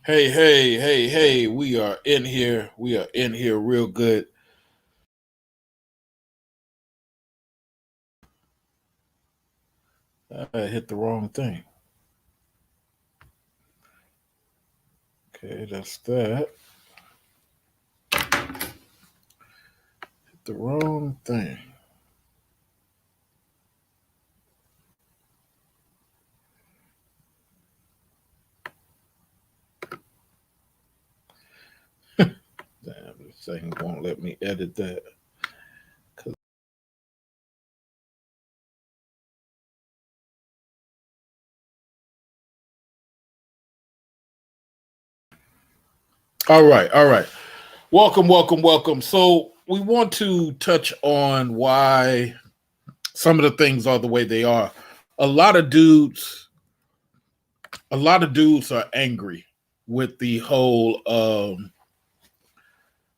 Hey, we are in here. We are in here real good. I hit the wrong thing. Okay, that's that. Hit the wrong thing. Damn, this thing won't let me edit that. All right. Welcome. So we want to touch on why some of the things are the way they are. A lot of dudes, a lot of dudes are angry with the whole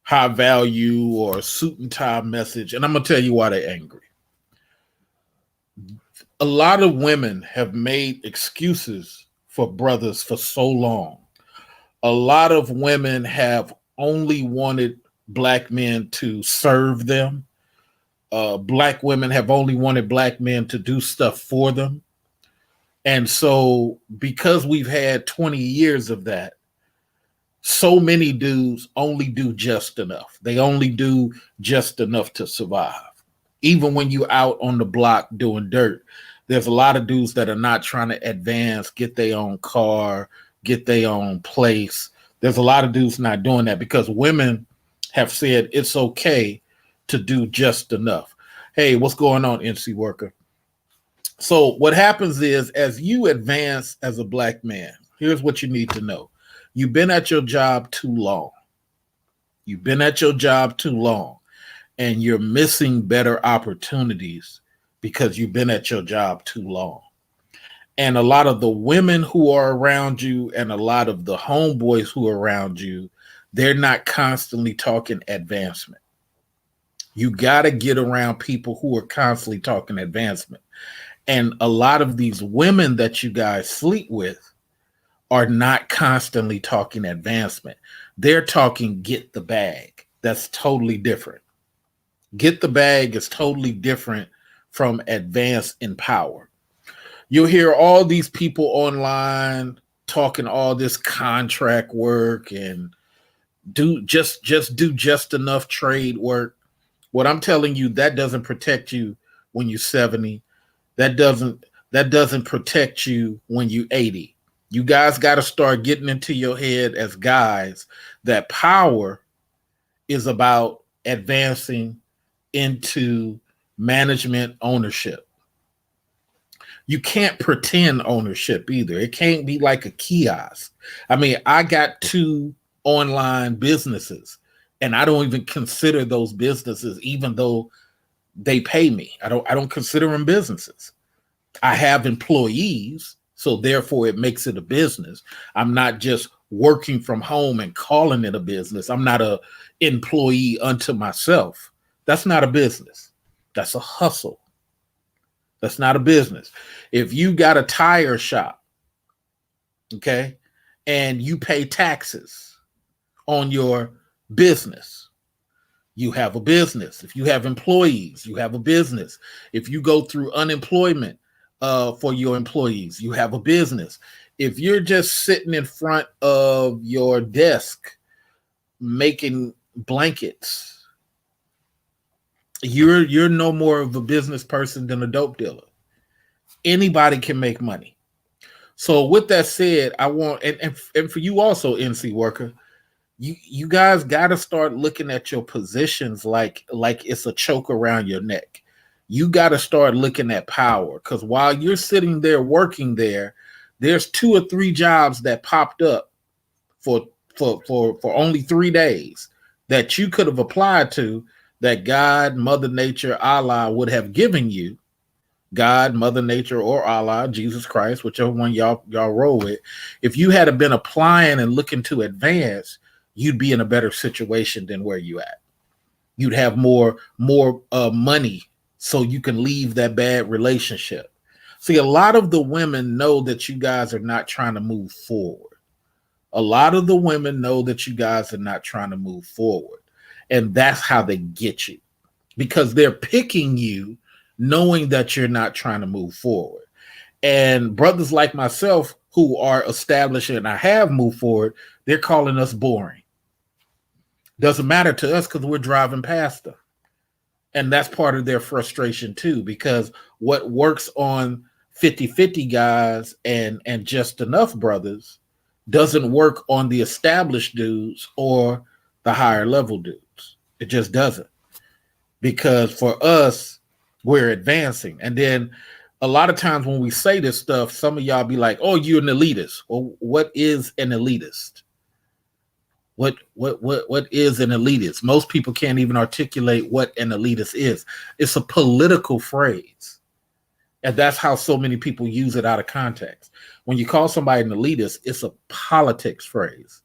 high value or suit and tie message. And I'm going to tell you why they're angry. A lot of women have made excuses for brothers for so long. A lot of women have only wanted black men to serve them. Black women have only wanted black men to do stuff for them. And so, because we've had 20 years of that, so many dudes only do just enough. They only do just enough to survive. Even when you out on the block doing dirt, there's a lot of dudes that are not trying to advance, get their own car, get their own place. There's a lot of dudes not doing that because women have said it's okay to do just enough. Hey, what's going on, NC Worker? So what happens is as you advance as a black man, here's what you need to know. You've been at your job too long. You've been at your job too long and you're missing better opportunities because you've been at your job too long. And a lot of the women who are around you and a lot of the homeboys who are around you, they're not constantly talking advancement. You got to get around people who are constantly talking advancement. And a lot of these women that you guys sleep with are not constantly talking advancement. They're talking get the bag. That's totally different. Get the bag is totally different from advance in power. You'll hear all these people online talking all this contract work and do just enough trade work. What I'm telling you, that doesn't protect you when you're 70. That doesn't protect you when you're 80. You guys got to start getting into your head as guys that power is about advancing into management ownership. You can't pretend ownership either. It can't be like a kiosk. I mean, I got two online businesses and I don't even consider those businesses, even though they pay me. I don't consider them businesses. I have employees, so therefore it makes it a business. I'm not just working from home and calling it a business. I'm not a employee unto myself. That's not a business. That's a hustle. That's not a business. If you got a tire shop, okay, and you pay taxes on your business, you have a business. If you have employees, you have a business. If you go through unemployment for your employees, you have a business. If you're just sitting in front of your desk making blankets, you're no more of a business person than a dope dealer. Anybody can make money. So with that said, I want and for you also, NC Worker, you guys got to start looking at your positions like it's a choke around your neck. You got to start looking at power because while you're sitting there working there, there's two or three jobs that popped up for for only 3 days that you could have applied to that God, Mother Nature, Allah would have given you. God, Mother Nature, or Allah, Jesus Christ, whichever one y'all roll with. If you had been applying and looking to advance, you'd be in a better situation than where you at. You'd have more money so you can leave that bad relationship. See, a lot of the women know that you guys are not trying to move forward. A lot of the women know that you guys are not trying to move forward. And that's how they get you, because they're picking you knowing that you're not trying to move forward. And brothers like myself who are established and I have moved forward, they're calling us boring. Doesn't matter to us because we're driving past them. And that's part of their frustration too, because what works on 50-50 guys and just enough brothers doesn't work on the established dudes or the higher level dudes. It just doesn't. Because for us, we're advancing. And then a lot of times when we say this stuff, some of y'all be like, oh, you're an elitist. Well, what is an elitist? What is an elitist? Most people can't even articulate what an elitist is. It's a political phrase. And that's how so many people use it out of context. When you call somebody an elitist, it's a politics phrase.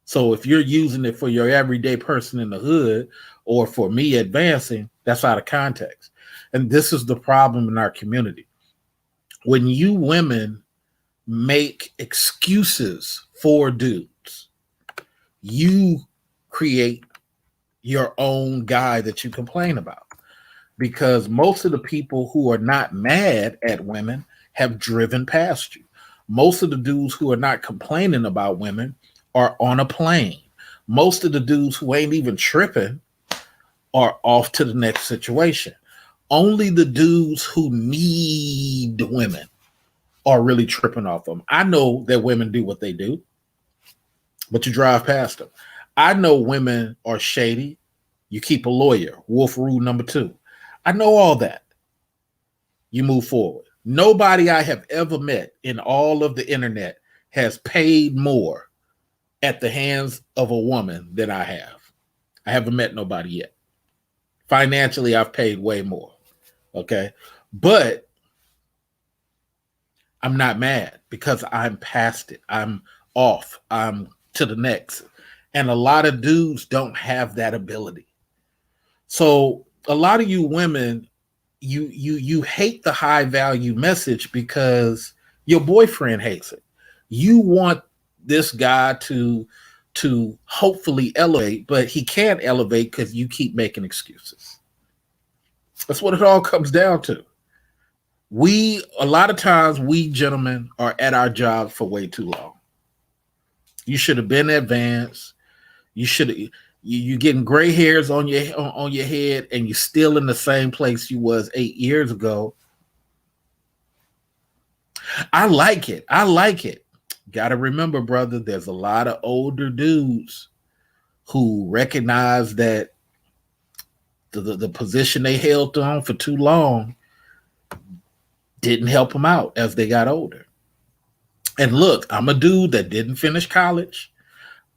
So if you're using it for your everyday person in the hood or for me advancing, that's out of context. And this is the problem in our community. When you women make excuses for dudes, you create your own guy that you complain about. Because most of the people who are not mad at women have driven past you. Most of the dudes who are not complaining about women are on a plane. Most of the dudes who ain't even tripping are off to the next situation. Only the dudes who need women are really tripping off them. I know that women do what they do, but you drive past them. I know women are shady. You keep a lawyer. Wolf rule number 2. I know all that. You move forward. Nobody I have ever met in all of the internet has paid more at the hands of a woman than I have. I haven't met nobody yet. Financially, I've paid way more. Okay. But I'm not mad because I'm past it. I'm off. I'm to the next. And a lot of dudes don't have that ability. So a lot of you women, you hate the high value message because your boyfriend hates it. You want this guy to hopefully elevate, but he can't elevate because you keep making excuses. That's what it all comes down to. A lot of times we gentlemen are at our job for way too long. You should have been advanced. You're getting gray hairs on your head and you're still in the same place you was 8 years ago. I like it. Got to remember, brother, there's a lot of older dudes who recognize that the position they held on for too long didn't help them out as they got older. And look, I'm a dude that didn't finish college.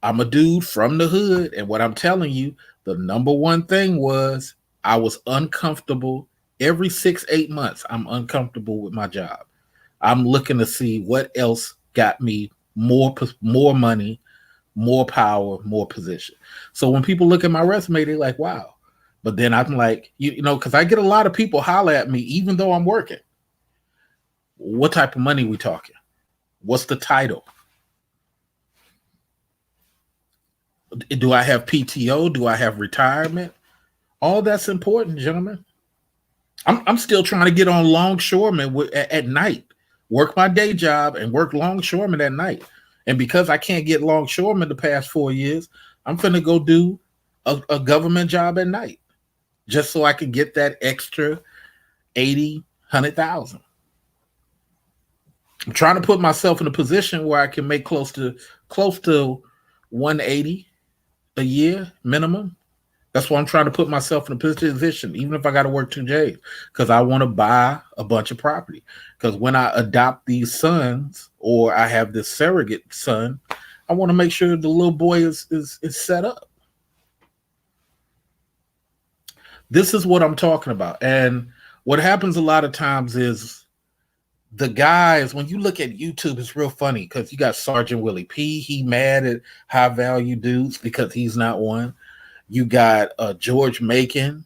I'm a dude from the hood. And what I'm telling you, the number one thing was I was uncomfortable. Every 6-8 months, I'm uncomfortable with my job. I'm looking to see what else got me more money, more power, more position. So when people look at my resume, they're like, wow. But then I'm like, you know, because I get a lot of people holler at me, even though I'm working. What type of money we talking? What's the title? Do I have PTO? Do I have retirement? All that's important, gentlemen. I'm still trying to get on longshoreman at night. Work my day job and work longshoreman at night. And because I can't get longshoreman the past 4 years, I'm finna go do a government job at night just so I can get that extra 80, 100,000. I'm trying to put myself in a position where I can make close to 180 a year minimum. That's why I'm trying to put myself in a position, even if I got to work 2 days, because I want to buy a bunch of property. Because when I adopt these sons or I have this surrogate son, I want to make sure the little boy is set up. This is what I'm talking about. And what happens a lot of times is the guys, when you look at YouTube, it's real funny because you got Sergeant Willie P. He mad at high value dudes because he's not one. You got George Macon.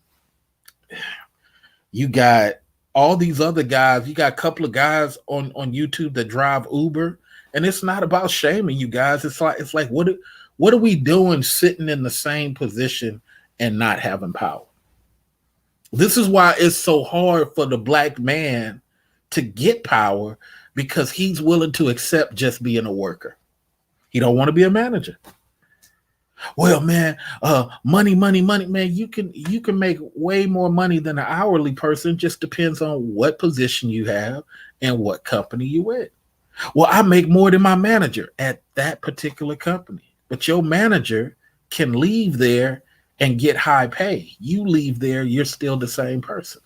You got all these other guys. You got a couple of guys on YouTube that drive Uber, And it's not about shaming you guys. It's like what are we doing sitting in the same position and not having power? This is why it's so hard for the black man to get power, because he's willing to accept just being a worker. He don't want to be a manager. Well, man, money, man. You can make way more money than an hourly person. Just depends on what position you have and what company you with. Well, I make more than my manager at that particular company, but your manager can leave there and get high pay. You leave there, you're still the same person.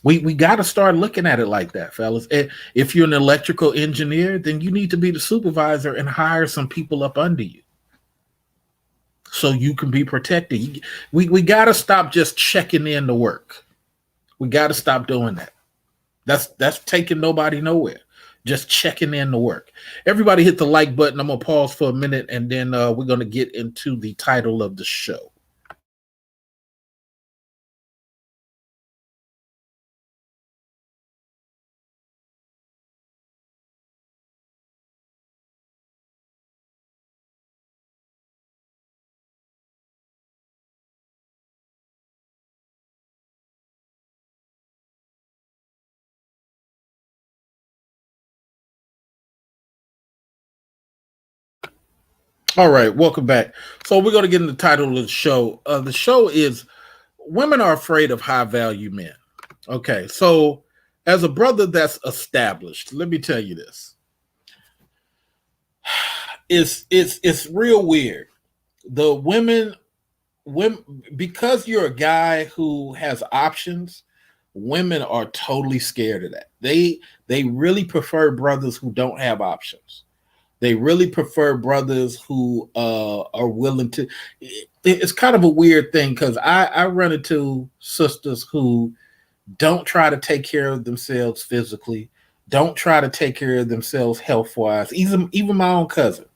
We got to start looking at it like that, fellas. And if you're an electrical engineer, then you need to be the supervisor and hire some people up under you so you can be protected. We got to stop just checking in to work. We got to stop doing that. That's taking nobody nowhere. Just checking in to work. Everybody hit the like button. I'm going to pause for a minute, and then we're going to get into the title of the show. All right, welcome back. So we're going to get into the title of the show. The show is Women Are Afraid of High Value Men. Okay, so as a brother that's established, let me tell you this. It's real weird. The women, because you're a guy who has options, women are totally scared of that. They really prefer brothers who don't have options. They really prefer brothers who are willing to. It's kind of a weird thing, because I run into sisters who don't try to take care of themselves physically, don't try to take care of themselves health wise. Even my own cousin,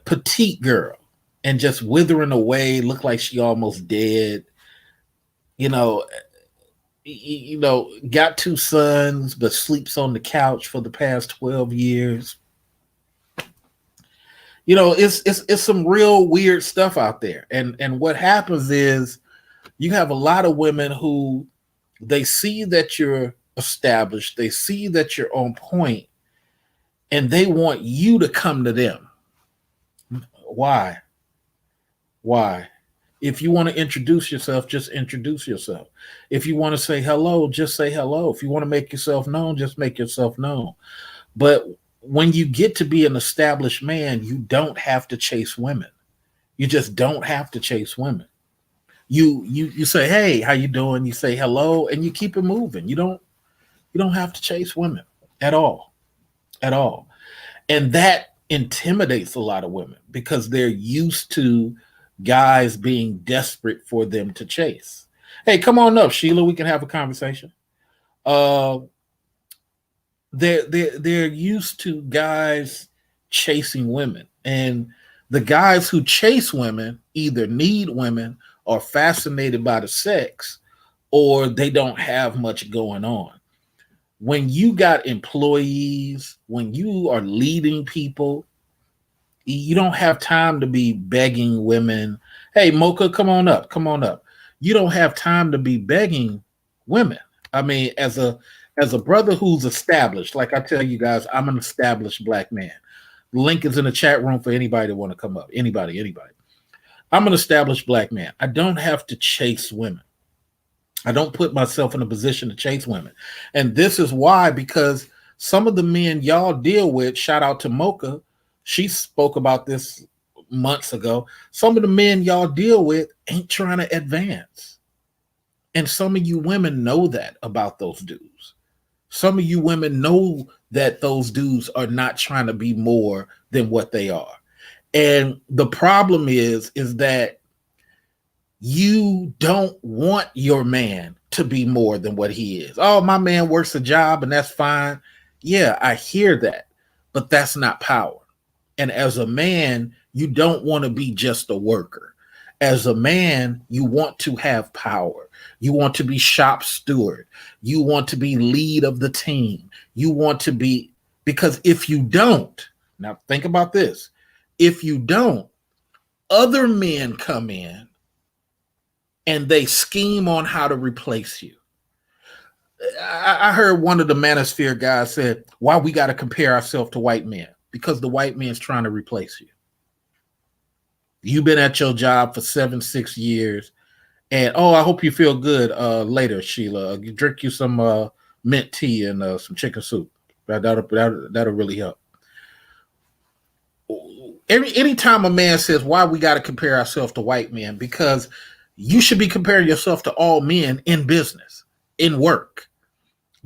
petite girl, and just withering away, look like she almost dead. You know, got 2 sons, but sleeps on the couch for the past 12 years. It's some real weird stuff out there. And what happens is you have a lot of women who they see that you're established, they see that you're on point, and they want you to come to them. Why? If you want to introduce yourself, just introduce yourself. If you want to say hello, just say hello. If you want to make yourself known, just make yourself known. But when you get to be an established man, you don't have to chase women. You just don't have to chase women. You say, hey, how you doing? You say hello, and you keep it moving. You don't have to chase women at all. And that intimidates a lot of women, because they're used to guys being desperate for them to chase. Hey, come on up, Sheila. We can have a conversation. They're used to guys chasing women, and the guys who chase women either need women, or fascinated by the sex, or they don't have much going on. When you got employees, when you are leading people, you don't have time to be begging women. Hey, Mocha, come on up. You don't have time to be begging women. I mean, as a brother who's established, like I tell you guys, I'm an established black man. The link is in the chat room for anybody that want to come up. Anybody. I'm an established black man. I don't have to chase women. I don't put myself in a position to chase women. And this is why, because some of the men y'all deal with, shout out to Mocha, she spoke about this months ago. Some of the men y'all deal with ain't trying to advance. And some of you women know that about those dudes. Some of you women know that those dudes are not trying to be more than what they are. And the problem is that you don't want your man to be more than what he is. Oh, my man works a job and that's fine. Yeah, I hear that, but that's not power. And as a man, you don't want to be just a worker. As a man, you want to have power. You want to be shop steward. You want to be lead of the team. You want to be Because if you don't, now think about this, if you don't, other men come in and they scheme on how to replace you. I heard one of the manosphere guys said, why we got to compare ourselves to white men? Because the white man's trying to replace you. You've been at your job for 7, 6 years, and oh, I hope you feel good later, Sheila. You drink you some mint tea and some chicken soup. That'll really help. Anytime a man says why we got to compare ourselves to white men, because you should be comparing yourself to all men in business, in work,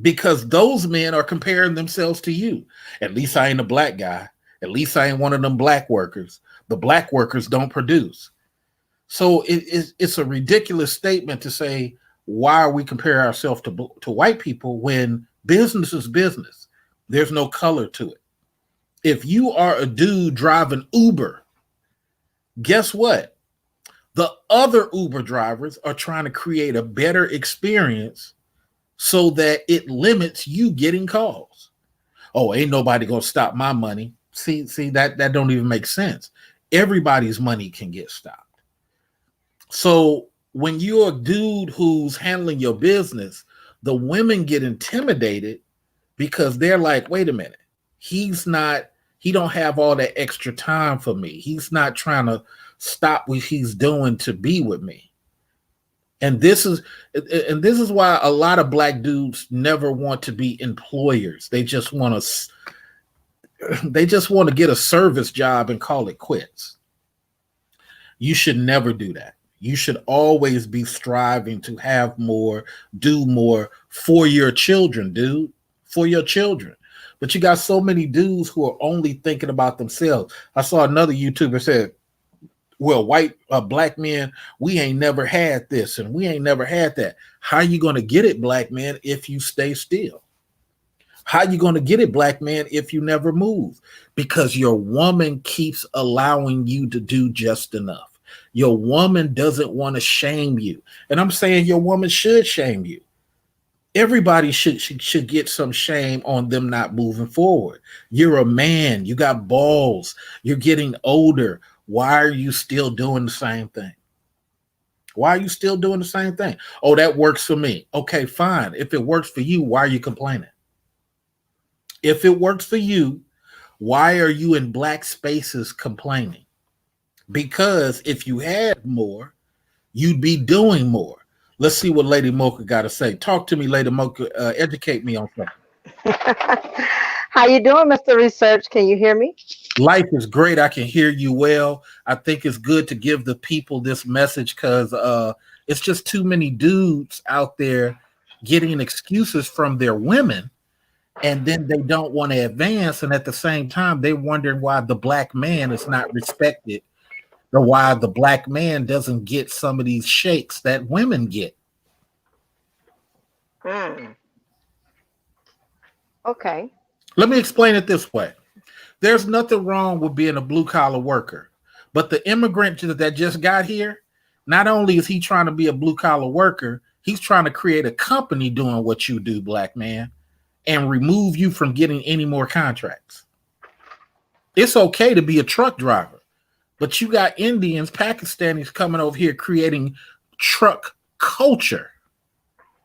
because those men are comparing themselves to you. At least I ain't a black guy. At least I ain't one of them black workers. The black workers don't produce. So it's a ridiculous statement to say, why are we comparing ourselves to white people when business is business? There's no color to it. If you are a dude driving Uber, guess what? The other Uber drivers are trying to create a better experience so that it limits you getting calls. Oh, ain't nobody gonna stop my money. See that don't even make sense. Everybody's money can get stopped. So when you're a dude who's handling your business, the women get intimidated because they're like, wait a minute, he don't have all that extra time for me. He's not trying to stop what he's doing to be with me. And this is why a lot of black dudes never want to be employers. They just want to get a service job and call it quits. You should never do that. You should always be striving to have more, do more for your children, dude, for your children. But you got so many dudes who are only thinking about themselves. I saw another YouTuber said, well, black men, we ain't never had this and we ain't never had that. How are you going to get it, black man, if you stay still? How are you going to get it, black man, if you never move? Because your woman keeps allowing you to do just enough. Your woman doesn't want to shame you. And I'm saying your woman should shame you. Everybody should get some shame on them not moving forward. You're a man. You got balls. You're getting older. Why are you still doing the same thing? Why are you still doing the same thing? Oh, that works for me. Okay, fine. If it works for you, why are you complaining? If it works for you, why are you in black spaces complaining? Because if you had more, you'd be doing more. Let's see what Lady Mocha got to say. Talk to me, Lady Mocha. Educate me on something. How you doing, Mr. Research? Can you hear me? Life is great. I can hear you well. I think it's good to give the people this message because it's just too many dudes out there getting excuses from their women, and then they don't want to advance. And at the same time, they're wondering why the black man is not respected or why the black man doesn't get some of these shakes that women get. Okay. Let me explain it this way. There's nothing wrong with being a blue collar worker, but the immigrant that just got here, not only is he trying to be a blue collar worker, he's trying to create a company doing what you do, black man, and remove you from getting any more contracts. It's okay to be a truck driver, but you got Indians, Pakistanis coming over here creating truck culture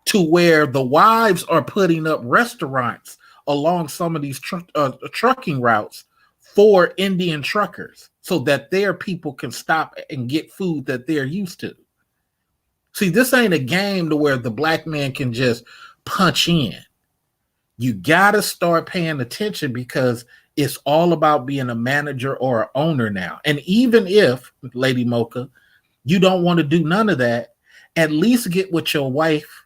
to where the wives are putting up restaurants along some of these trucking routes for Indian truckers so that their people can stop and get food that they're used to. See, this ain't a game to where the black man can just punch in. You got to start paying attention because it's all about being a manager or an owner now. And even if, Lady Mocha, you don't want to do none of that, at least get with your wife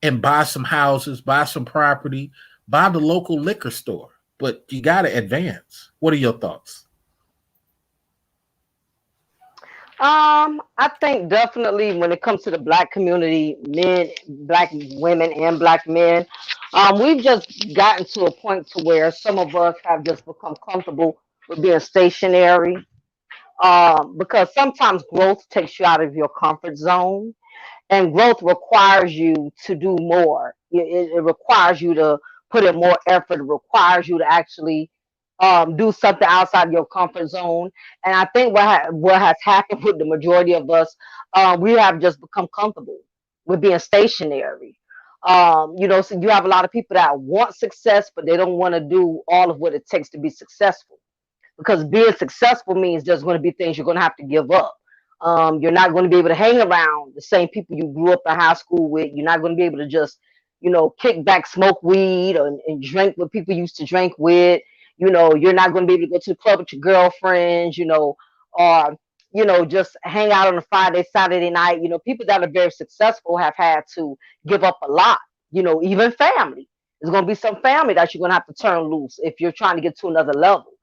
and buy some houses, buy some property, buy the local liquor store. But you got to advance. What are your thoughts? I think definitely when it comes to the black community, men, black women, and black men, we've just gotten to a point to where some of us have just become comfortable with being stationary. Because sometimes growth takes you out of your comfort zone, and growth requires you to do more. It requires you to put in more effort. It requires you to actually do something outside of your comfort zone. And I think what has happened with the majority of us, we have just become comfortable with being stationary. So you have a lot of people that want success, but they don't want to do all of what it takes to be successful, because being successful means there's going to be things you're going to have to give up. You're not going to be able to hang around the same people you grew up in high school with. You're not going to be able to just, kick back, smoke weed, and drink what people used to drink with. You're not going to be able to go to the club with your girlfriends, or, just hang out on a Friday, Saturday night. People that are very successful have had to give up a lot, even family. There's going to be some family that you're going to have to turn loose if you're trying to get to another level.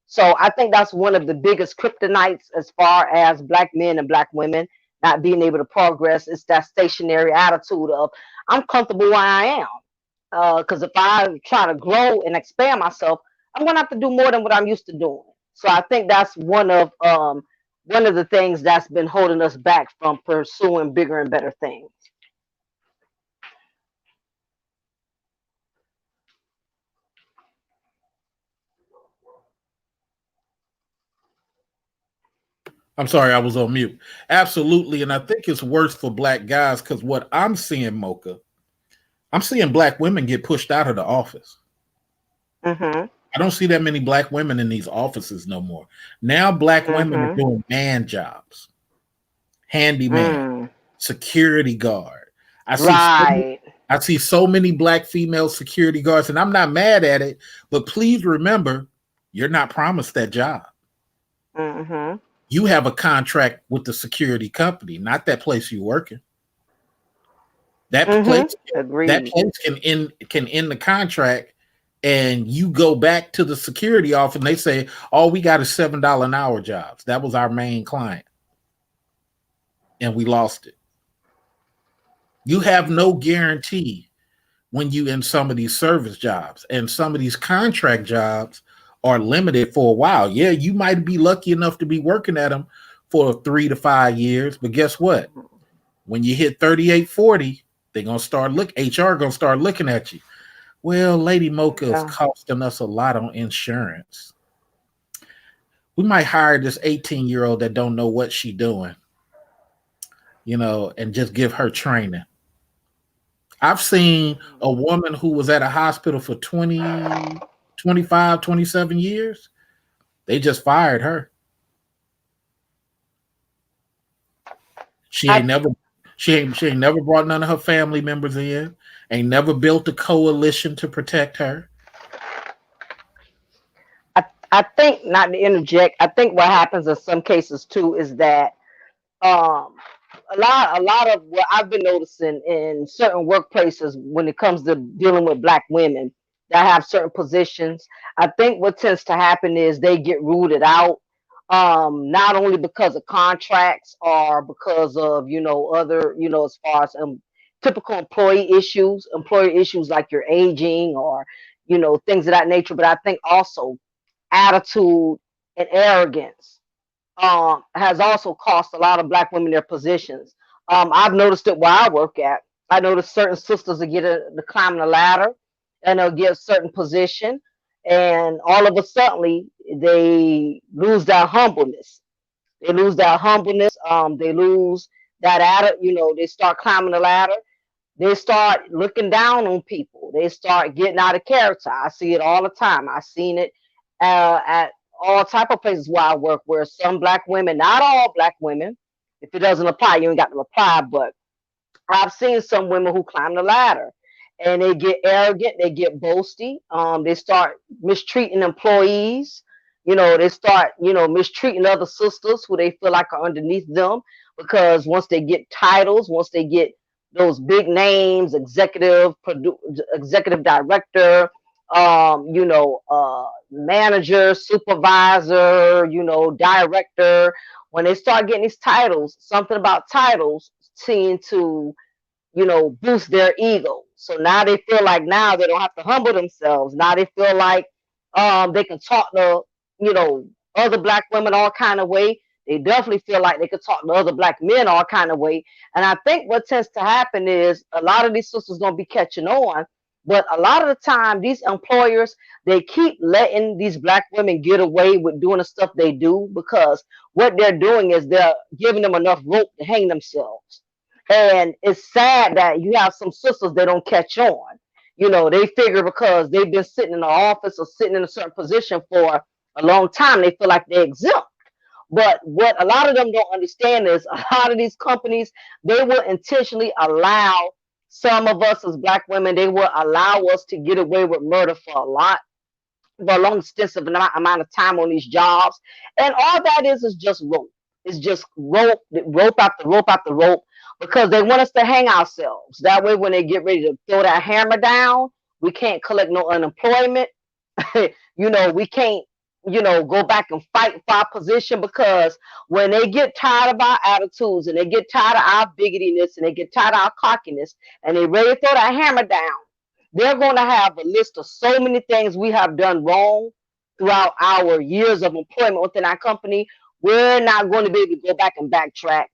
So I think that's one of the biggest kryptonites as far as black men and black women not being able to progress. It's that stationary attitude of I'm comfortable where I am. Because if I try to grow and expand myself, I'm gonna have to do more than what I'm used to doing. So I think that's one of the things that's been holding us back from pursuing bigger and better things. I'm sorry, I was on mute. Absolutely. And I think it's worse for black guys because what I'm seeing, Mocha, I'm seeing black women get pushed out of the office. Mm-hmm. I don't see that many black women in these offices no more. Now, black women are Mm-hmm. doing man jobs, handyman, Mm. security guard. I see so many, Right. I see so many black female security guards, and I'm not mad at it. But please remember, you're not promised that job. Mm-hmm. You have a contract with the security company, not that place you're working. That Mm-hmm. place, that Agreed. place can end the contract, and you go back to the security office, and they say, "All we got is $7 an hour jobs." That was our main client, and we lost it. You have no guarantee when you in some of these service jobs, and some of these contract jobs are limited for a while. Yeah, you might be lucky enough to be working at them for 3 to 5 years, but guess what? When you hit 38, 40, they're gonna start HR gonna start looking at you. Well, Lady Mocha is Yeah. costing us a lot on insurance. We might hire this 18-year-old that don't know what she doing, and just give her training. I've seen a woman who was at a hospital for 20, 25, 27 years. They just fired her. She I ain't never she ain't never brought none of her family members in, ain't never built a coalition to protect her. I I think, not to interject, I think what happens in some cases too is that um a lot of what I've been noticing in certain workplaces when it comes to dealing with black women that have certain positions, I think what tends to happen is they get rooted out, not only because of contracts or because of other, as far as typical employee issues like you're aging, or things of that nature, but I think also attitude and arrogance has also cost a lot of black women their positions. I've noticed it where I work at. I noticed certain sisters that get to climb the ladder, and they'll get a certain position, and all of a sudden they lose that humbleness. They lose that humbleness. They lose that attitude. They start climbing the ladder. They start looking down on people. They start getting out of character. I see it all the time. I've seen it at all type of places where I work, where some black women, not all black women, if it doesn't apply, you ain't got to apply. But I've seen some women who climb the ladder and they get arrogant, they get boasty, they start mistreating employees, they start, mistreating other sisters who they feel like are underneath them, because once they get titles, once they get those big names, executive director, manager, supervisor, director, when they start getting these titles, something about titles seem to boost their ego. So now they feel like now they don't have to humble themselves. Now they feel like they can talk to, you know, other black women all kind of way. They definitely feel like they could talk to other black men all kind of way. And I think what tends to happen is a lot of these sisters gonna be catching on But a lot of the time, these employers, they keep letting these black women get away with doing the stuff they do because what they're doing is they're giving them enough rope to hang themselves. And it's sad that you have some sisters they don't catch on. You know, they figure because they've been sitting in the office or sitting in a certain position for a long time, they feel like they're exempt. But what a lot of them don't understand is a lot of these companies, they will intentionally allow some of us as black women, they will allow us to get away with murder for a long extensive amount of time on these jobs. And all that is just rope. It's just rope after rope after rope because they want us to hang ourselves. That way, when they get ready to throw that hammer down, we can't collect no unemployment. We can't, go back and fight for our position because when they get tired of our attitudes and they get tired of our bigotyness and they get tired of our cockiness and they ready to throw that hammer down, they're going to have a list of so many things we have done wrong throughout our years of employment within our company. We're not going to be able to go back and backtrack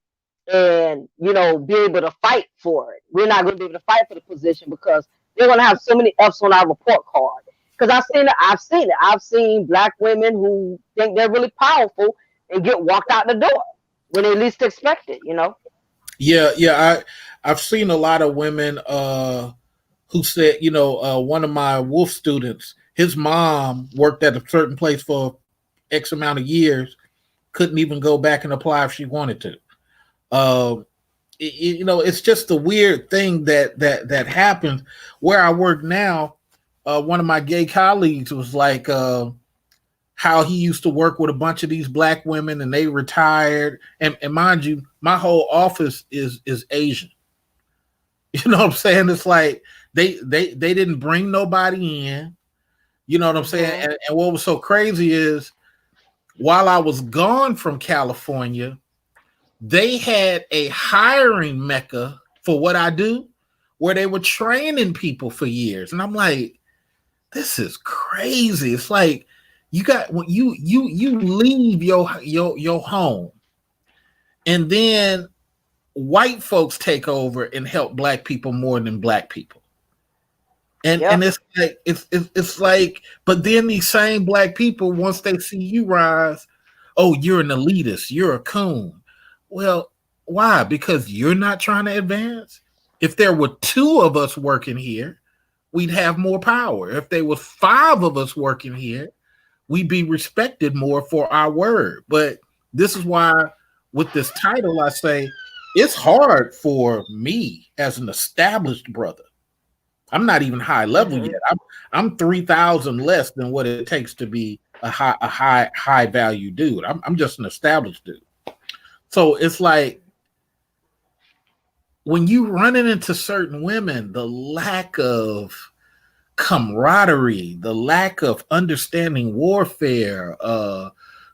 and, be able to fight for it. We're not going to be able to fight for the position because they're going to have so many F's on our report card. Because I've seen it. I've seen black women who think they're really powerful and get walked out the door when they least expect it. Yeah. I've seen a lot of women who said, one of my Wolf students, his mom worked at a certain place for X amount of years, couldn't even go back and apply if she wanted to. It's just a weird thing that happens. Where I work now, one of my gay colleagues was like how he used to work with a bunch of these black women and they retired. And mind you, my whole office is Asian. You know what I'm saying? It's like they didn't bring nobody in. You know what I'm saying? Mhm. And what was so crazy is while I was gone from California, they had a hiring mecca for what I do where they were training people for years. And I'm like, this is crazy. It's like when you leave your home and then white folks take over and help black people more than black people. And Yep. and it's like, but then these same black people, once they see you rise, oh, you're an elitist, you're a coon. Well, why? Because you're not trying to advance. If there were two of us working here, we'd have more power. If there was five of us working here, we'd be respected more for our word. But this is why with this title, I say it's hard for me as an established brother. I'm not even high level Mhm. yet. I'm 3,000 less than what it takes to be a high value dude. I'm just an established dude. So it's like when you running into certain women, the lack of camaraderie, the lack of understanding warfare,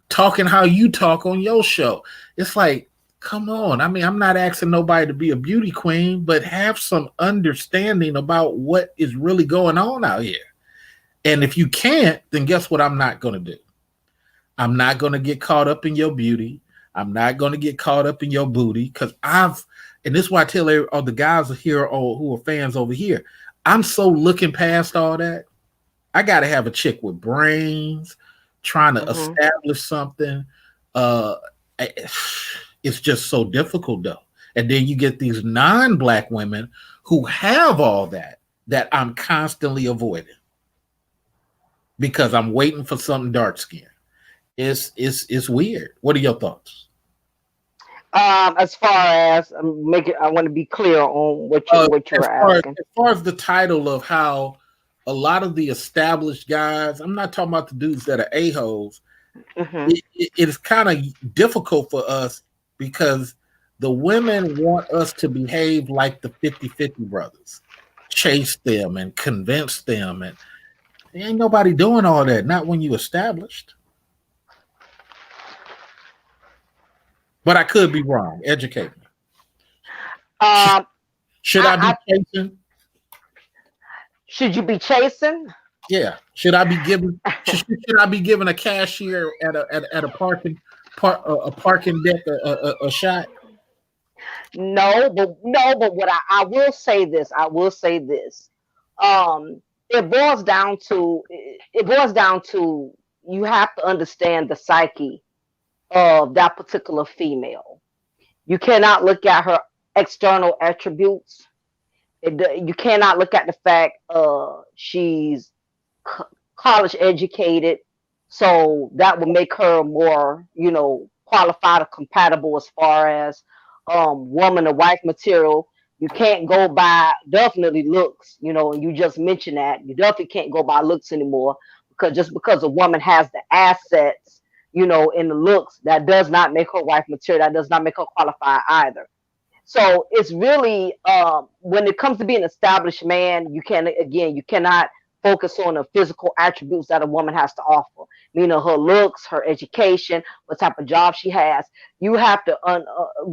talking how you talk on your show. It's like, come on. I mean, I'm not asking nobody to be a beauty queen, but have some understanding about what is really going on out here. And if you can't, then guess what I'm not going to do? I'm not going to get caught up in your beauty. I'm not going to get caught up in your booty because and this is why I tell all the guys here who are fans over here, I'm so looking past all that. I got to have a chick with brains trying to establish something. It's just so difficult though. And then you get these non-black women who have all that I'm constantly avoiding because I'm waiting for something dark skinned. It's weird. What are your thoughts? As far as I want to be clear on what you're asking. As far as the title of how a lot of the established guys, I'm not talking about the dudes that are a-holes. It is kind of difficult for us because the women want us to behave like the 50-50 brothers, chase them and convince them, and there ain't nobody doing all that. Not when you established. But I could be wrong. Educate me. Should I be chasing? Should you be chasing? Yeah. Should I be given? should I be giving a cashier at a parking deck a shot? No, but what I will say this. It boils down to you have to understand the psyche of that particular female. You cannot look at her external attributes. You cannot look at the fact she's college educated, so that would make her more, qualified or compatible as far as woman or wife material. You can't go by definitely looks, and you just mentioned that you definitely can't go by looks anymore, because just because a woman has the assets, in the looks, that does not make her wife material. That does not make her qualified either. So it's really when it comes to being an established man, you cannot focus on the physical attributes that a woman has to offer, meaning her looks, her education, what type of job she has. You have to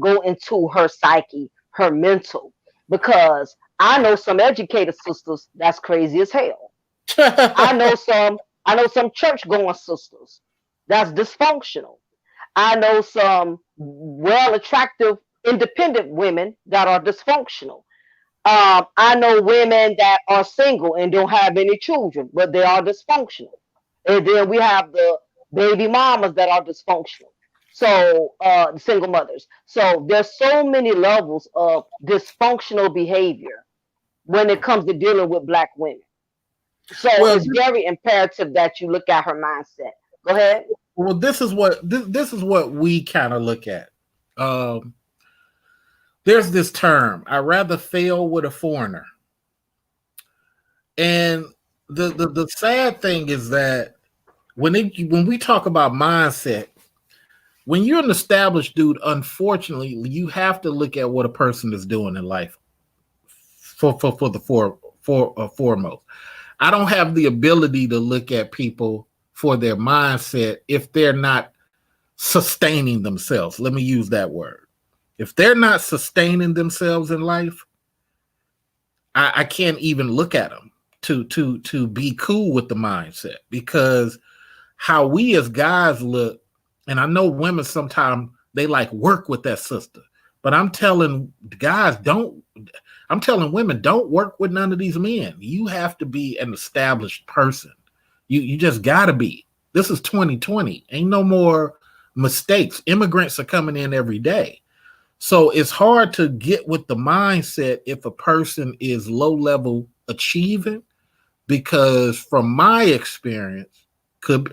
go into her psyche, her mental, because I know some educated sisters that's crazy as hell. I know some church going sisters that's dysfunctional. I know some well attractive independent women that are dysfunctional. I know women that are single and don't have any children, but they are dysfunctional. And then we have the baby mamas that are dysfunctional. So, single mothers. So, there's so many levels of dysfunctional behavior when it comes to dealing with Black women. So, Well, it's very imperative that you look at her mindset. Go ahead. this is what we kind of look at. Um, there's this term: I rather fail with a foreigner. And the sad thing is that when we talk about mindset, when you're an established dude, unfortunately, you have to look at what a person is doing in life for foremost. I don't have the ability to look at people for their mindset if they're not sustaining themselves. Let me use that word. If they're not sustaining themselves in life, I can't even look at them to be cool with the mindset, because how we as guys look, and I know women sometimes they like work with that sister, but I'm telling women, don't work with none of these men. You have to be an established person. You just gotta be. This is 2020. Ain't no more mistakes. Immigrants are coming in every day. So it's hard to get with the mindset if a person is low level achieving, because from my experience,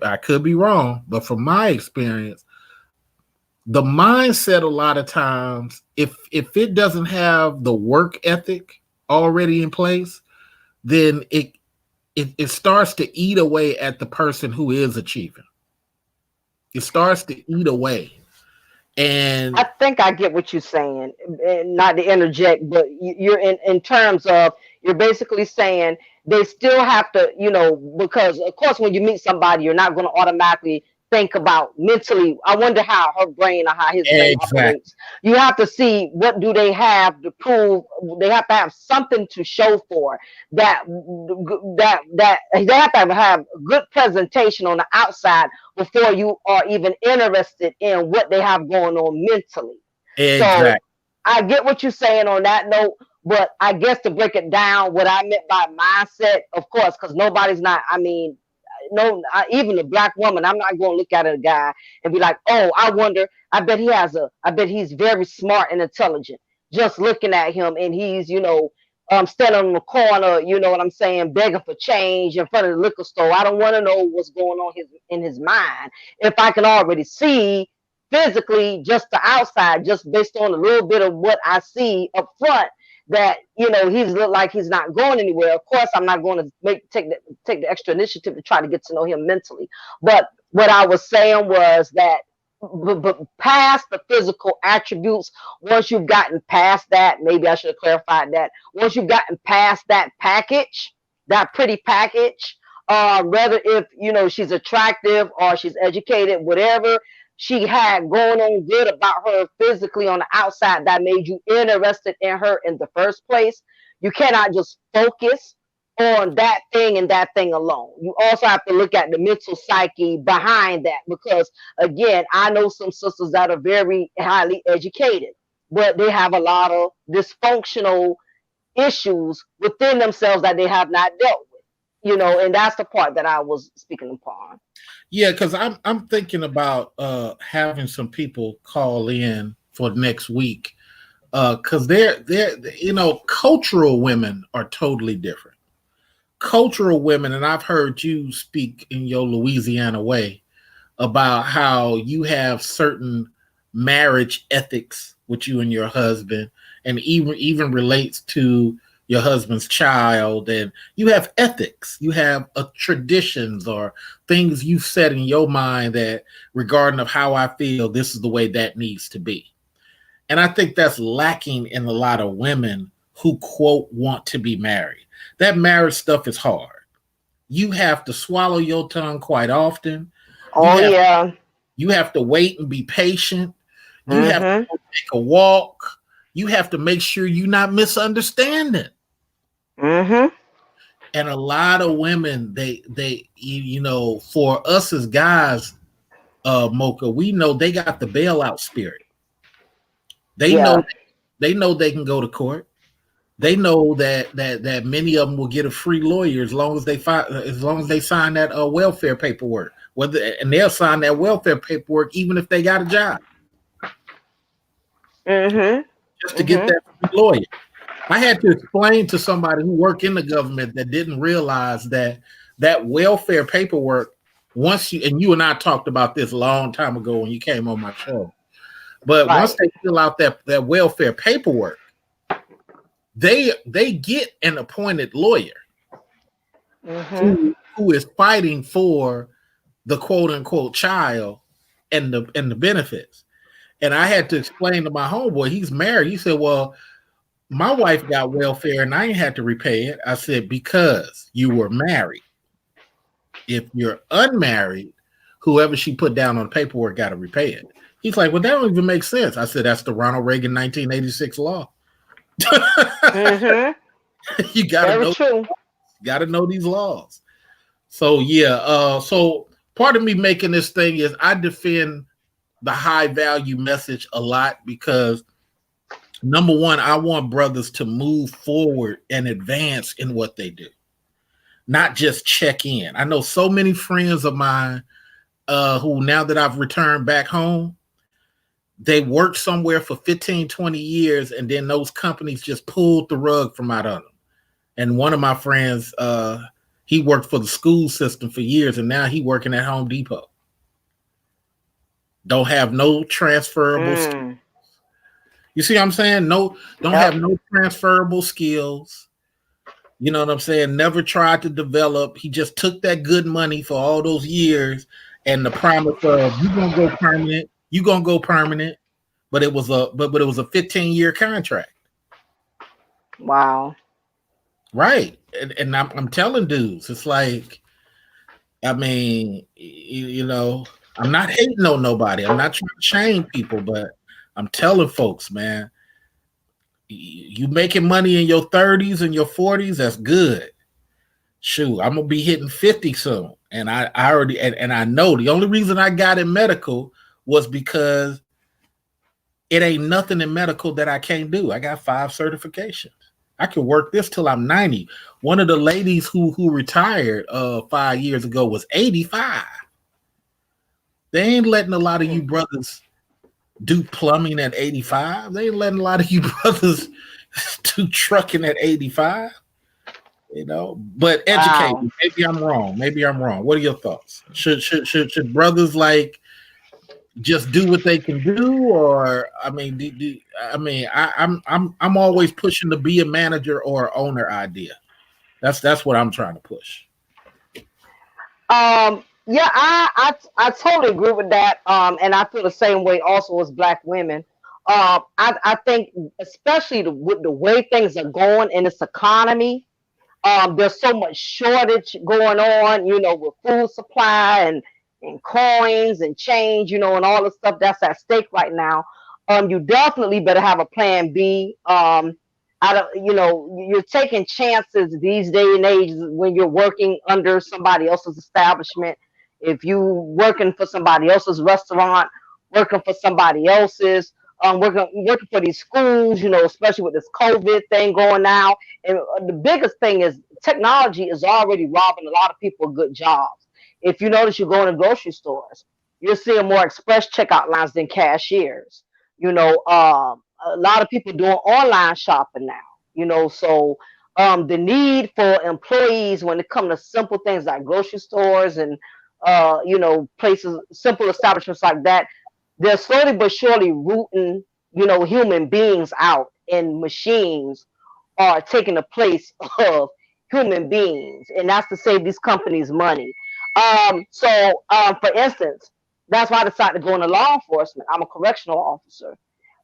I could be wrong, but from my experience, the mindset a lot of times, if it doesn't have the work ethic already in place, then it starts to eat away at the person who is achieving. It starts to eat away. And I think I get what you're saying. And not to interject, but you're in terms of, you're basically saying they still have to, because of course when you meet somebody, you're not going to automatically think about mentally. I wonder how her brain or how his brain exactly. operates. You have to see what do they have to prove. They have to have something to show for that. That they have to have good presentation on the outside before you are even interested in what they have going on mentally. So Exactly. I get what you're saying on that note, but I guess to break it down, what I meant by mindset, of course, because nobody's not, I mean, no, even a Black woman, I'm not going to look at a guy and be like, oh, I wonder, I bet he's very smart and intelligent. Just looking at him, and he's, standing on the corner, you know what I'm saying, begging for change in front of the liquor store. I don't want to know what's going on in his mind. If I can already see physically, just the outside, just based on a little bit of what I see up front, that he's look like he's not going anywhere. Of course, I'm not going to take the extra initiative to try to get to know him mentally. But what I was saying was that, but past the physical attributes, once you've gotten past that, maybe I should have clarified that. Once you've gotten past that package, that pretty package, whether if she's attractive or she's educated, whatever she had going on good about her physically on the outside that made you interested in her in the first place, you cannot just focus on that thing and that thing alone. You also have to look at the mental psyche behind that, because again, I know some sisters that are very highly educated, but they have a lot of dysfunctional issues within themselves that they have not dealt with. And that's the part that I was speaking upon. Yeah, because I'm thinking about having some people call in for next week because they're cultural women are totally different. Cultural women, and I've heard you speak in your Louisiana way about how you have certain marriage ethics with you and your husband, and even relates to your husband's child, and you have ethics, you have traditions or things you've said in your mind that regarding of how I feel, this is the way that needs to be. And I think that's lacking in a lot of women who quote want to be married. That marriage stuff is hard. You have to swallow your tongue quite often. You Oh have yeah. you have to wait and be patient. You have to Mhm. take a walk. You have to make sure you're not misunderstanding. Mhm. And a lot of women, for us as guys, Mocha, we know they got the bailout spirit. They know Yeah. they know they can go to court. They know that many of them will get a free lawyer as long as they sign that welfare paperwork. And they'll sign that welfare paperwork even if they got a job Mhm. just to get Mhm. that free lawyer. I had to explain to somebody who worked in the government that didn't realize that welfare paperwork, you and I talked about this a long time ago when you came on my show, but once Right. they fill out that welfare paperwork, they get an appointed lawyer Mhm. who is fighting for the quote unquote child and the benefits. And I had to explain to my homeboy, he's married. He said, "Well, my wife got welfare and I ain't had to repay it." I said, "Because you were married. If you're unmarried, whoever she put down on the paperwork got to repay it." He's like, "Well, that don't even make sense." I said, "That's the Ronald Reagan 1986 law." Mhm. You Very true. got to know these laws. So yeah, so part of me making this thing is I defend the high value message a lot because number one, I want brothers to move forward and advance in what they do, not just check in. I know so many friends of mine who now that I've returned back home, they worked somewhere for 15, 20 years, and then those companies just pulled the rug from out of them. And one of my friends, he worked for the school system for years, and now he working at Home Depot. Don't have no transferable skills. Mm. You see what I'm saying? No, don't have Yep. no transferable skills. You know what I'm saying? Never tried to develop. He just took that good money for all those years and the promise of you gonna go permanent. But it was a 15-year contract. Wow. Right. And I'm telling dudes, it's like, I mean, I'm not hating on nobody. I'm not trying to shame people, but I'm telling folks, man, you making money in your 30s and your 40s, that's good. Shoot, I'm gonna be hitting 50 soon. And I already and I know the only reason I got in medical was because it ain't nothing in medical that I can't do. I got 5 certifications. I can work this till I'm 90. One of the ladies who retired 5 years ago was 85. They ain't letting a lot of you brothers do plumbing at 85. They ain't letting a lot of you brothers do trucking at 85. But educate Wow. me. Maybe I'm wrong. What are your thoughts? Should brothers like just do what they can do, or I mean, I'm always pushing to be a manager or owner idea. That's what I'm trying to push. Yeah, I totally agree with that. And I feel the same way also as black women. I think especially with the way things are going in this economy, there's so much shortage going on, with food supply and coins and change, and all the stuff that's at stake right now. You definitely better have a plan B. I don't, you're taking chances these day and age when you're working under somebody else's establishment. If you working for somebody else's restaurant, working for somebody else's, working for these schools, especially with this COVID thing going now. And the biggest thing is technology is already robbing a lot of people of good jobs. If you notice, you go in the grocery stores, you're seeing more express checkout lines than cashiers. A lot of people doing online shopping now. So the need for employees when it comes to simple things like grocery stores and places, simple establishments like that, they're slowly but surely rooting, human beings out, and machines are taking the place of human beings, and that's to save these companies money. For instance, that's why I decided to go into law enforcement. I'm a correctional officer.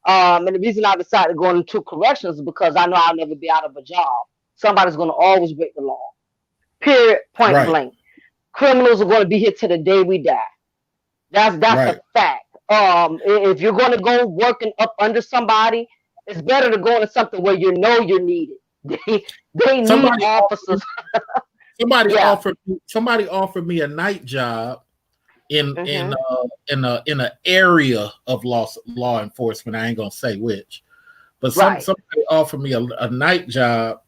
And the reason I decided to go into corrections is because I know I'll never be out of a job. Somebody's going to always break the law. Period. Point Right. blank. Criminals are going to be here till the day we die. That's Right. a fact. If you're going to go working up under somebody, it's better to go into something where you know you're needed. They need Somebody officers. Somebody Yeah. offered me a night job in hmm in a area of law enforcement. I ain't gonna say which, but Right. somebody offered me a night job,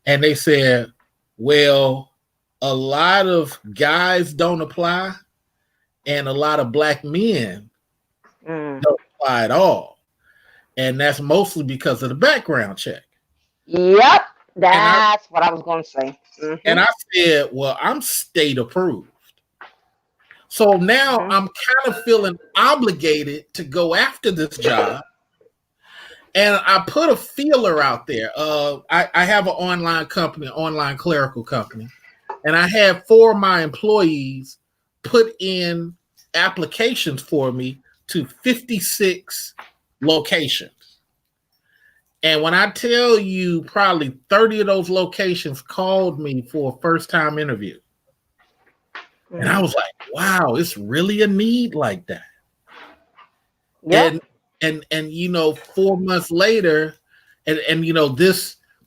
and they said, "Well, a lot of guys don't apply, and a lot of black men Mm. don't apply at all, and that's mostly because of the background check." Yep. And I That's what I was going to say. and I said, "Well, I'm state approved." So now hmm I'm kind of feeling obligated to go after this job. And I put a feeler out there. I have an online company, online clerical company, and I had 4 of my employees put in applications for me to 56 locations. And when I tell you, probably 30 of those locations called me for a first time interview. And I was like, wow, it's really a need like that. Yep. And 4 months later, and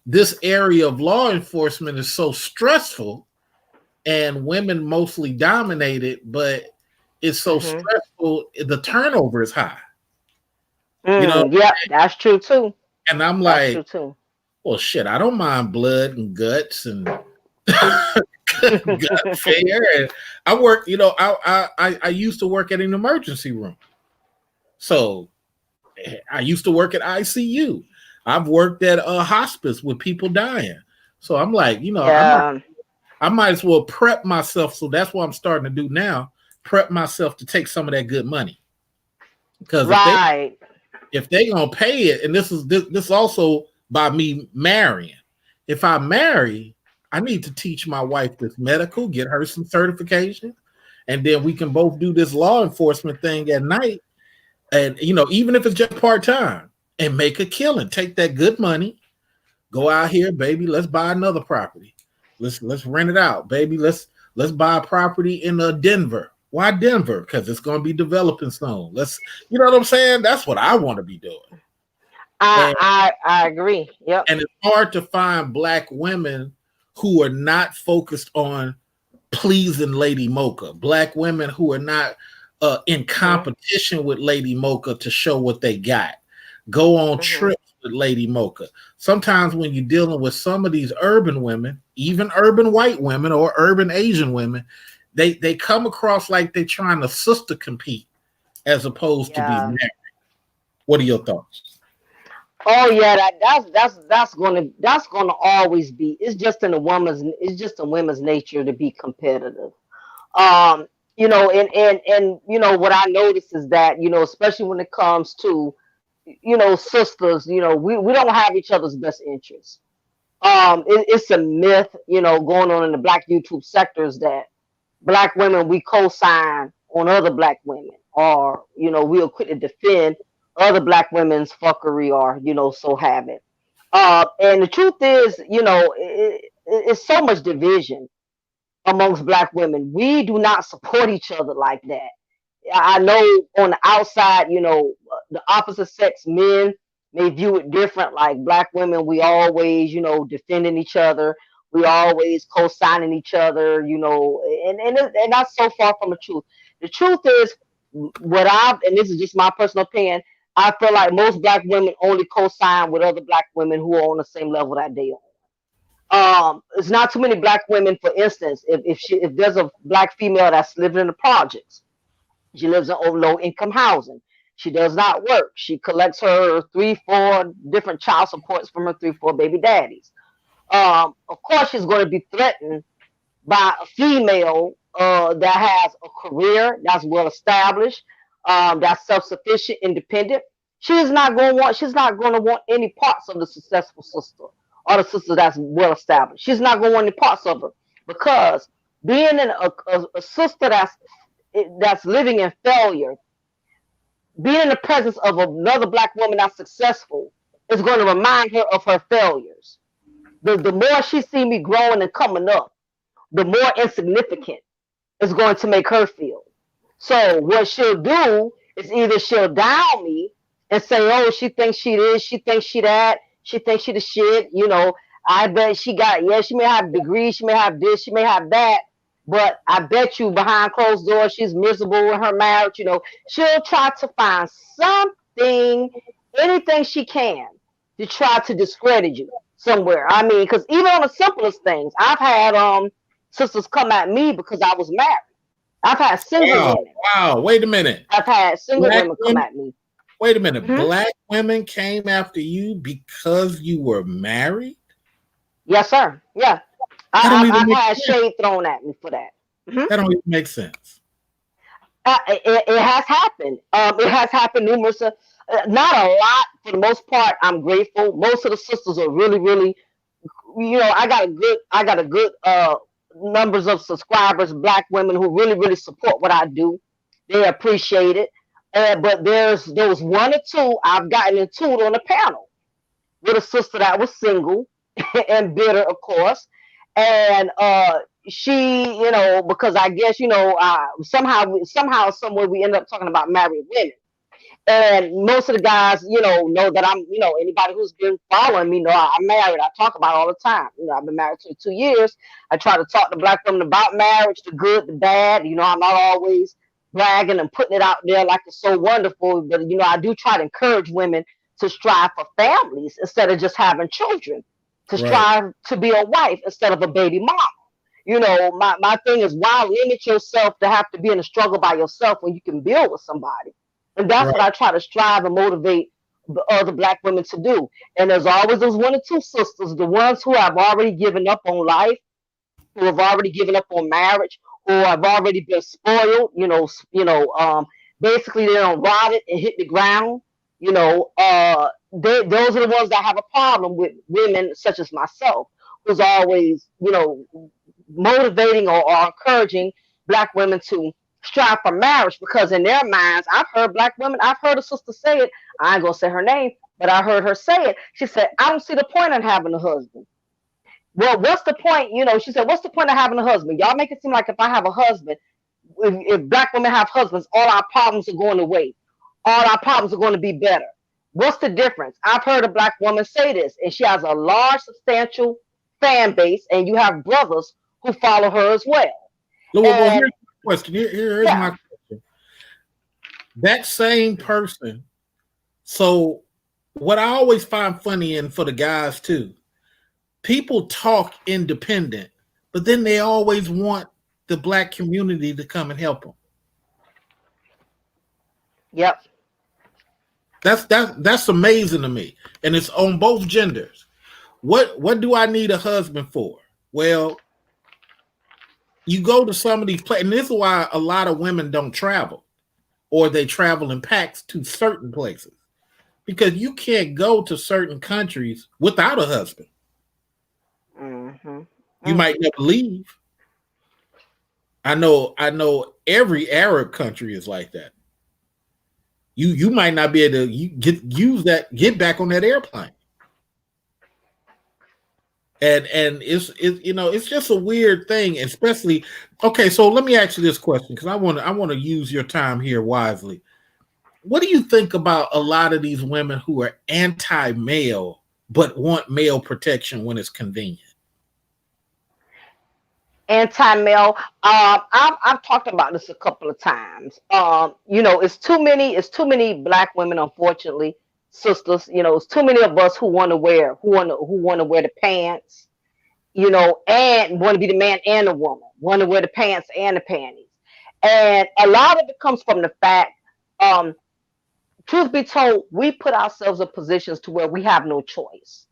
this area of law enforcement is so stressful, and women mostly dominated, but it's so stressful, the turnover is high. Yep. That's true too. And I'm That's like, true too. well, shit, I don't mind blood and guts and gut fair. And I work, I used to work at an emergency room. So I used to work at ICU. I've worked at a hospice with people dying. So I'm like, I might as well prep myself. So that's what I'm starting to do now. Prep myself to take some of that good money. Because right. if they gonna pay it, and this also by me marrying. If I marry, I need to teach my wife this medical, get her some certification, and then we can both do this law enforcement thing at night. And even if it's just part-time, and make a killing, take that good money, go out here, baby. Let's buy another property. Let's rent it out, baby. Let's buy a property in Denver. Why Denver? Because it's going to be developing soon. You know what I'm saying? That's what I want to be doing. I agree. Yep. And it's hard to find black women who are not focused on pleasing Lady Mocha. Black women who are not in competition with Lady Mocha to show what they got. Go on trips with Lady Mocha. Sometimes when you're dealing with some of these urban women, even urban white women or urban Asian women, they come across like they're trying to sister compete as opposed to be married. What are your thoughts? Oh yeah, that's gonna always be. It's just in a woman's nature to be competitive. And what I notice is that, especially when it comes to, sisters, we don't have each other's best interests. It's a myth, going on in the black YouTube sectors that black women, we co-sign on other black women, or, we'll quick to defend other black women's fuckery, or, so have it. And the truth is, it's so much division amongst black women. We do not support each other like that. I know on the outside, the opposite sex men may view it different. Like black women, we always, defending each other. We always co-signing each other, and that's so far from the truth. The truth is, and this is just my personal opinion, I feel like most black women only co-sign with other black women who are on the same level that they are. It's not too many black women, for instance, if there's a black female that's living in the projects, she lives in low income housing. She does not work. She collects her 3, 4 different child supports from her 3, 4 baby daddies. Of course, she's going to be threatened by a female that has a career that's well established, that's self sufficient, independent. She's not going to want. She's not going to want any parts of the successful sister or the sister that's well established. She's not going to want any parts of her because being in a sister that's living in failure, being in the presence of another black woman that's successful is going to remind her of her failures. The more she see me growing and coming up, the more insignificant it's going to make her feel. So what she'll do is either she'll down me and say, oh, she thinks she this, she thinks she that, she thinks she the shit, you know, I bet she got, yeah, she may have degrees, she may have this, she may have that, but I bet you behind closed doors, she's miserable in her marriage, you know. She'll try to find something, anything she can to try to discredit you somewhere. I mean, because even on the simplest things, I've had sisters come at me because I was married. I've had single women. Wow, wait a minute. I've had single women come at me. Wait a minute. Mm-hmm. Black women came after you because you were married? Yes, sir. Yeah. I've had shade thrown at me for that. Mm-hmm. That don't even make sense. It has happened. It has happened numerous. Not a lot. For the most part, I'm grateful. Most of the sisters are really, really, you know, I got a good numbers of subscribers, black women who really, really support what I do. They appreciate it. But there was 1 or 2 I've gotten into on the panel with a sister that was single and bitter, of course. And she, you know, because I guess, you know, somehow, somewhere we end up talking about married women. And most of the guys, you know that I'm, you know, anybody who's been following me know I'm married. I talk about it all the time. You know, I've been married for 2 years. I try to talk to black women about marriage, the good, the bad. You know, I'm not always bragging and putting it out there like it's so wonderful. But, you know, I do try to encourage women to strive for families instead of just having children, to strive to be a wife instead of a baby mama. You know, my thing is, why limit yourself to have to be in a struggle by yourself when you can build with somebody? And that's what I try to strive and motivate the other black women to do. And there's always those 1 or 2 sisters, the ones who have already given up on life, who have already given up on marriage, who have already been spoiled, basically they don't rot it and hit the ground. You know, those are the ones that have a problem with women such as myself, who's always, you know, motivating or encouraging black women to strive for marriage, because in their minds, I've heard a sister say it. I ain't gonna say her name, but I heard her say it. She said, I don't see the point in having a husband. Well, what's the point? You know, she said, what's the point of having a husband? Y'all make it seem like if I have a husband, if black women have husbands, all our problems are going away. All our problems are going to be better. What's the difference? I've heard a black woman say this, and she has a large, substantial fan base, and you have brothers who follow her as well. Well, here's my question. Here's my question. That same person. So what I always find funny, and for the guys too, people talk independent, but then they always want the black community to come and help them. Yep. That's amazing to me. And it's on both genders. What do I need a husband for? Well, you go to some of these places, and this is why a lot of women don't travel, or they travel in packs to certain places, because you can't go to certain countries without a husband. Mm-hmm. You might never leave. I know every Arab country is like that. You might not be able to get back on that airplane. And it's just a weird thing, especially. Okay, so let me ask you this question, because I want to use your time here wisely. What do you think about a lot of these women who are anti-male but want male protection when it's convenient? Anti-male. I've talked about this a couple of times. It's too many black women, unfortunately, sisters. It's too many of us who want to wear the pants. And want to be the man and the woman, want to wear the pants and the panties. And a lot of it comes from the fact, um, truth be told, we put ourselves in positions to where we have no choice.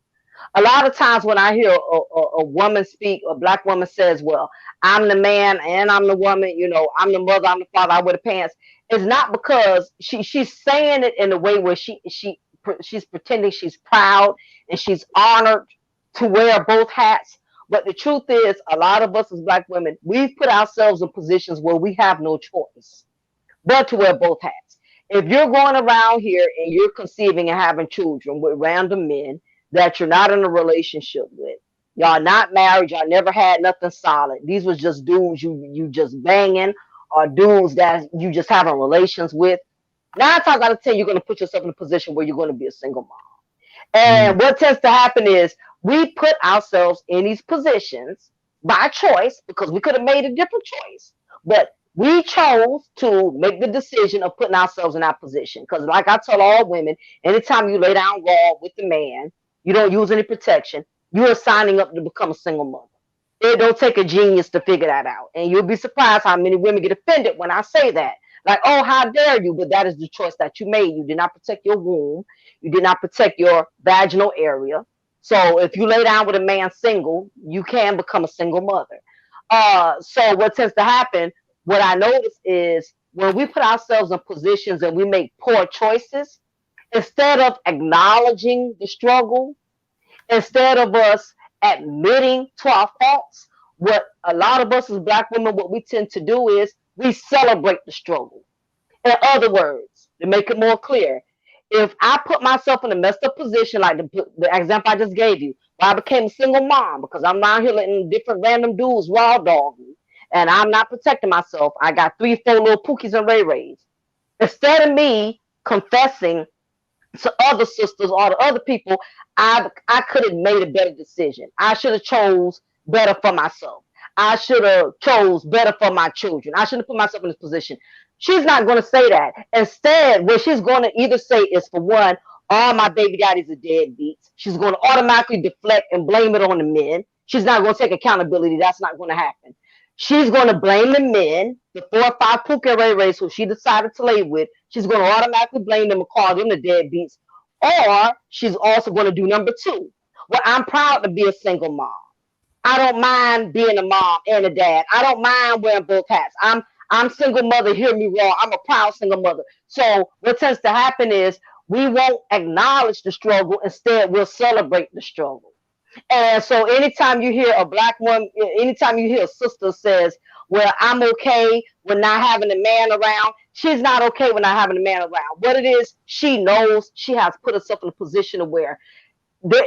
A lot of times when I hear a woman speak, a black woman says, "Well, I'm the man and I'm the woman. I'm the mother, I'm the father. I wear the pants." It's not because she's saying it in a way where she's pretending she's proud and she's honored to wear both hats. But the truth is, a lot of us as black women, we've put ourselves in positions where we have no choice but to wear both hats. If you're going around here and you're conceiving and having children with random men that you're not in a relationship with, y'all not married, y'all never had nothing solid. These was just dudes you just banging, or dudes that you just having relations with. 9 times out of 10, you're going to put yourself in a position where you're going to be a single mom. And what tends to happen is we put ourselves in these positions by choice because we could have made a different choice. But we chose to make the decision of putting ourselves in that position. Because, like I tell all women, anytime you lay down raw with the man, you don't use any protection, you are signing up to become a single mother. It don't take a genius to figure that out. And you'll be surprised how many women get offended when I say that. Like, oh, how dare you? But that is the choice that you made. You did not protect your womb. You did not protect your vaginal area. So if you lay down with a man single, you can become a single mother. So what tends to happen, what I notice is when we put ourselves in positions and we make poor choices, instead of acknowledging the struggle, instead of us admitting to our faults, what a lot of us as black women, what we tend to do is we celebrate the struggle. In other words, to make it more clear, if I put myself in a messed up position, like the example I just gave you, where I became a single mom because I'm out here letting different random dudes raw dog me, and I'm not protecting myself. I got 3, 4 little pookies and ray rays. Instead of me confessing to other sisters or to other people, I could have made a better decision. I should have chose better for myself. I should have chose better for my children. I should have put myself in this position. She's not going to say that. Instead, what she's going to either say is, for one, all my baby daddies are deadbeats. She's going to automatically deflect and blame it on the men. She's not going to take accountability. That's not going to happen. She's going to blame the men, the 4 or 5 Pookie Ray Rays who she decided to lay with. She's going to automatically blame them and call them the deadbeats. Or she's also going to do number 2. Well, I'm proud to be a single mom. I don't mind being a mom and a dad. I don't mind wearing both hats. I'm single mother. Hear me wrong. I'm a proud single mother. So what tends to happen is we won't acknowledge the struggle. Instead, we'll celebrate the struggle. And so anytime you hear a black woman, anytime you hear a sister says, "Well, I'm okay with not having a man around," she's not okay with not having a man around. What it is, she knows she has put herself in a position of where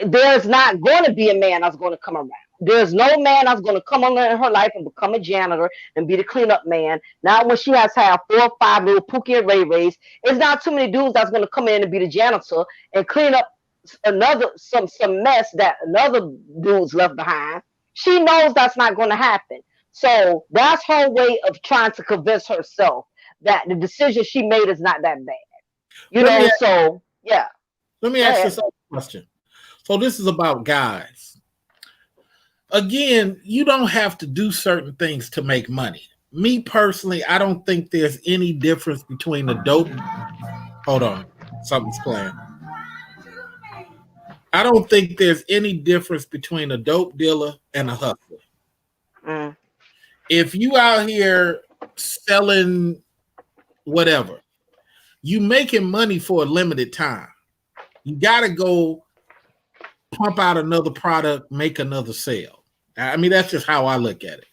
there's not going to be a man that's going to come around. There's no man that's going to come on in her life and become a janitor and be the cleanup man. Not when she has had 4 or 5 little Pookie and Ray Rays. It's not too many dudes that's going to come in and be the janitor and clean up some mess that another dude's left behind. She knows that's not going to happen. So that's her way of trying to convince herself that the decision she made is not that bad. So yeah. Let me ask you a question. So this is about guys. Again, you don't have to do certain things to make money. Me personally, I don't think there's any difference between a dope. Hold on, something's playing. I don't think there's any difference between a dope dealer and a hustler. If you out here selling whatever, you making money for a limited time. You got to go pump out another product, make another sale. I mean, that's just how I look at it.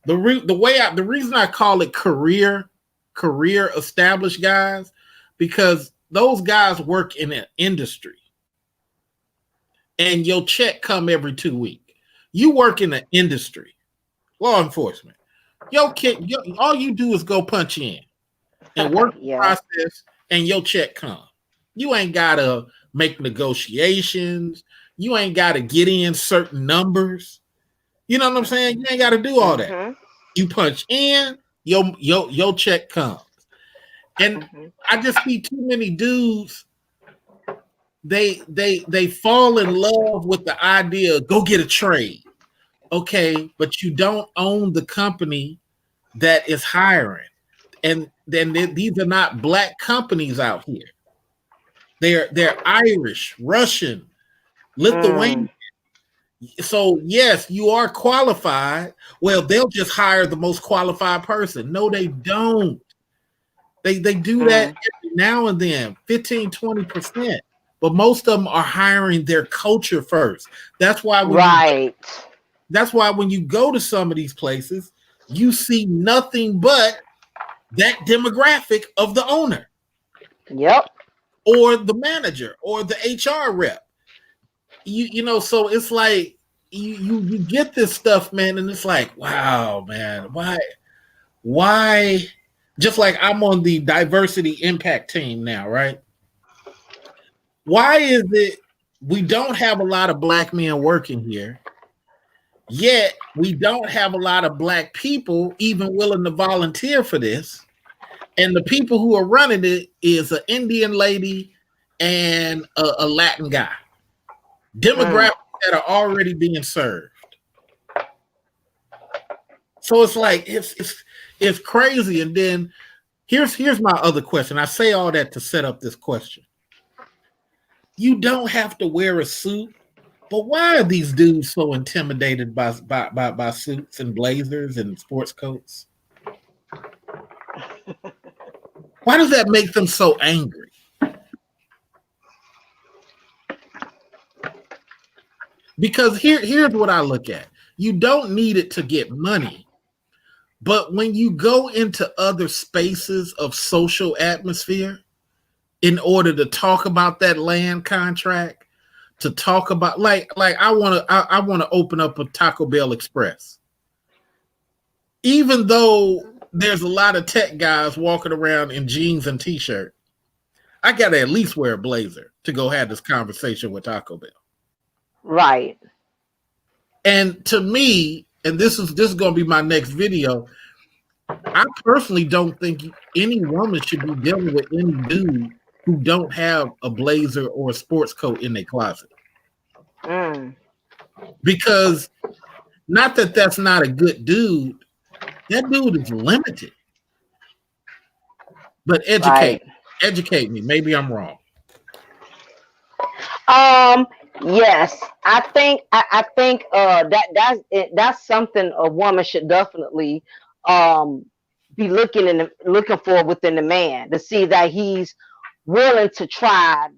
The reason I call it career established guys, because those guys work in an industry and your check come every 2 weeks. You work in an industry, law enforcement. All you do is go punch in and work the process and your check come. You ain't got to make negotiations. You ain't got to get in certain numbers. You know what I'm saying? You ain't got to do all that. Mm-hmm. You punch in, your check comes. And I just see too many dudes. They fall in love with the idea of go get a trade. Okay, but you don't own the company that is hiring. And then these are not black companies out here. They're Irish, Russian, Lithuanian. So yes, you are qualified. Well, they'll just hire the most qualified person. No, they don't. They do that every now and then, 15, 20%. But most of them are hiring their culture first. That's why when you go to some of these places, you see nothing but that demographic of the owner. Yep. Or the manager or the HR rep. You know, so it's like you get this stuff, man, and it's like, wow, man, why? Just like I'm on the diversity impact team now, right? Why is it we don't have a lot of black men working here, yet we don't have a lot of black people even willing to volunteer for this? And the people who are running it is an Indian lady and a Latin guy. Demographics that are already being served. So it's like it's crazy. And then here's my other question. I say all that to set up this question. You don't have to wear a suit, but why are these dudes so intimidated by suits and blazers and sports coats? Why does that make them so angry? Because here's what I look at. You don't need it to get money. But when you go into other spaces of social atmosphere in order to talk about that land contract, to talk about like I want to open up a Taco Bell Express. Even though there's a lot of tech guys walking around in jeans and t-shirt, I got to at least wear a blazer to go have this conversation with Taco Bell. Right. And to me, and this is going to be my next video, I personally don't think any woman should be dealing with any dude who don't have a blazer or a sports coat in their closet. Because not that that's not a good dude, that dude is limited. But educate me. Maybe I'm wrong. Yes, I think that's something a woman should definitely be looking for within the man, to see that he's willing to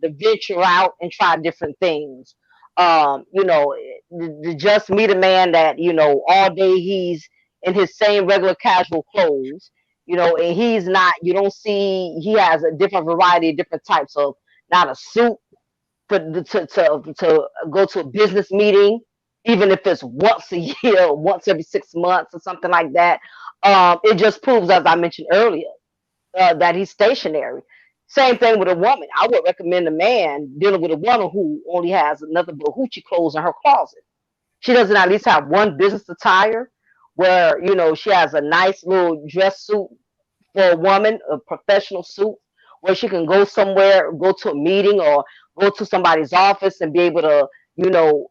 venture out and try different things. You know, to just meet a man that, you know, all day he's in his same regular casual clothes, you know, and you don't see, he has a different variety of different types of, not a suit, to go to a business meeting, even if it's once a year, once every 6 months or something like that. It just proves, as I mentioned earlier, that he's stationary. Same thing with a woman. I would recommend a man dealing with a woman who only has nothing but hoochie clothes in her closet. She doesn't at least have one business attire where, you know, she has a nice little dress suit for a woman, a professional suit, where she can go somewhere, go to a meeting or go to somebody's office and be able to, you know,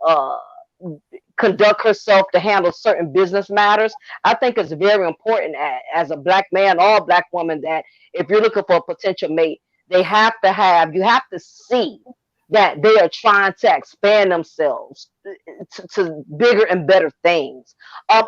conduct herself to handle certain business matters. I think it's very important as a black man or a black woman that if you're looking for a potential mate, you have to see that they are trying to expand themselves to bigger and better things,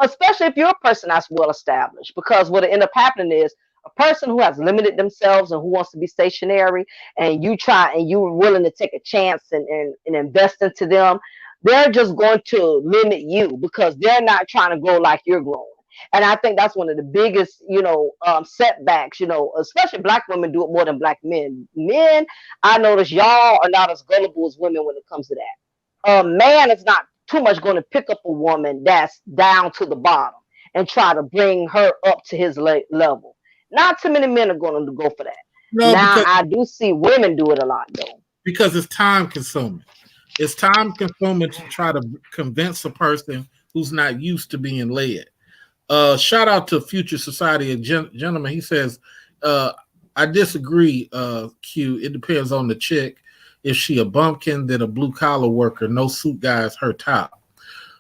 especially if you're a person that's well established, because what will end up happening is a person who has limited themselves and who wants to be stationary, and you're willing to take a chance and invest into them, they're just going to limit you because they're not trying to grow like you're growing. And I think that's one of the biggest, you know, setbacks, you know, especially black women do it more than black men. Men, I notice y'all are not as gullible as women when it comes to that. A man is not too much going to pick up a woman that's down to the bottom and try to bring her up to his level. Not too many men are going to go for that. No, now, I do see women do it a lot, though. Because it's time consuming. It's time consuming to try to convince a person who's not used to being led. Shout out to Future Society of Gentlemen. He says, I disagree, Q. It depends on the chick. If she a bumpkin, then a blue collar worker. No suit guy is her top.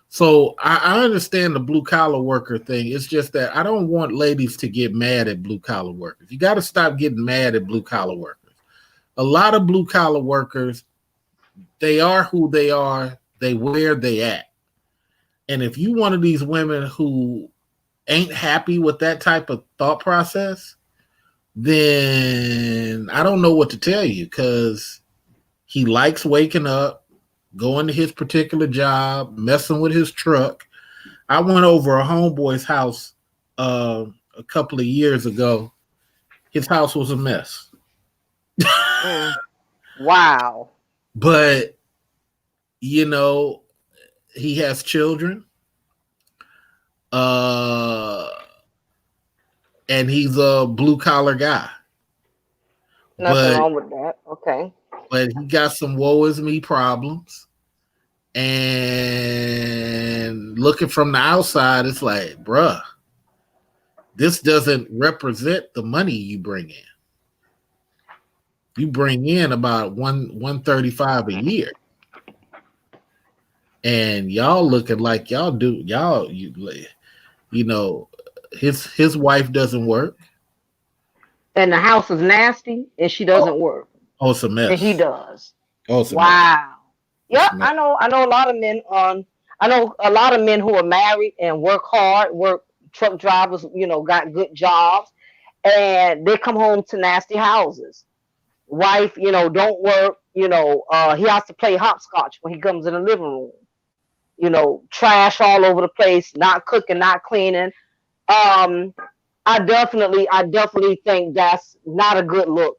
So I understand the blue collar worker thing. It's just that I don't want ladies to get mad at blue collar workers. You got to stop getting mad at blue collar workers. A lot of blue collar workers, they are who they are. They where they at. And if you one of these women who ain't happy with that type of thought process, then I don't know what to tell you, because he likes waking up, going to his particular job, messing with his truck. I went over a homeboy's house a couple of years ago. His house was a mess. Wow. But, you know, he has children. And he's a blue collar guy. Nothing wrong with that. Okay. But he got some woe is me problems. And looking from the outside, it's like, bruh, this doesn't represent the money you bring in. You bring in about 135 a year. And y'all looking like y'all do, you know, his wife doesn't work. And the house is nasty and she doesn't work. Oh, it's a mess. And he does. Oh, it's a wow. mess. Yep, I know a lot of men I know a lot of men who are married and work hard, work truck drivers, you know, got good jobs, and they come home to nasty houses. Wife, you know, don't work, you know, he has to play hopscotch when he comes in the living room. You know, trash all over the place, not cooking, not cleaning. I definitely think that's not a good look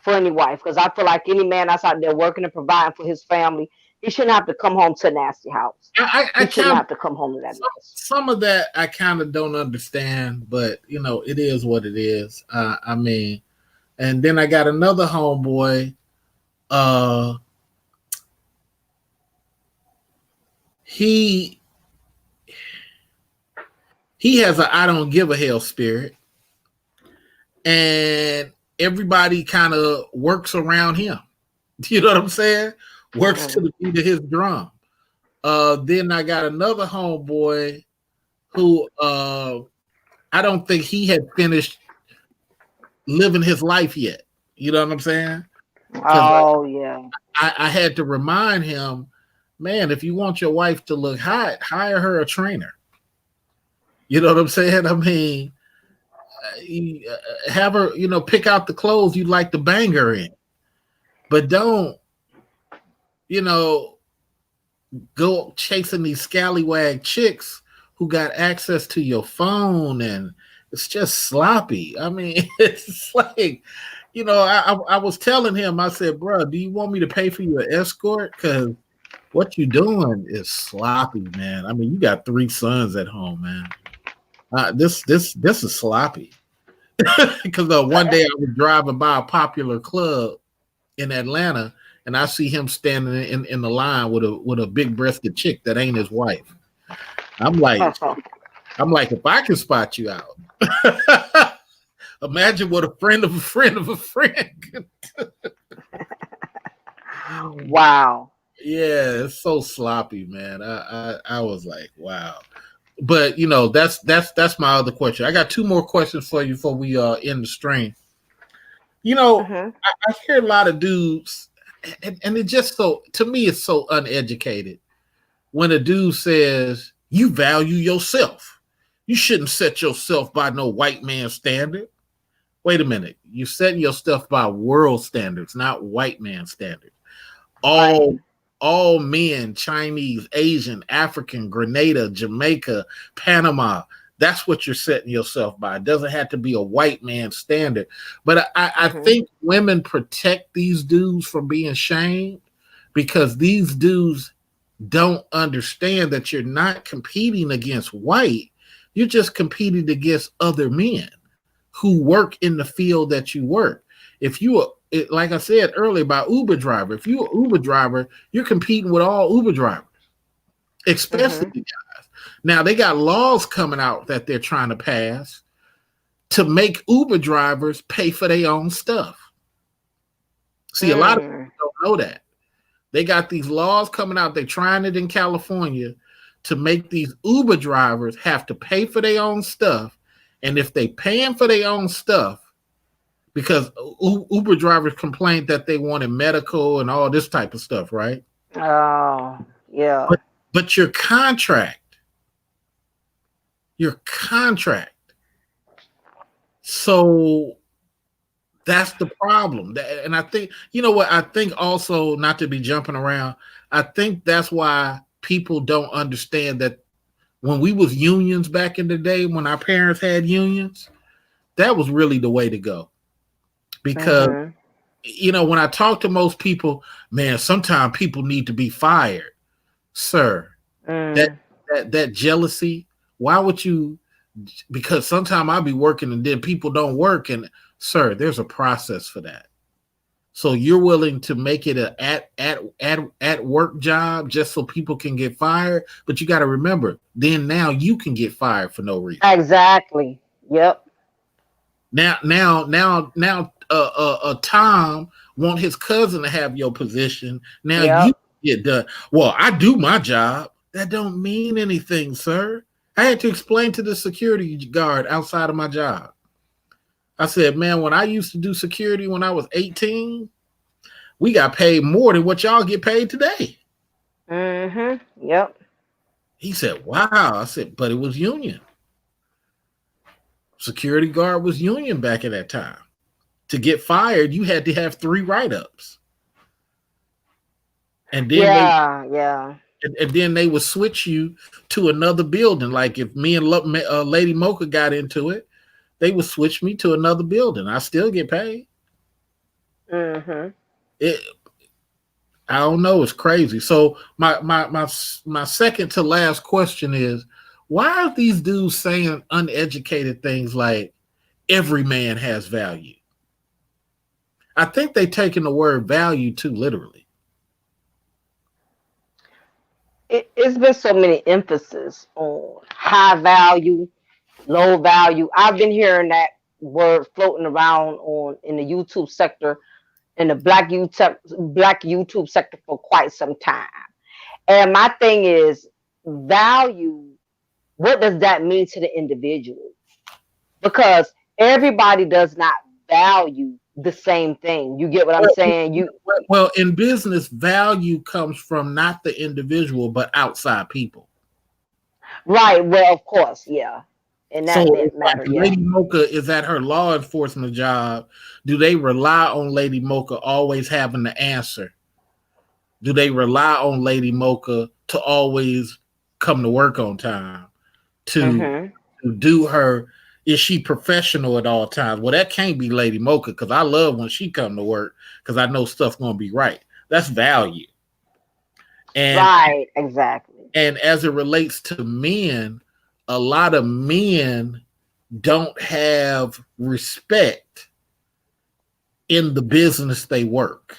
for any wife, because I feel like any man that's out there working and providing for his family, he shouldn't have to come home to a nasty house. I shouldn't have to come home to that mess. Some of that I kind of don't understand, but you know, it is what it is. I mean, and then I got another homeboy. He has a I don't give a hell spirit, and everybody kind of works around him. You know what I'm saying? Works to the beat of his drum. Then I got another homeboy who I don't think he had finished living his life yet. You know what I'm saying? Oh, yeah. I had to remind him, man, if you want your wife to look hot, hire her a trainer. You know what I'm saying? I mean, have her, you know, pick out the clothes you'd like to bang her in. But don't, you know, go chasing these scallywag chicks who got access to your phone, and it's just sloppy. I mean, it's like, you know, I was telling him, I said, bro, do you want me to pay for your escort? Because what you doing is sloppy, man. I mean, you got 3 sons at home, man. This is sloppy. Because one day I was driving by a popular club in Atlanta, and I see him standing in the line with a big breasted chick that ain't his wife. I'm like, if I can spot you out, imagine what a friend of a friend of a friend could do. Wow. Yeah, it's so sloppy, man. I was like, wow. But you know, that's my other question. I got 2 more questions for you before we end the stream. You know, I hear a lot of dudes, and it just to me, it's so uneducated when a dude says, you value yourself. You shouldn't set yourself by no white man standard. Wait a minute. You're setting your stuff by world standards, not white man standards. All men, Chinese, Asian, African, Grenada, Jamaica, Panama, that's what you're setting yourself by. It doesn't have to be a white man standard. But I think women protect these dudes from being shamed, because these dudes don't understand that you're not competing against white. You're just competing against other men who work in the field that you work. If you are, like I said earlier about Uber driver, if you're an Uber driver, you're competing with all Uber drivers, especially the guys. Now they got laws coming out that they're trying to pass to make Uber drivers pay for their own stuff. See, a lot of people Mm. don't know that. They got these laws coming out. They're trying it in California to make these Uber drivers have to pay for their own stuff. And if they paying for their own stuff, because Uber drivers complained that they wanted medical and all this type of stuff, right? Oh, yeah. But your contract. So that's the problem. And I think, you know what? I think also, not to be jumping around, I think that's why people don't understand that when we was unions back in the day, when our parents had unions, that was really the way to go. Because, when I talk to most people, man, sometimes people need to be fired. Sir, that jealousy, why would you? Because sometimes I'll be working and then people don't work. And sir, there's a process for that. So you're willing to make it a at work job just so people can get fired, but you got to remember, then now you can get fired for no reason. Exactly. Yep. Now, Tom want his cousin to have your position. Now you get done. Well, I do my job. That don't mean anything, sir. I had to explain to the security guard outside of my job. I said, man, when I used to do security when I was 18, we got paid more than what y'all get paid today. Yep. He said, wow. I said, but it was union. Security guard was union back at that time. To get fired, you had to have 3 write-ups. And then and then they would switch you to another building. Like if me and Lady Mocha got into it, they would switch me to another building. I still get paid. I don't know. It's crazy. So my second to last question is, why are these dudes saying uneducated things like every man has value? I think they're taking the word value too literally. It's been so many emphasis on high value, low value. I've been hearing that word floating around in the YouTube sector, in the black YouTube sector for quite some time. And my thing is, value, what does that mean to the individual? Because everybody does not value the same thing. You get what I'm saying? Well, in business, value comes from not the individual, but outside people. Right. Well, of course, yeah. And that matter. Lady Mocha is at her law enforcement job. Do they rely on Lady Mocha always having the answer? Do they rely on Lady Mocha to always come to work on time? To do her? Is she professional at all times? Well, that can't be Lady Mocha, because I love when she come to work because I know stuff's going to be right. That's value. And right, exactly. And as it relates to men, a lot of men don't have respect in the business they work.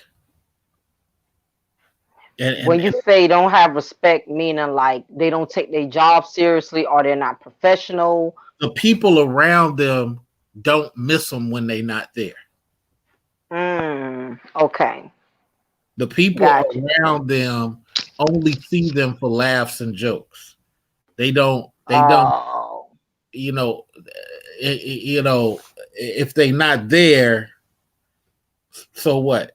And when you say don't have respect, meaning like they don't take their job seriously or they're not professional. The people around them don't miss them when they're not there. Okay. The people around them only see them for laughs and jokes. They don't, if they're not there, so what?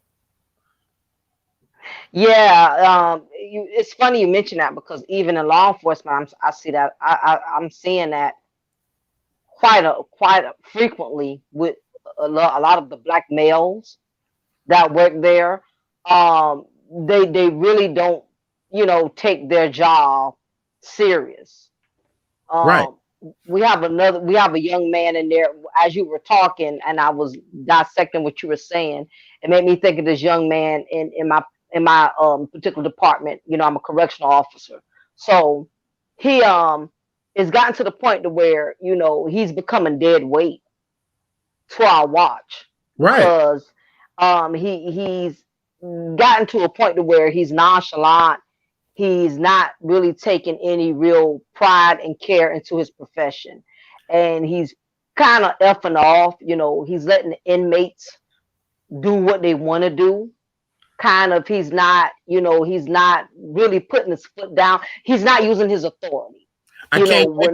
Yeah, it's funny you mention that, because even in law enforcement, I see that I'm seeing that quite frequently with a lot of the black males that work there. They really don't, take their job serious. Right. We have a young man in there. As you were talking and I was dissecting what you were saying, it made me think of this young man in my particular department. I'm a correctional officer. So he has gotten to the point to where, he's becoming dead weight to our watch. Right. Because he's gotten to a point to where he's nonchalant. He's not really taking any real pride and care into his profession. And he's kind of effing off, he's letting the inmates do what they want to do. Kind of, he's not really putting his foot down. He's not using his authority. I can't wait.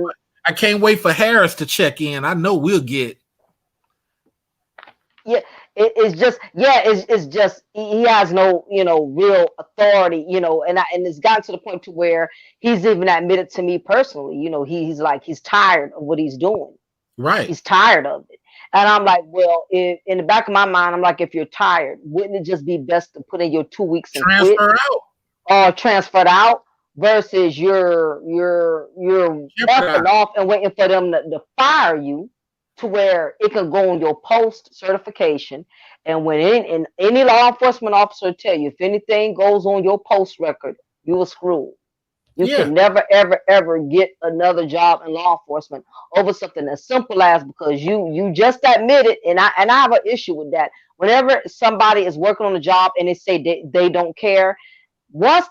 I can't wait for Harris to check in. I know we'll get. Yeah, it's just he has no real authority, and it's gotten to the point to where he's even admitted to me personally, he's like he's tired of what he's doing. Right. He's tired of it. And I'm like, well, in the back of my mind, I'm like, if you're tired, wouldn't it just be best to put in your 2 weeks and transfer quit? out or transferred out versus you're effing off and waiting for them to fire you to where it can go on your post certification. And when any law enforcement officer tell you if anything goes on your post record, you are screwed. You can never, ever, ever get another job in law enforcement over something as simple as because you just admitted, and I have an issue with that. Whenever somebody is working on a job and they say they don't care, once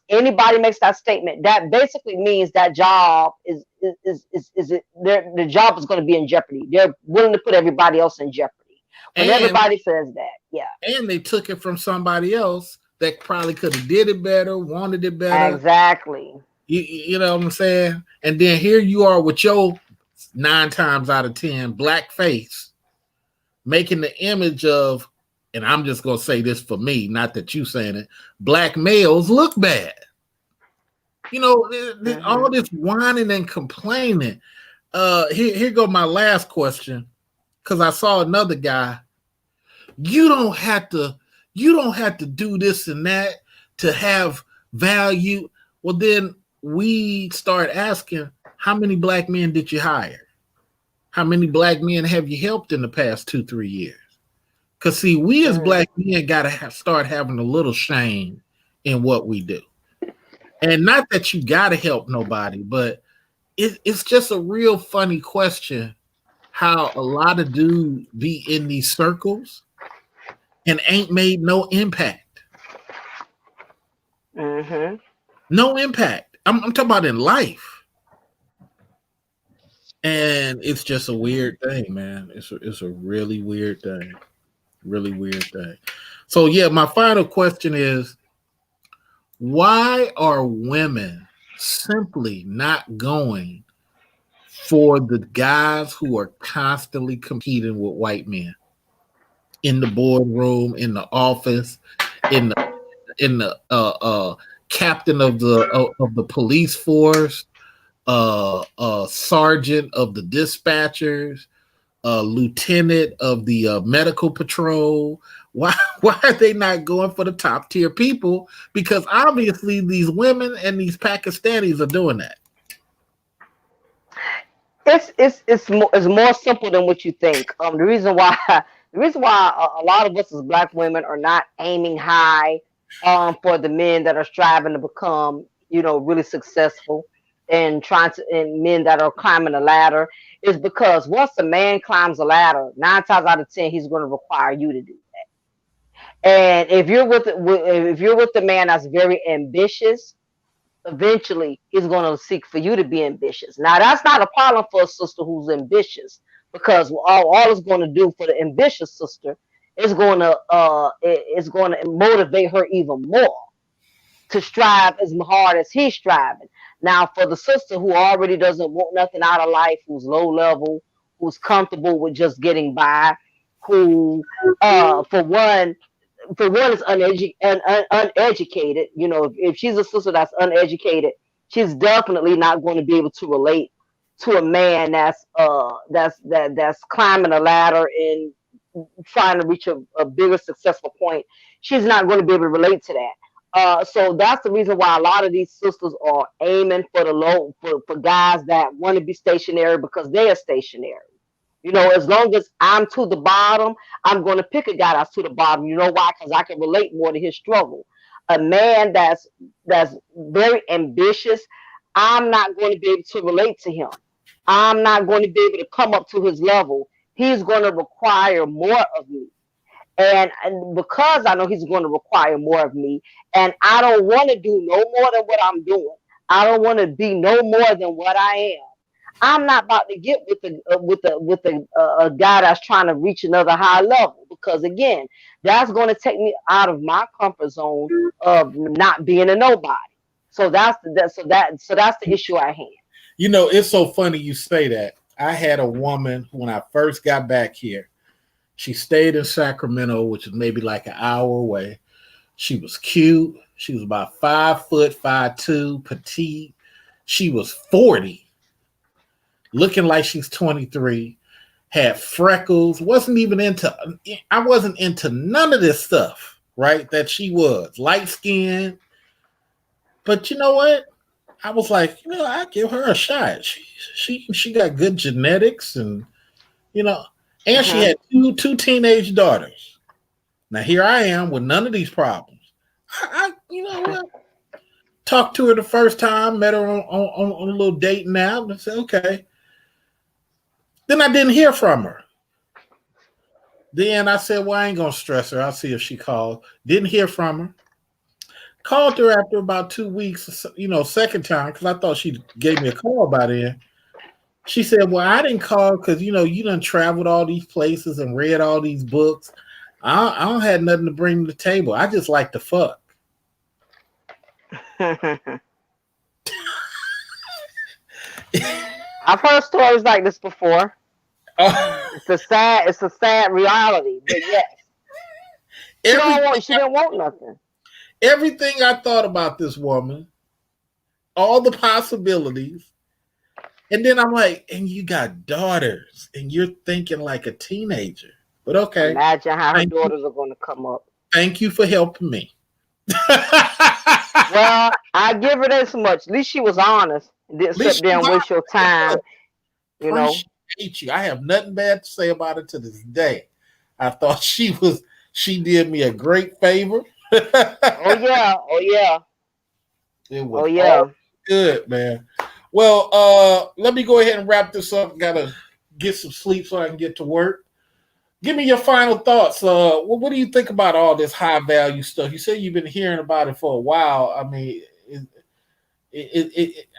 anybody makes that statement, that basically means that job the job is going to be in jeopardy. They're willing to put everybody else in jeopardy. When everybody says that, yeah. And they took it from somebody else that probably could have did it better, wanted it better. Exactly. You know what I'm saying? And then here you are with your 9 times out of 10 black face, making the image of, and I'm just going to say this for me, not that you saying it, black males look bad. All this whining and complaining. Here go my last question, because I saw another guy. You don't have to do this and that to have value. Well, then we start asking, how many black men did you hire? How many black men have you helped in the past 2-3 years? Because see, we as black men got to start having a little shame in what we do. And not that you got to help nobody, but it's just a real funny question how a lot of dudes be in these circles and ain't made no impact. Mm-hmm. No impact. I'm talking about in life. And it's just a weird thing, man. It's a really weird thing. Really weird thing. So yeah, my final question is, why are women simply not going for the guys who are constantly competing with white men in the boardroom, in the office, in the captain of the police force, sergeant of the dispatchers, lieutenant of the medical patrol? Why are they not going for the top tier people? Because obviously these women and these Pakistanis are doing that. It's more simple than what you think. The reason why a lot of us as black women are not aiming high for the men that are striving to become really successful and men that are climbing the ladder is because once a man climbs a ladder, 9 times out of 10 he's going to require you to do that. And if you're with the man that's very ambitious, eventually he's going to seek for you to be ambitious. Now that's not a problem for a sister who's ambitious, because all it's going to do for the ambitious sister is going to motivate her even more to strive as hard as he's striving. Now for the sister who already doesn't want nothing out of life, who's low level, who's comfortable with just getting by, who for one is uneducated. If she's a sister that's uneducated, she's definitely not going to be able to relate to a man that's climbing a ladder and trying to reach a bigger successful point. She's not going to be able to relate to that. So that's the reason why a lot of these sisters are aiming for for guys that want to be stationary, because they are stationary. As long as I'm to the bottom, I'm going to pick a guy that's to the bottom. You know why? Because I can relate more to his struggle. A man that's very ambitious, I'm not going to be able to relate to him. I'm not going to be able to come up to his level. He's going to require more of me. And because I know he's going to require more of me, and I don't want to do no more than what I'm doing. I don't want to be no more than what I am. I'm not about to get with a guy that's trying to reach another high level, because again, that's going to take me out of my comfort zone of not being a nobody. So that's the issue at hand. You know, it's so funny you say that. I had a woman when I first got back here. She stayed in Sacramento, which is maybe like an hour away. She was cute. She was about 5 foot, 5'2", petite. She was 40, looking like she's 23, had freckles, wasn't even into, I wasn't into none of this stuff, right? That she was light skinned. But you know what? I was like, I give her a shot. She got good genetics, and you know, and she Hmm. had two teenage daughters. Now here I am with none of these problems. I you know what? Talked to her the first time, met her on a little date now, and said, okay. Then I didn't hear from her. Then I said, well, I ain't gonna stress her. I'll see if she calls. Didn't hear from her. Called her after about 2 weeks, second time, because I thought she gave me a call by then. She said, well, I didn't call because, you done traveled all these places and read all these books. I don't have nothing to bring to the table. I just like to fuck. I've heard stories like this before. Uh, It's a sad reality. But yes, everything, she didn't want nothing. everything I thought about this woman, all the possibilities. And then I'm like, and you got daughters and you're thinking like a teenager. But okay. Imagine how her Thank you, daughters are going to come up. thank you for helping me. Well, I give her this much. At least she was honest and didn't At least sit there and she's waste your time. You know. appreciate you. I have nothing bad to say about it to this day. I thought she did me a great favor. Oh yeah. Oh yeah. It Oh was yeah. all good, man. Well, let me go ahead and wrap this up. Gotta get some sleep so I can get to work. Give me your final thoughts. What do you think about all this high value stuff? You say you've been hearing about it for a while. I mean,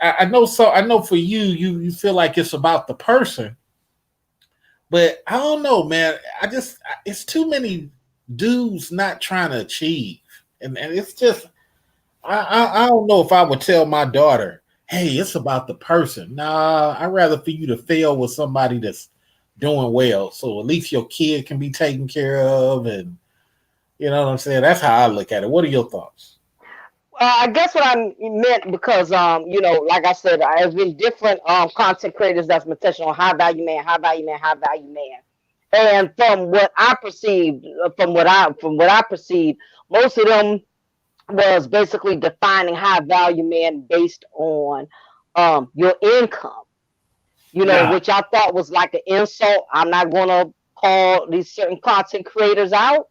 I know. So I know for you feel like it's about the person, but I don't know, man. It's too many dudes not trying to achieve, and it's just I don't know if I would tell my daughter, hey, it's about the person. Nah, I'd rather for you to fail with somebody that's doing well, so at least your kid can be taken care of, and you know what I'm saying. That's how I look at it. What are your thoughts? I guess what I meant, because like I said, I've been different content creators that's been touching on high value man, high value man, high value man. And from what I perceived, from what I perceived, most of them was basically defining high value man based on your income. Nah, Which I thought was like an insult. I'm not gonna call these certain content creators out.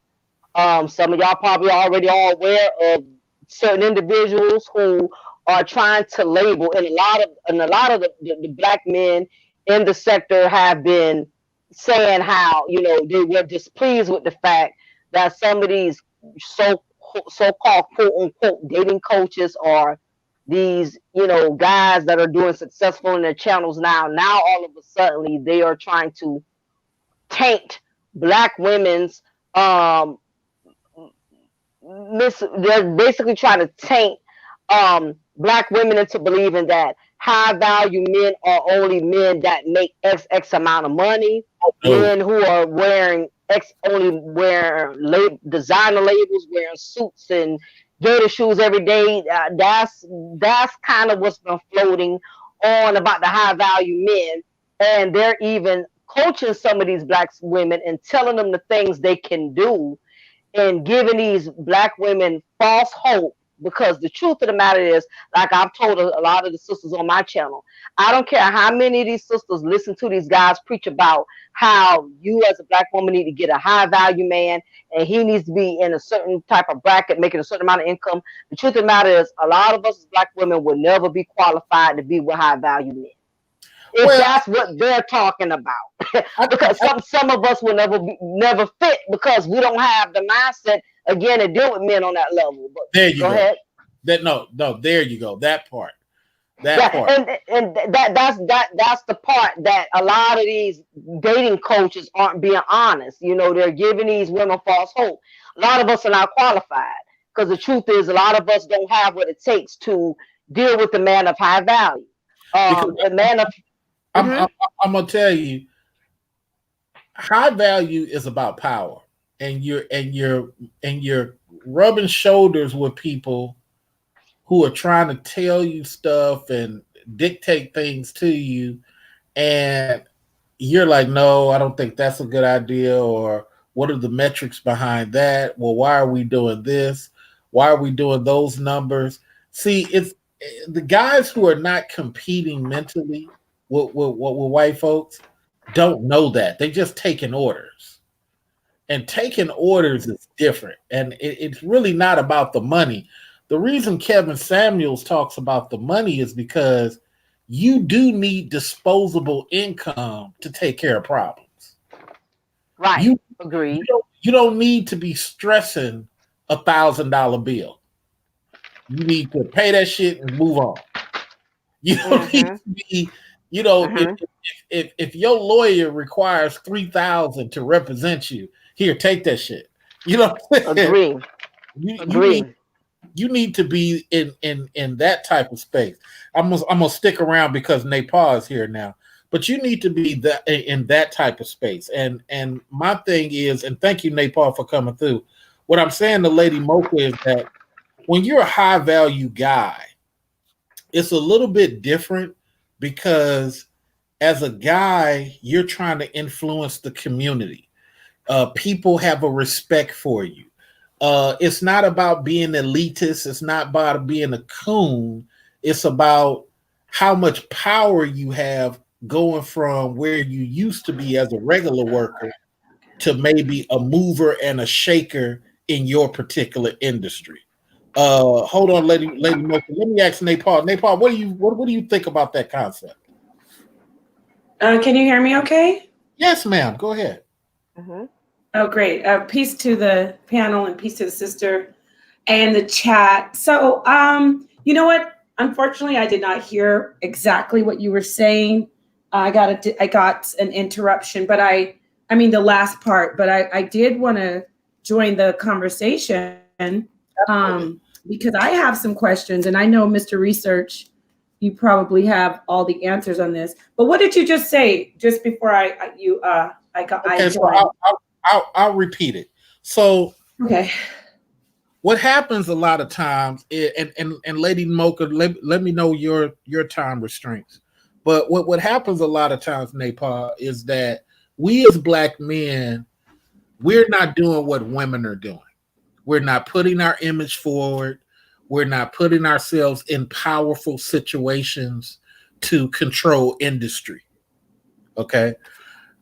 Some of y'all probably already are aware of certain individuals who are trying to label, and a lot of the black men in the sector have been saying how they were displeased with the fact that some of these so so-called quote unquote dating coaches, or these guys that are doing successful in their channels now all of a sudden they are trying to taint black women's um they're basically trying to taint black women into believing that high value men are only men that make x amount of money, no, men who are wearing x only wear designer labels, wearing suits and gator shoes every day. That's kind of what's been floating on about the high value men, and they're even coaching some of these black women and telling them the things they can do, and giving these black women false hope. Because the truth of the matter is, like I've told a lot of the sisters on my channel, I don't care how many of these sisters listen to these guys preach about how you as a black woman need to get a high value man, and he needs to be in a certain type of bracket, making a certain amount of income. The truth of the matter is, a lot of us as black women will never be qualified to be with high value men. if Well, that's what they're talking about. I, Because some of us will never fit because we don't have the mindset again to deal with men on that level. But there you go go. ahead. No, there you go. That part. That Yeah, part. and that's the part that a lot of these dating coaches aren't being honest. You know, they're giving these women false hope. A lot of us are not qualified because the truth is, a lot of us don't have what it takes to deal with the man of high value. Because A man of I'm, mhm, I'm I'm gonna tell you, high value is about power, and you're rubbing shoulders with people who are trying to tell you stuff and dictate things to you, and you're like, no, I don't think that's a good idea, or what are the metrics behind that? Well, why are we doing this? Why are we doing those numbers? See, it's the guys who are not competing mentally with white folks don't know that. They just taking orders. And taking orders is different. And it's really not about the money. The reason Kevin Samuels talks about the money is because you do need disposable income to take care of problems. right, You agreed. you don't need to be stressing $1,000 bill. You need to pay that shit and move on. You don't need Mhm, to be, you know, mhm, if your lawyer requires 3,000 to represent you, here, take that shit. You know what I'm saying? agree, You need agree. you need to be in that type of space. I'm gonna stick around because Nepal is here now, but you need to be that in that type of space. And my thing is, and thank you Nepal for coming through. What I'm saying to Lady Mocha is that when you're a high value guy, it's a little bit different because as a guy, you're trying to influence the community. People have a respect for you. It's not about being elitist. It's not about being a coon. It's about how much power you have going from where you used to be as a regular worker to maybe a mover and a shaker in your particular industry. Hold on, Lady Mocha. Let me ask Nepal. Nepal, what do you think about that concept? Can you hear me okay? Yes, ma'am. Go ahead. Mhm. Oh, great. Peace to the panel and peace to the sister and the chat. So, you know what? Unfortunately, I did not hear exactly what you were saying. I got an interruption, but I mean the last part. But I did want to join the conversation Absolutely. because I have some questions, and I know Mr. Research, you probably have all the answers on this. But what did you just say just before I Okay, so joined? I'll repeat it. So Okay. what happens a lot of times, and Lady Mocha, let me know your time restraints. But what happens a lot of times, Nepal, is that we as black men, we're not doing what women are doing. We're not putting our image forward. We're not putting ourselves in powerful situations to control industry. Okay.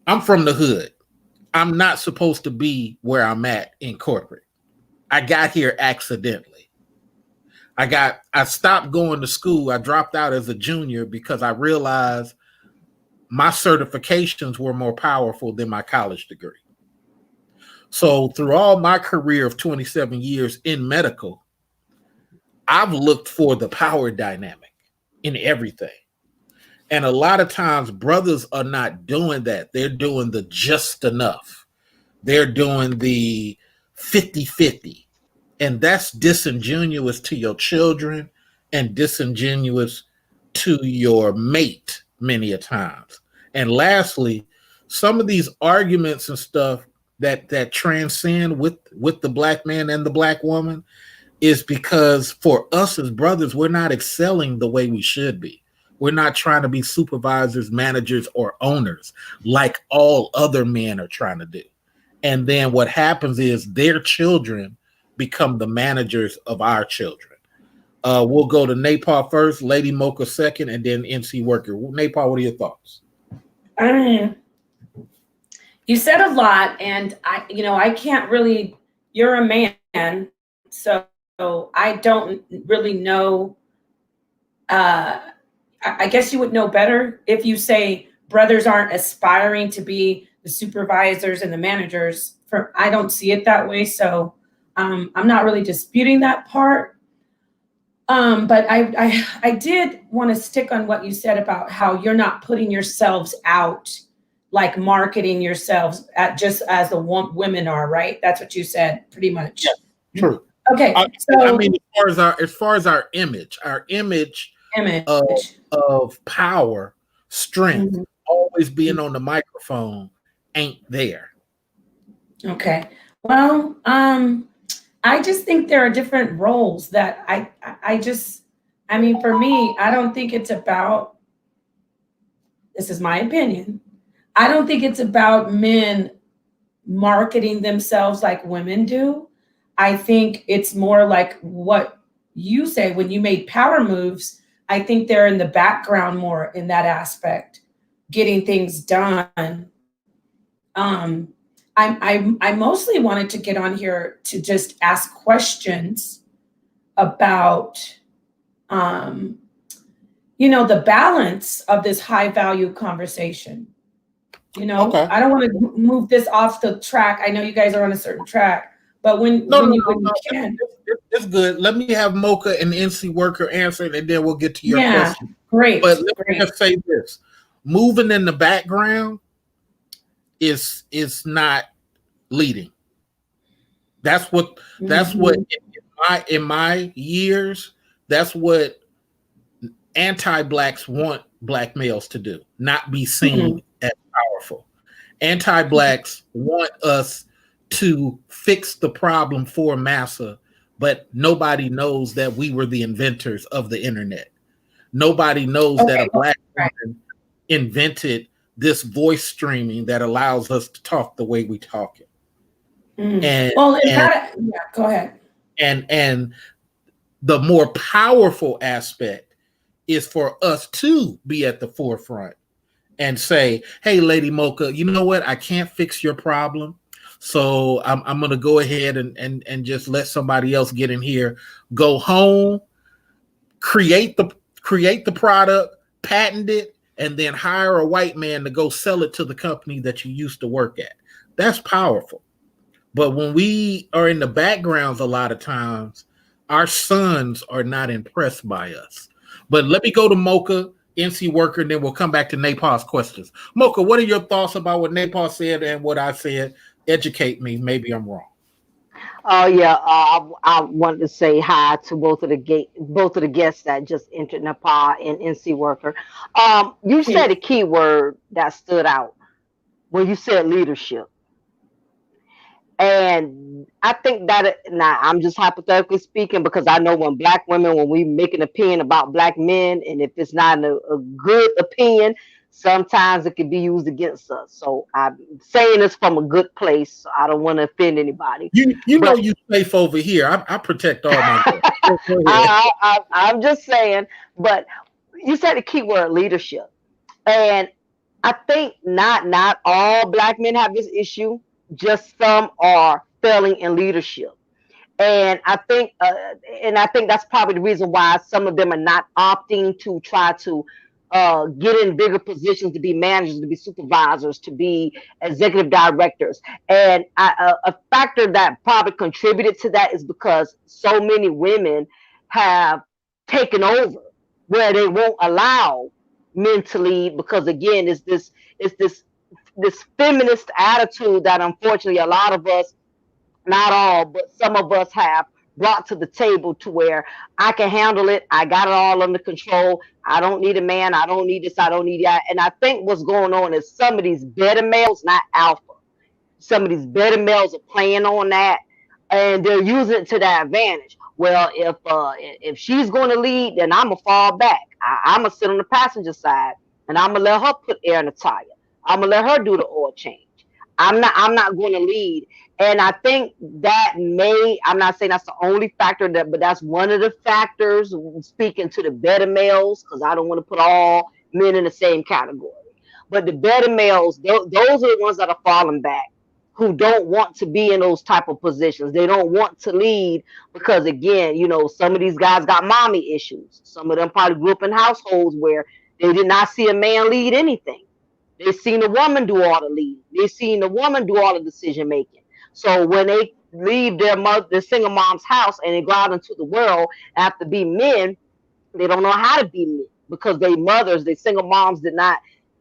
I'm from the hood. I'm not supposed to be where I'm at in corporate. I got here accidentally. I stopped going to school. I dropped out as a junior because I realized my certifications were more powerful than my college degree. So through all my career of 27 years in medical, I've looked for the power dynamic in everything. And a lot of times brothers are not doing that. They're doing the just enough. They're doing the 50-50. And that's disingenuous to your children and disingenuous to your mate many a times. And lastly, some of these arguments and stuff that transcend with the black man and the black woman is because for us as brothers, we're not excelling the way we should be. We're not trying to be supervisors, managers, or owners like all other men are trying to do. And then what happens is their children become the managers of our children. We'll go to Nepal first, Lady Mocha second, and then NC Worker. Nepal, what are your thoughts? I mean, you said a lot, and I can't really. You're a man, so I don't really know. I guess you would know better if you say brothers aren't aspiring to be the supervisors and the managers. I don't see it that way, so I'm not really disputing that part. But I did want to stick on what you said about how you're not putting yourselves out, like marketing yourselves at just as the women are, right? That's what you said, pretty much. Yeah, true. Okay, I mean, as far as our image of power, strength, always being on the microphone ain't there. Okay. Well, I just think there are different roles that I mean, for me, I don't think it's about, this is my opinion, I don't think it's about men marketing themselves like women do. I think it's more like what you say when you made power moves. I think they're in the background more in that aspect, getting things done. I mostly wanted to get on here to just ask questions about, the balance of this high value conversation. Okay. I don't want to move this off the track. I know you guys are on a certain track, but when you can. It's good. Let me have Mocha and NC Worker answer it, and then we'll get to your question. Great. But let me just say this. Moving in the background is not leading. That's what in my years, that's what anti-blacks want black males to do, not be seen as powerful. Anti-blacks want us to fix the problem for massa, but nobody knows that we were the inventors of the internet. Nobody knows that a black woman invented this voice streaming that allows us to talk the way we talk it. Go ahead. And the more powerful aspect is for us to be at the forefront and say, hey, Lady Mocha, you know what? I can't fix your problem. So I'm going to go ahead and just let somebody else get in here, go home, create the product, patent it, and then hire a white man to go sell it to the company that you used to work at. That's powerful. But when we are in the backgrounds, a lot of times, our sons are not impressed by us. But let me go to Mocha, NC Worker, and then we'll come back to Napal's questions. Mocha, what are your thoughts about what Napal said and what I said? Educate me. Maybe I'm wrong. Oh yeah, I wanted to say hi to both of the guests that just entered, Nepal and NC Worker. You said a key word that stood out when you said leadership. And I think that now I'm just hypothetically speaking, because I know when black women, when we make an opinion about black men, and if it's not a good opinion, sometimes it can be used against us. So I'm saying this from a good place. So I don't want to offend anybody. You know you safe over here. I protect all my I'm just saying, but you said the key word leadership. And I think not all black men have this issue. Just some are failing in leadership. And I think that's probably the reason why some of them are not opting to try to get in bigger positions, to be managers, to be supervisors, to be executive directors. And a factor that probably contributed to that is because so many women have taken over where they won't allow men to lead, because again, it's this feminist attitude that unfortunately a lot of us, not all, but some of us have brought to the table, to where I can handle it. I got it all under control. I don't need a man. I don't need this. I don't need that. And I think what's going on is some of these beta males, not alpha, some of these beta males are playing on that, and they're using it to their advantage. Well, if she's going to lead, then I'm gonna fall back. I'm gonna sit on the passenger side, and I'm gonna let her put air in the tire. I'm gonna let her do the oil change. I'm not going to lead. And I think that I'm not saying that's the only factor, but that's one of the factors, speaking to the beta males, because I don't want to put all men in the same category. But the beta males, those are the ones that are falling back. who don't want to be in those type of positions. They don't want to lead because, again, some of these guys got mommy issues. Some of them probably grew up in households where they did not see a man lead anything. They seen a woman do all the leading. They seen a woman do all the decision making. So when they leave their single mom's house and they go out into the world and have to be men, they don't know how to be men because they single moms did not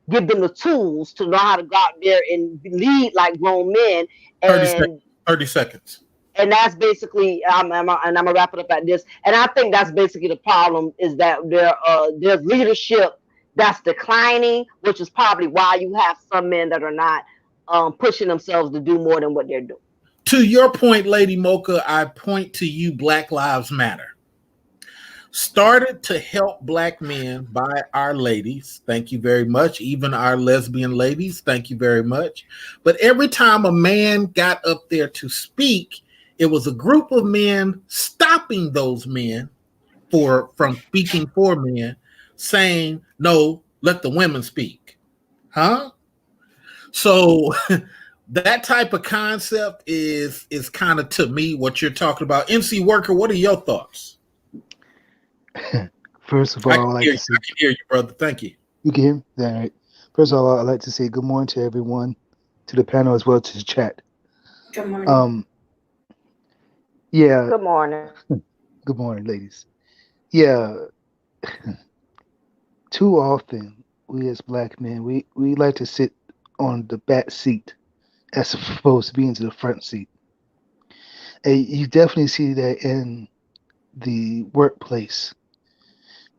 give them the tools to know how to go out there and lead like grown men. 30 seconds. And that's basically, I'm gonna wrap it up at this. And I think that's basically the problem is that there's leadership that's declining, which is probably why you have some men that are not pushing themselves to do more than what they're doing. To your point, Lady Mocha, I point to you, Black Lives Matter. Started to help Black men by our ladies. Thank you very much. Even our lesbian ladies. Thank you very much. But every time a man got up there to speak, it was a group of men stopping those men from speaking for men, saying, no, let the women speak. Huh? So that type of concept is kind of, to me, what you're talking about. MC Worker, what are your thoughts? First of all, I can hear you, brother. Thank you. You can hear me? All right. First of all, I'd like to say good morning to everyone, to the panel as well, to the chat. Good morning. Yeah. Good morning. Good morning, ladies. Yeah. Too often, we as Black men, we like to sit on the back seat as opposed to being to the front seat. And you definitely see that in the workplace,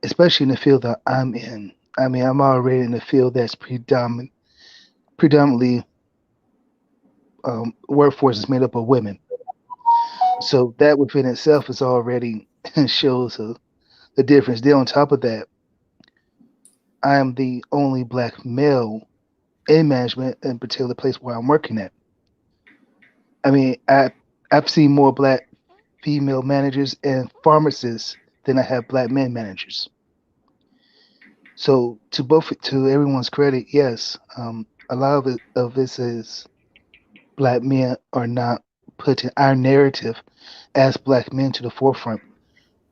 especially in the field that I'm in. I mean, I'm already in a field that's predominantly workforce is made up of women. So that within itself is already shows the difference. Then on top of that, I am the only Black male in management in particular place where I'm working at. I mean, I've seen more Black female managers and pharmacists than I have Black men managers. So to everyone's credit, yes, a lot of this is Black men are not putting our narrative as Black men to the forefront.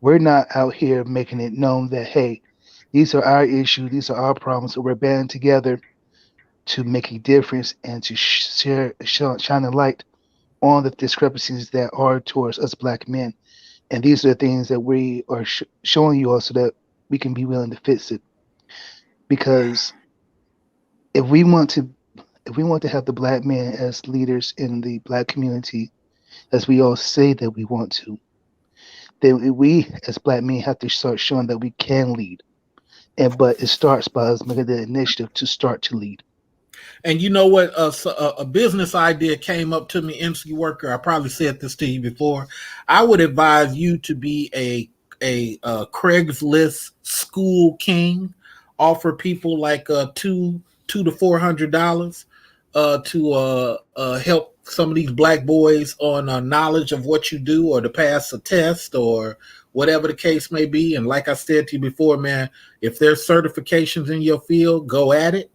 We're not out here making it known that, hey, these are our issues, these are our problems, so we're banding together to make a difference and to shine a light on the discrepancies that are towards us Black men. And these are the things that we are showing you all so that we can be willing to fix it. Because if we want to have the Black men as leaders in the Black community, as we all say that we want to, then we as Black men have to start showing that we can lead. But it starts by us making the initiative to start to lead. And you know what? A business idea came up to me, MC Worker. I probably said this to you before. I would advise you to be a Craigslist school king. Offer people like $200 to $400 to help some of these Black boys on knowledge of what you do, or to pass a test, or whatever the case may be. And like I said to you before, man, if there's certifications in your field, go at it.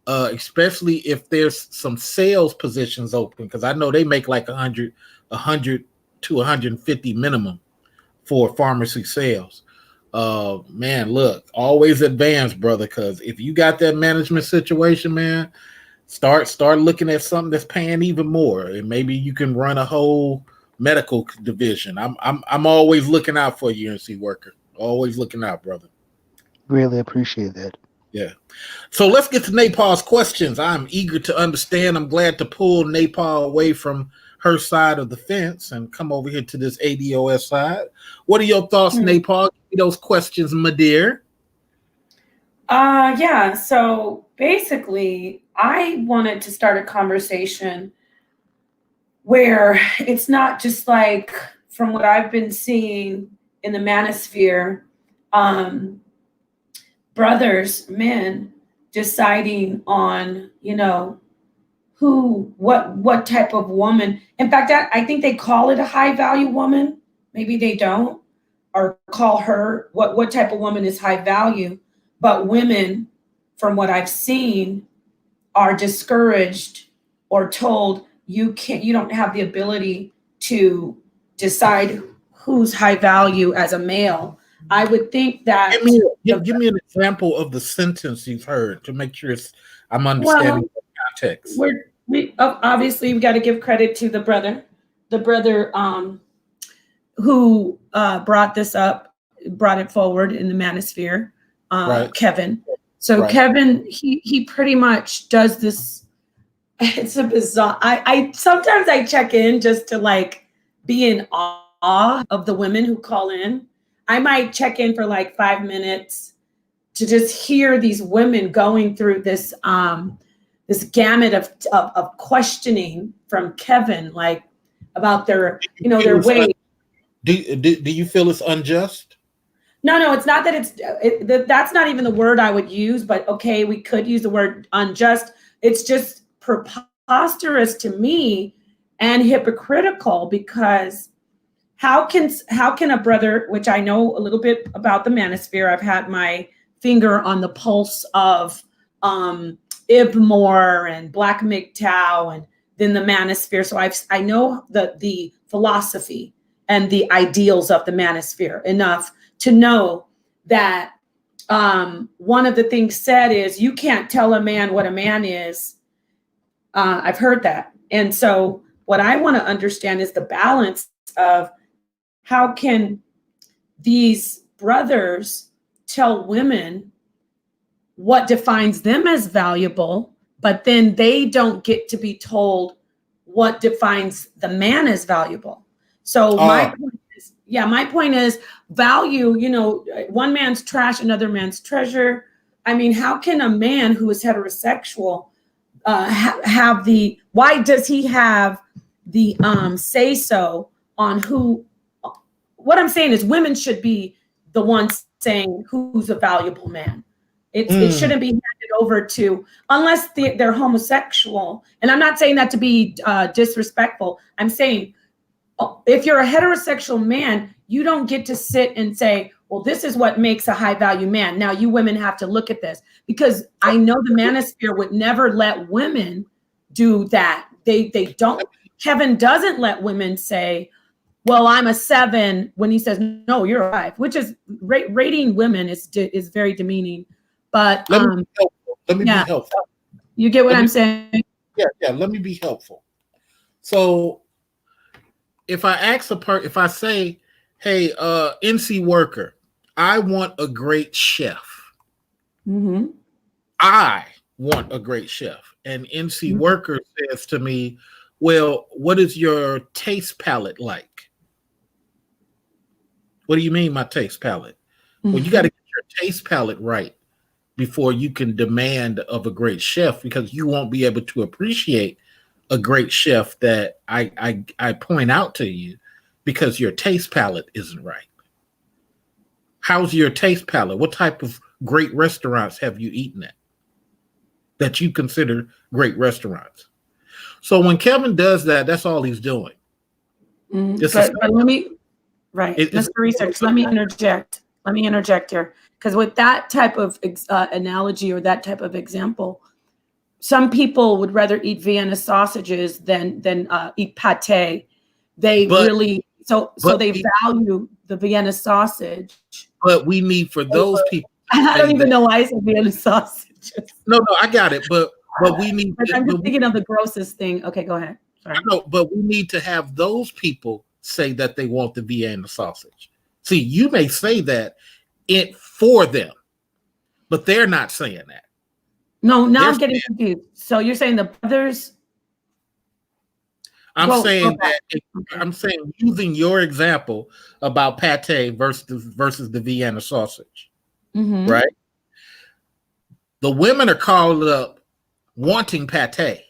Especially if there's some sales positions open, because I know they make like 100 to 150 minimum for pharmacy sales. Man, look, always advance, brother, because if you got that management situation, man, start looking at something that's paying even more, and maybe you can run a whole medical division. I'm always looking out for you, MC Worker. Always looking out, brother. Really appreciate that. Yeah. So let's get to Napal's questions. I'm eager to understand. I'm glad to pull Napal away from her side of the fence and come over here to this ADOS side. What are your thoughts, Napal? Give me those questions, my dear. Yeah. So basically, I wanted to start a conversation where it's not just like, from what I've been seeing in the manosphere, brothers, men deciding on, what type of woman. In fact, I think they call it a high value woman. Maybe they don't, or call her what type of woman is high value. But women, from what I've seen, are discouraged or told, you don't have the ability to decide who's high value as a male. I would think that Give me an example of the sentence you've heard to make sure I'm understanding the context. We obviously we got to give credit to the brother who brought it forward in the manosphere, Right. Kevin. So Right. Kevin, he pretty much does this. It's a bizarre. I sometimes I check in just to like be in awe of the women who call in. I might check in for like 5 minutes to just hear these women going through this this gamut of questioning from Kevin, like about their their way. Do you feel it's unjust? No, it's not that that's not even the word I would use, but okay, we could use the word unjust. It's just preposterous to me and hypocritical, because how can a brother, which I know a little bit about the manosphere, I've had my finger on the pulse of Ibmore and Black MGTOW and then the manosphere, so I know the philosophy and the ideals of the manosphere enough to know that one of the things said is you can't tell a man what a man is. I've heard that. And so what I want to understand is the balance of how can these brothers tell women what defines them as valuable, but then they don't get to be told what defines the man as valuable. So my point is value, one man's trash, another man's treasure. I mean, how can a man who is heterosexual have why does he have the say so on who? What I'm saying is women should be the ones saying who's a valuable man. It shouldn't be handed over to, unless they're homosexual. And I'm not saying that to be disrespectful. I'm saying if you're a heterosexual man, you don't get to sit and say, well, this is what makes a high value man. Now you women have to look at this, because I know the manosphere would never let women do that. They don't. Kevin doesn't let women say, well, I'm a 7, when he says, no, you're a 5, which is rating women is very demeaning. But let me be helpful. You get what I'm saying? Yeah. Let me be helpful. So if I say, hey, NC worker, I want a great chef. Mm-hmm. I want a great chef. And NC worker says to me, well, what is your taste palette like? What do you mean, my taste palette? Well, you got to get your taste palette right before you can demand of a great chef, because you won't be able to appreciate a great chef that I point out to you, because your taste palette isn't right. How's your taste palette? What type of great restaurants have you eaten at that you consider great restaurants? So when Kevin does that, that's all he's doing. But let me, Mr. Research, let me interject. Let me interject here. Because with that type of analogy or that type of example, some people would rather eat Vienna sausages than eat pate. They value the Vienna sausage. But we need for those people. I don't even know why I said Vienna sausages. No, I got it. But we need. I'm just thinking of the grossest thing. Okay, go ahead. Sorry. No, but we need to have those people say that they want the Vienna sausage. See, you may say that for them, but they're not saying that. No, now I'm getting confused. So you're saying the brothers? I'm saying using your example about pate versus the Vienna sausage, right? The women are called up wanting pate.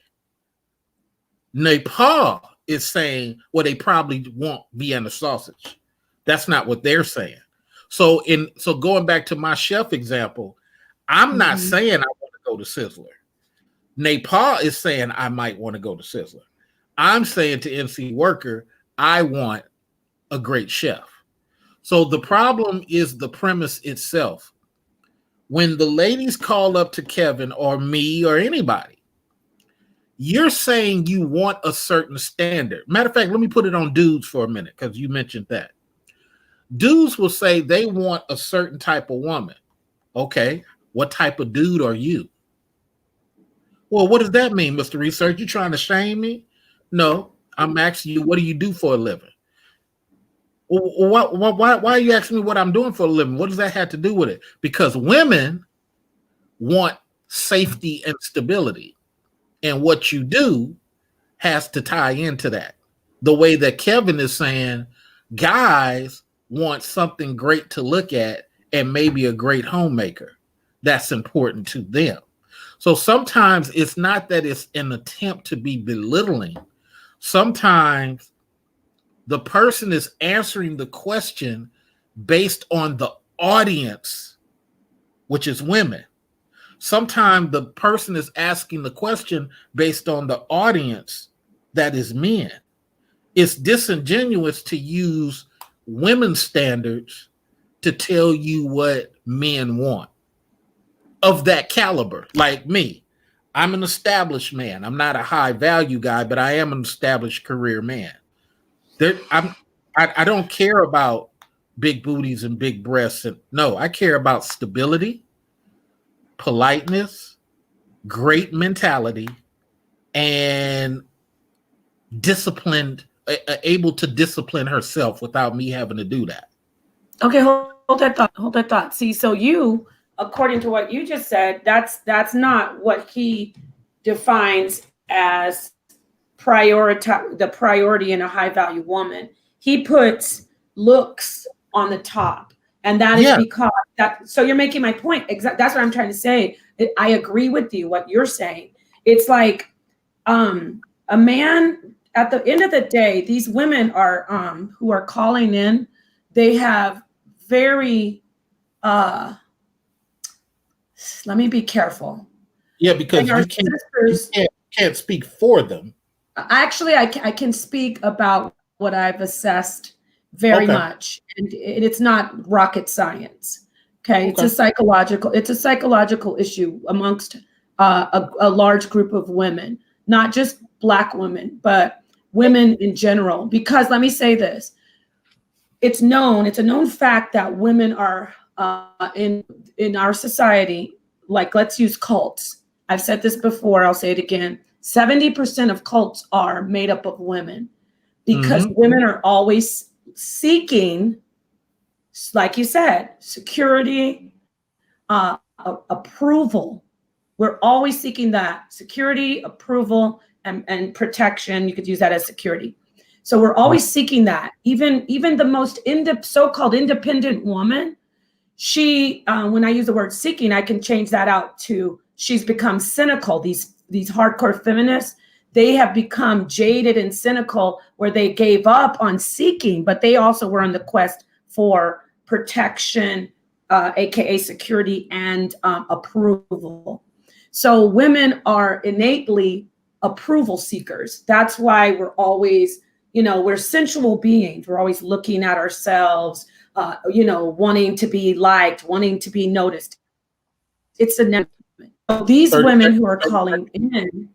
Nepal is saying, well, they probably want Vienna sausage. That's not what they're saying. So going back to my chef example, I'm not saying I want to go to Sizzler. Nepal is saying I might want to go to Sizzler. I'm saying to NC worker, I want a great chef. So the problem is the premise itself. When the ladies call up to Kevin or me or anybody, you're saying you want a certain standard. Matter of fact, let me put it on dudes for a minute because you mentioned that. Dudes will say they want a certain type of woman. Okay, what type of dude are you? Well, what does that mean, Mr. Research? You trying to shame me? No, I'm asking you, what do you do for a living? Well, why are you asking me what I'm doing for a living? What does that have to do with it? Because women want safety and stability. And what you do has to tie into that. The way that Kevin is saying, guys want something great to look at and maybe a great homemaker. That's important to them. So sometimes it's not that it's an attempt to be belittling. Sometimes the person is answering the question based on the audience, which is women. Sometimes the person is asking the question based on the audience that is men. It's disingenuous to use women's standards to tell you what men want of that caliber. Like me, I'm an established man. I'm not a high value guy, but I am an established career man. I don't care about big booties and big breasts. No, I care about stability, politeness, great mentality, and disciplined, able to discipline herself without me having to do that. Okay, hold that thought. Hold that thought. See, so you, according to what you just said, that's not what he defines as the priority in a high value woman. He puts looks on the top, and that is because that. So you're making my point. Exactly. That's what I'm trying to say. I agree with you. What you're saying. It's like a man. At the end of the day, these women are who are calling in. They have very. Let me be careful. Yeah, because you can't speak for them. Actually, I can speak about what I've assessed very much, and it's not rocket science. Okay, it's a psychological issue amongst a large group of women, not just Black women, but women in general. Because let me say this: it's a known fact that women are in our society. Like, let's use cults. I've said this before. I'll say it again. 70% of cults are made up of women because women are always seeking, like you said, security, approval. We're always seeking that security, approval, and protection. You could use that as security. So we're always seeking that. Even the most so-called independent woman, she, when I use the word seeking, I can change that out to she's become cynical. These hardcore feminists, they have become jaded and cynical where they gave up on seeking, but they also were on the quest for protection, aka security and approval. So women are innately approval seekers. That's why we're always, we're sensual beings. We're always looking at ourselves, wanting to be liked, wanting to be noticed. It's a natural. So these women who are calling in,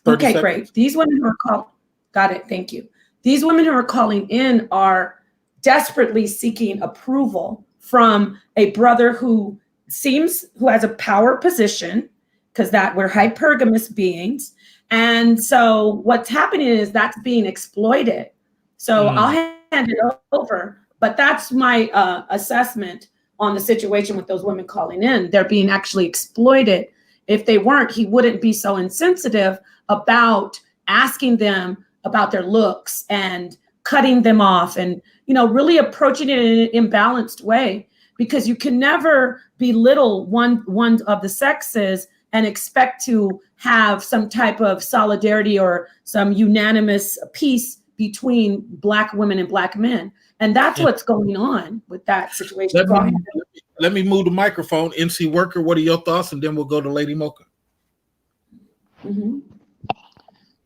okay, great. These women who are got it, thank you. These women who are calling in are desperately seeking approval from a brother who has a power position, because that we're hypergamous beings. And so what's happening is that's being exploited. So I'll hand it over, but that's my assessment on the situation with those women calling in. They're being actually exploited. If they weren't, he wouldn't be so insensitive about asking them about their looks and cutting them off and, really approaching it in an imbalanced way, because you can never belittle one of the sexes and expect to have some type of solidarity or some unanimous peace between Black women and Black men. And that's what's going on with that situation. Let me move the microphone. NC Worker, what are your thoughts? And then we'll go to Lady Mocha. Can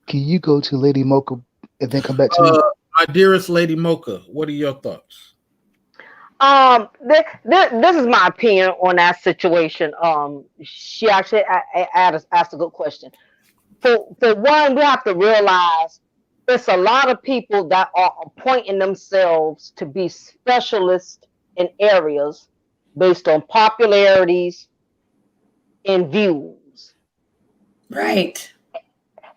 you go to Lady Mocha and then come back to me? My dearest Lady Mocha, what are your thoughts? This is my opinion on that situation. She actually asked a good question. For one, we have to realize it's a lot of people that are appointing themselves to be specialists in areas based on popularities and views. Right.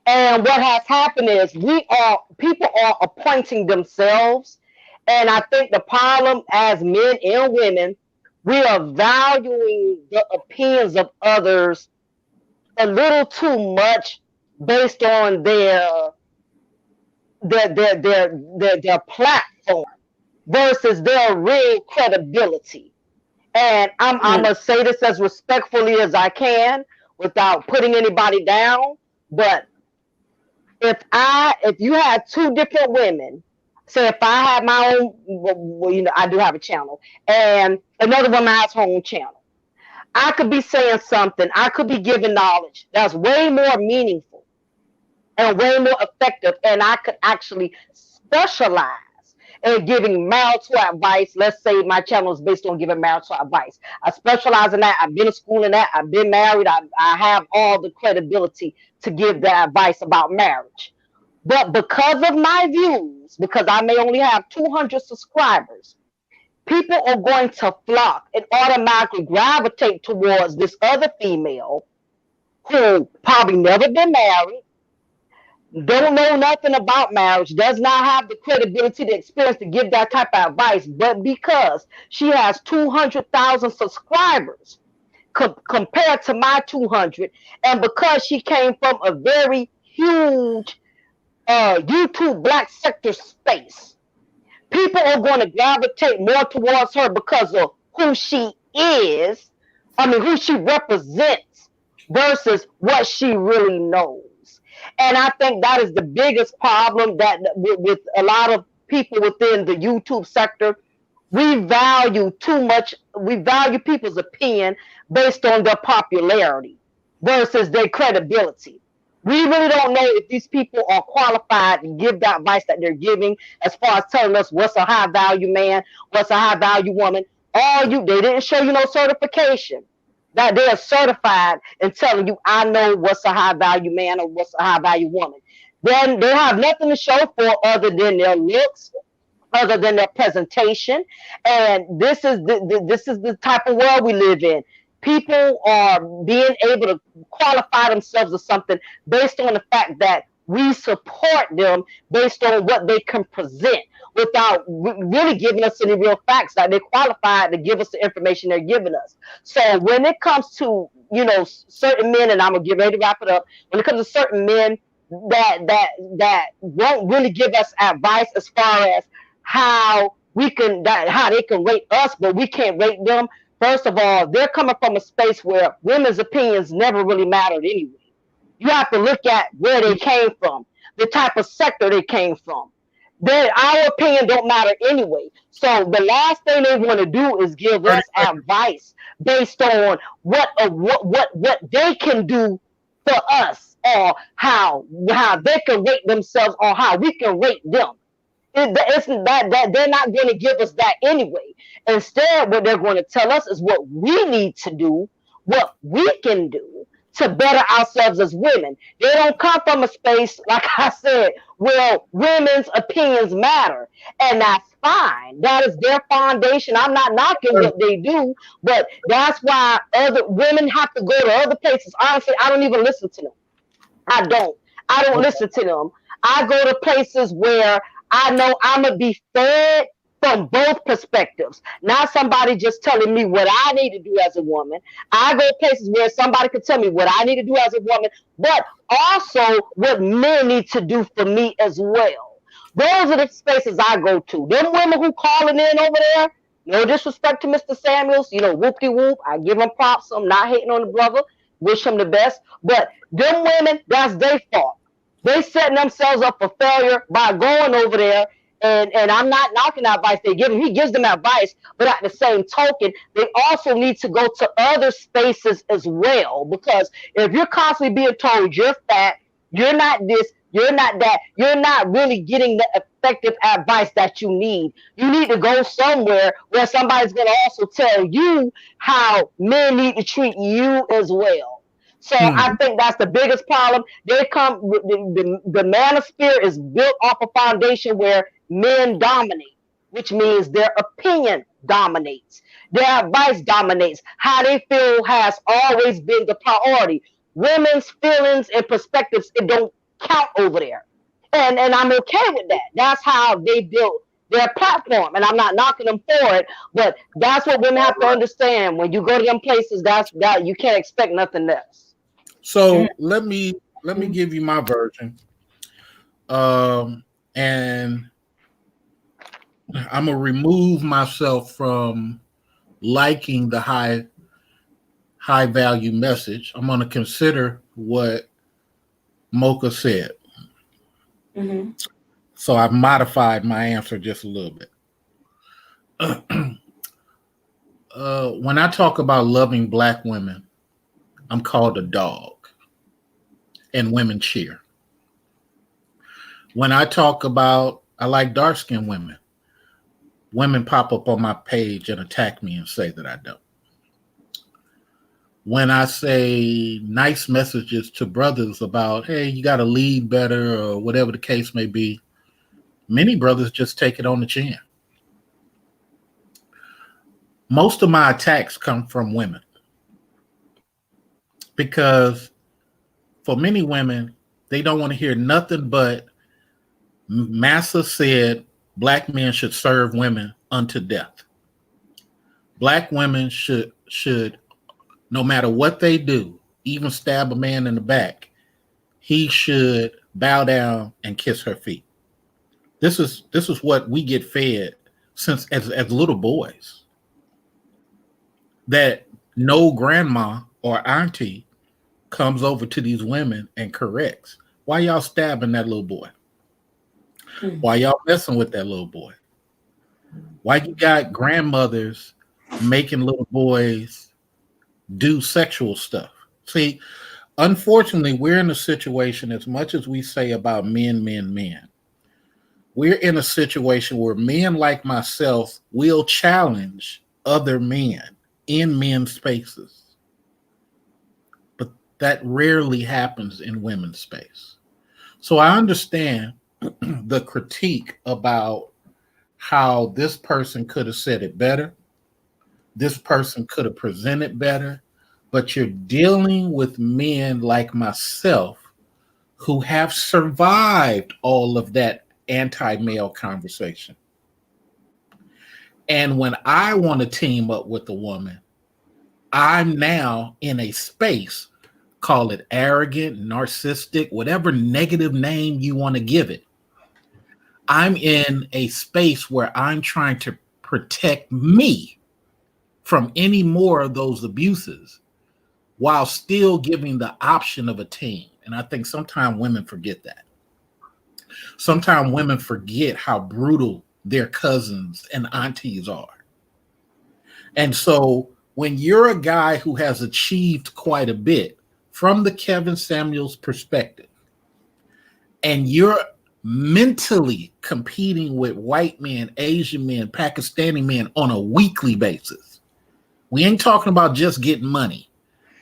And what has happened is people are appointing themselves. And I think the problem as men and women, we are valuing the opinions of others a little too much based on their platform versus their real credibility. And I'm gonna say this as respectfully as I can without putting anybody down. But if you had two different women, say if I had my own, well, I do have a channel, and another woman has her own channel, I could be saying something, I could be giving knowledge that's way more meaningful and way more effective, and I could actually specialize in giving marital advice. Let's say my channel is based on giving marital advice. I specialize in that. I've been to school in that. I've been married. I have all the credibility to give that advice about marriage. But because of my views, because I may only have 200 subscribers, people are going to flock and automatically gravitate towards this other female who probably never been married, don't know nothing about marriage, does not have the credibility, the experience to give that type of advice, but because she has 200,000 subscribers compared to my 200, and because she came from a very huge YouTube black sector space, people are going to gravitate more towards her because of who she is, who she represents versus what she really knows. And I think that is the biggest problem that with a lot of people within the YouTube sector. We value too much. We value people's opinion based on their popularity versus their credibility. We really don't know if these people are qualified to give the advice that they're giving as far as telling us what's a high value man, what's a high value woman. They didn't show you no certification that they are certified in telling you, I know what's a high value man or what's a high value woman. Then they have nothing to show for other than their looks, other than their presentation. And this is the type of world we live in. People are being able to qualify themselves as something based on the fact that we support them based on what they can present without really giving us any real facts that they're qualified to give us the information they're giving us. So when it comes to, certain men, and I'm going to get ready to wrap it up, when it comes to certain men that won't really give us advice as far as how they can rate us, but we can't rate them. First of all, they're coming from a space where women's opinions never really mattered anyway. You have to look at where they came from, the type of sector they came from. Our opinion don't matter anyway. So the last thing they want to do is give us advice based on what they can do for us, or how they can rate themselves, or how we can rate them. It's that they're not going to give us that anyway. Instead, what they're going to tell us is what we need to do, what we can do to better ourselves as women. They don't come from a space, like I said, where women's opinions matter. And that's fine. That is their foundation. I'm not knocking what they do, but that's why other women have to go to other places. Honestly, I don't even listen to them. I don't listen to them. I go to places where I know I'm going to be fed from both perspectives. Not somebody just telling me what I need to do as a woman. I go places where somebody can tell me what I need to do as a woman, but also what men need to do for me as well. Those are the spaces I go to. Them women who calling in over there, no disrespect to Mr. Samuels, whoop-de-whoop. I give him props. I'm not hating on the brother. Wish him the best. But them women, that's their fault. They setting themselves up for failure by going over there. And I'm not knocking the advice they give him. He gives them advice, but at the same token, they also need to go to other spaces as well. Because if you're constantly being told you're fat, you're not this, you're not that, you're not really getting the effective advice that you need. You need to go somewhere where somebody's going to also tell you how men need to treat you as well. So I think that's the biggest problem. They come the manosphere is built off a foundation where men dominate, which means their opinion dominates, their advice dominates. How they feel has always been the priority. Women's feelings and perspectives, it don't count over there. And I'm okay with that. That's how they built their platform. And I'm not knocking them for it, but that's what women have to understand. When you go to them places, that you can't expect nothing less. So let me give you my version. And I'm gonna remove myself from liking the high value message. I'm gonna consider what Mocha said. Mm-hmm. So I've modified my answer just a little bit. When I talk about loving Black women, I'm called a dog, and women cheer. When I talk about I like dark-skinned women, women pop up on my page and attack me and say that I don't. When I say nice messages to brothers about, hey, you got to lead better or whatever the case may be, many brothers just take it on the chin. Most of my attacks come from women because for many women, they don't want to hear nothing but Massa said Black men should serve women unto death. Black women should, no matter what they do, even stab a man in the back, he should bow down and kiss her feet. This is what we get fed since as little boys. That no grandma or auntie comes over to these women and corrects. Why y'all stabbing that little boy? Why y'all messing with that little boy? Why you got grandmothers making little boys do sexual stuff? See, unfortunately, we're in a situation, as much as we say about men, we're in a situation where men like myself will challenge other men in men's spaces. But that rarely happens in women's space. So I understand the critique about how this person could have said it better. This person could have presented better, but you're dealing with men like myself who have survived all of that anti-male conversation. And when I want to team up with a woman, I'm now in a space, call it arrogant, narcissistic, whatever negative name you want to give it. I'm in a space where I'm trying to protect me from any more of those abuses while still giving the option of a team. And I think sometimes women forget that. Sometimes women forget how brutal their cousins and aunties are. And so when you're a guy who has achieved quite a bit from the Kevin Samuels perspective, and you're mentally competing with white men, Asian men, Pakistani men on a weekly basis, we ain't talking about just getting money.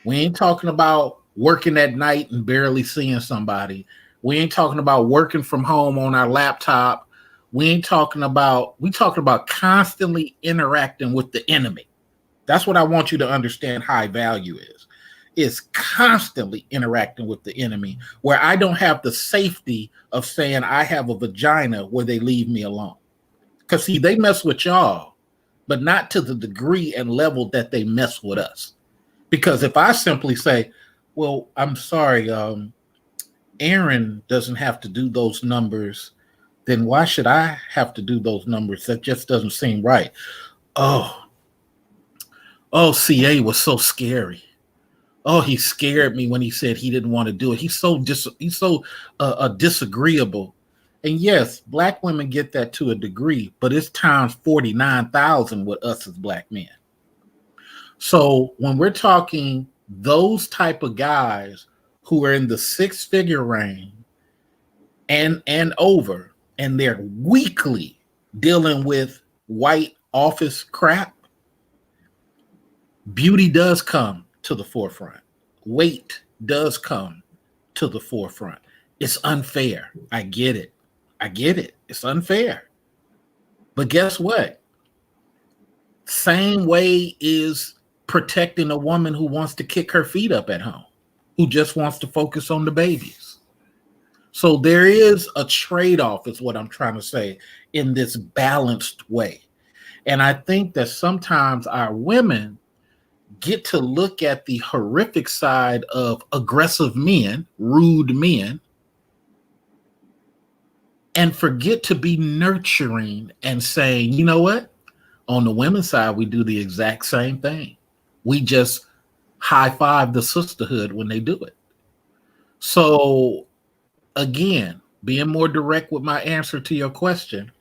We ain't talking about working at night and barely seeing somebody. We ain't talking about working from home on our laptop. We talking about constantly interacting with the enemy. That's what I want you to understand high value is constantly interacting with the enemy, where I don't have the safety of saying I have a vagina where they leave me alone. Because see, they mess with y'all, but not to the degree and level that they mess with us. Because if I simply say, well, I'm sorry, Aaron doesn't have to do those numbers, then why should I have to do those numbers? That just doesn't seem right. Oh, CA was so scary. Oh, he scared me when he said he didn't want to do it. He's so disagreeable. And yes, Black women get that to a degree, but it's times 49,000 with us as Black men. So when we're talking those type of guys who are in the six-figure range and over, and they're weekly dealing with white office crap, beauty does come to the forefront. Weight does come to the forefront. It's unfair. I get it. It's unfair. But guess what? Same way is protecting a woman who wants to kick her feet up at home, who just wants to focus on the babies. So there is a trade-off, is what I'm trying to say, in this balanced way. And I think that sometimes our women get to look at the horrific side of aggressive men, rude men, and forget to be nurturing and saying, you know what? On the women's side, we do the exact same thing. We just high five the sisterhood when they do it. So again, being more direct with my answer to your question,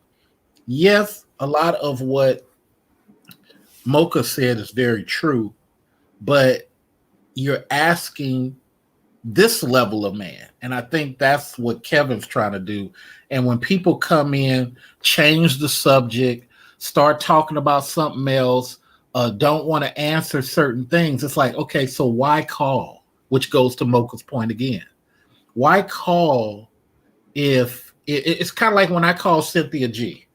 yes, a lot of what Mocha said is very true, but you're asking this level of man. And I think that's what Kevin's trying to do. And when people come in, change the subject, start talking about something else, don't want to answer certain things, it's like, okay, so why call? Which goes to Mocha's point again. Why call if it's kind of like when I call Cynthia G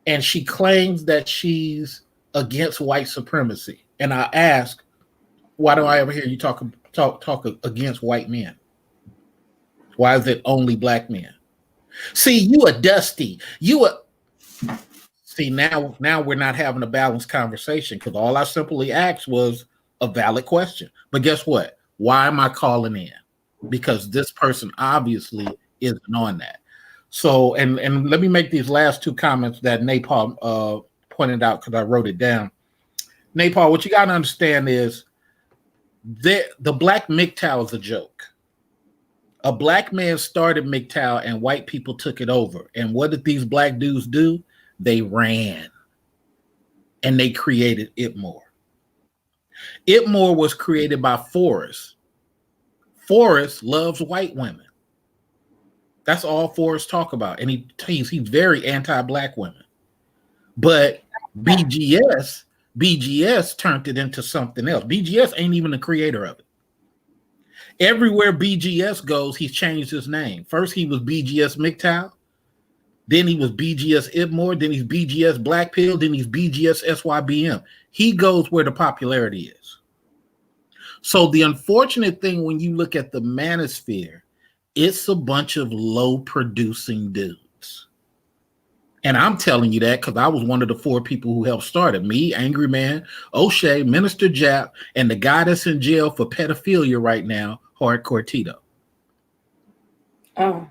and she claims that she's against white supremacy. And I ask, why do I ever hear you talk against white men? Why is it only black men? See, you a Dusty. See, now we're not having a balanced conversation because all I simply asked was a valid question. But guess what? Why am I calling in? Because this person obviously isn't on that. So, and let me make these last two comments that Napalm pointed out because I wrote it down. Napalm, what you got to understand is the black MGTOW is a joke. A black man started MGTOW and white people took it over. And what did these black dudes do? They ran and they created Itmore. Itmore was created by Forrest. Forrest loves white women. That's all Forrest talk about. And he's very anti-black women. But BGS turned it into something else. BGS ain't even the creator of it. Everywhere BGS goes, he's changed his name. First, he was BGS MGTOW. Then he was BGS Itmore. Then he's BGS Black Pill. Then he's BGS SYBM. He goes where the popularity is. So the unfortunate thing when you look at the manosphere, it's a bunch of low-producing dudes. And I'm telling you that because I was one of the 4 people who helped start it. Me, Angry Man, O'Shea, Minister Jap, and the guy that's in jail for pedophilia right now, Hardcore Tito. Oh.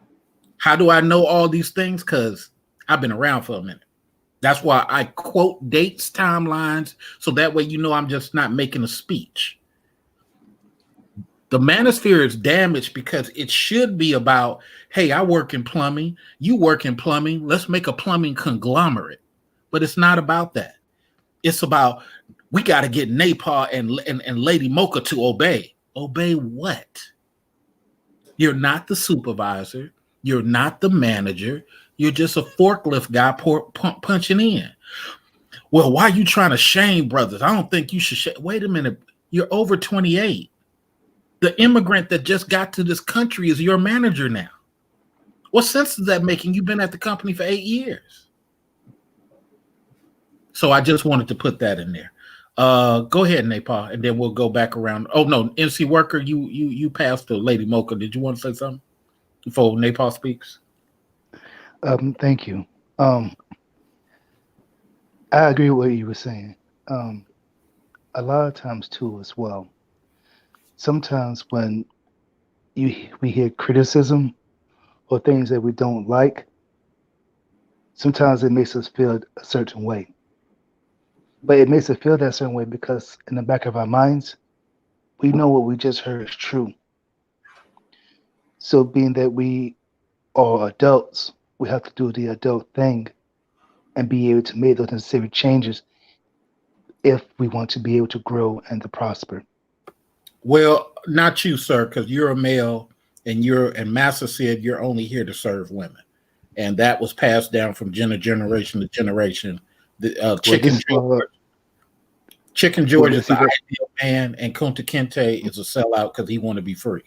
How do I know all these things? Because I've been around for a minute. That's why I quote dates, timelines, so that way you know I'm just not making a speech. The manosphere is damaged because it should be about, hey, I work in plumbing, you work in plumbing, let's make a plumbing conglomerate. But it's not about that. It's about, we got to get Napalm and Lady Mocha to obey. Obey what? You're not the supervisor. You're not the manager. You're just a forklift guy punching in. Well, why are you trying to shame brothers? I don't think you should. Wait a minute. You're over 28. The immigrant that just got to this country is your manager now. What sense is that making? You've been at the company for 8 years. So I just wanted to put that in there. Go ahead, Napalm, and then we'll go back around. Oh no, MC Worker, you passed to Lady Mocha. Did you want to say something before Napalm speaks? Thank you. I agree with what you were saying. A lot of times too, as well. Sometimes when we hear criticism or things that we don't like, sometimes it makes us feel a certain way. But it makes us feel that certain way because in the back of our minds, we know what we just heard is true. So being that we are adults, we have to do the adult thing and be able to make those necessary changes if we want to be able to grow and to prosper. Well, not you, sir, because you're a male, and Master said you're only here to serve women, and that was passed down from generation to generation. The chicken. Chicken George Well, is the ideal man, and Kunta Kinte is a sellout because he want to be free.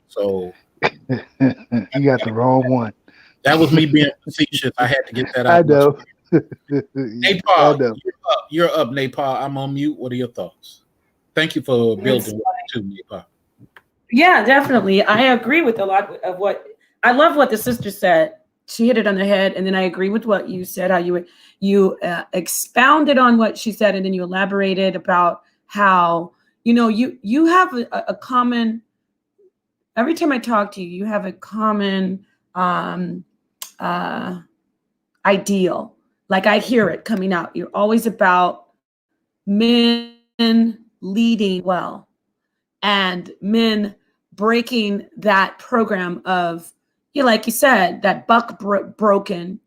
So you got the wrong one. that was me being facetious. I had to get that out. I know. Napal, you're up, Napal. I'm on mute. What are your thoughts? Thank you for building too, Napal. Yeah, definitely. I agree with a lot of what I love what the sister said. She hit it on the head, and then I agree with what you said. How you expounded on what she said, and then you elaborated about how you have a common. Every time I talk to you, you have a common ideal. Like I hear it coming out. You're always about men leading well and men breaking that program of, like you said, that broken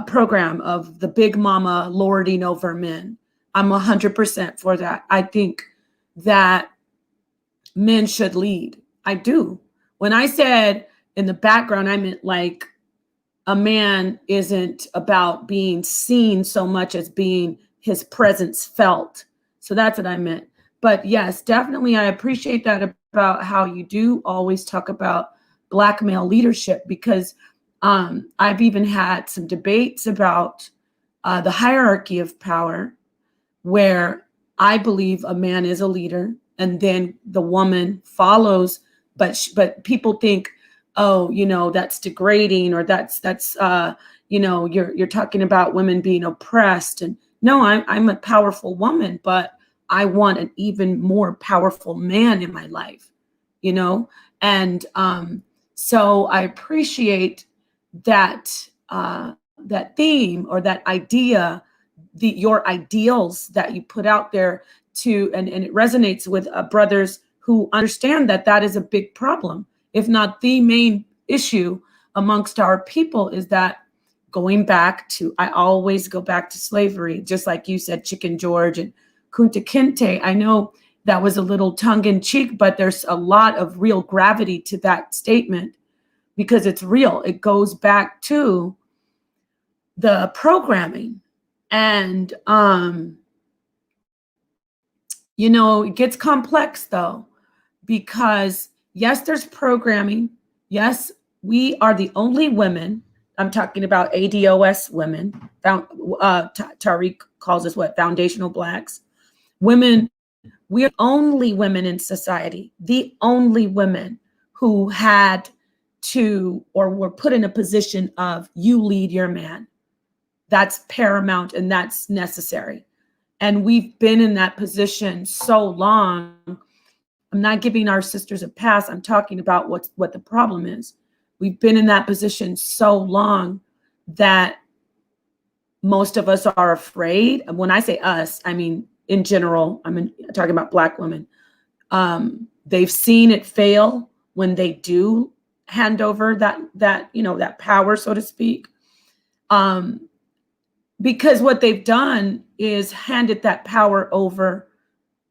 program of the big mama lording over men. I'm 100% for that. I think that men should lead. I do. When I said in the background, I meant like a man isn't about being seen so much as being his presence felt. So that's what I meant. But yes, definitely, I appreciate that about how you do always talk about Black male leadership, because I've even had some debates about the hierarchy of power, where I believe a man is a leader and then the woman follows, but people think, oh, that's degrading, or that's you're talking about women being oppressed. And no, I'm a powerful woman, but I want an even more powerful man in my life, and so I appreciate that that theme or that idea, your ideals that you put out there and it resonates with brothers who understand that is a big problem, if not the main issue amongst our people, is that I always go back to slavery, just like you said, Chicken George and Kunta Kinte. I know that was a little tongue in cheek, but there's a lot of real gravity to that statement because it's real. It goes back to the programming, and it gets complex though, because yes, there's programming. Yes, we are the only women. I'm talking about ADOS women. Tariq calls us what? Foundational Blacks. Women, we're only women in society, the only women who had to or were put in a position of you lead your man. That's paramount and that's necessary. And we've been in that position so long. I'm not giving our sisters a pass. I'm talking about what the problem is. We've been in that position so long that most of us are afraid. And when I say us, I mean in general. I'm talking about Black women. They've seen it fail when they do hand over that power, so to speak. Because what they've done is handed that power over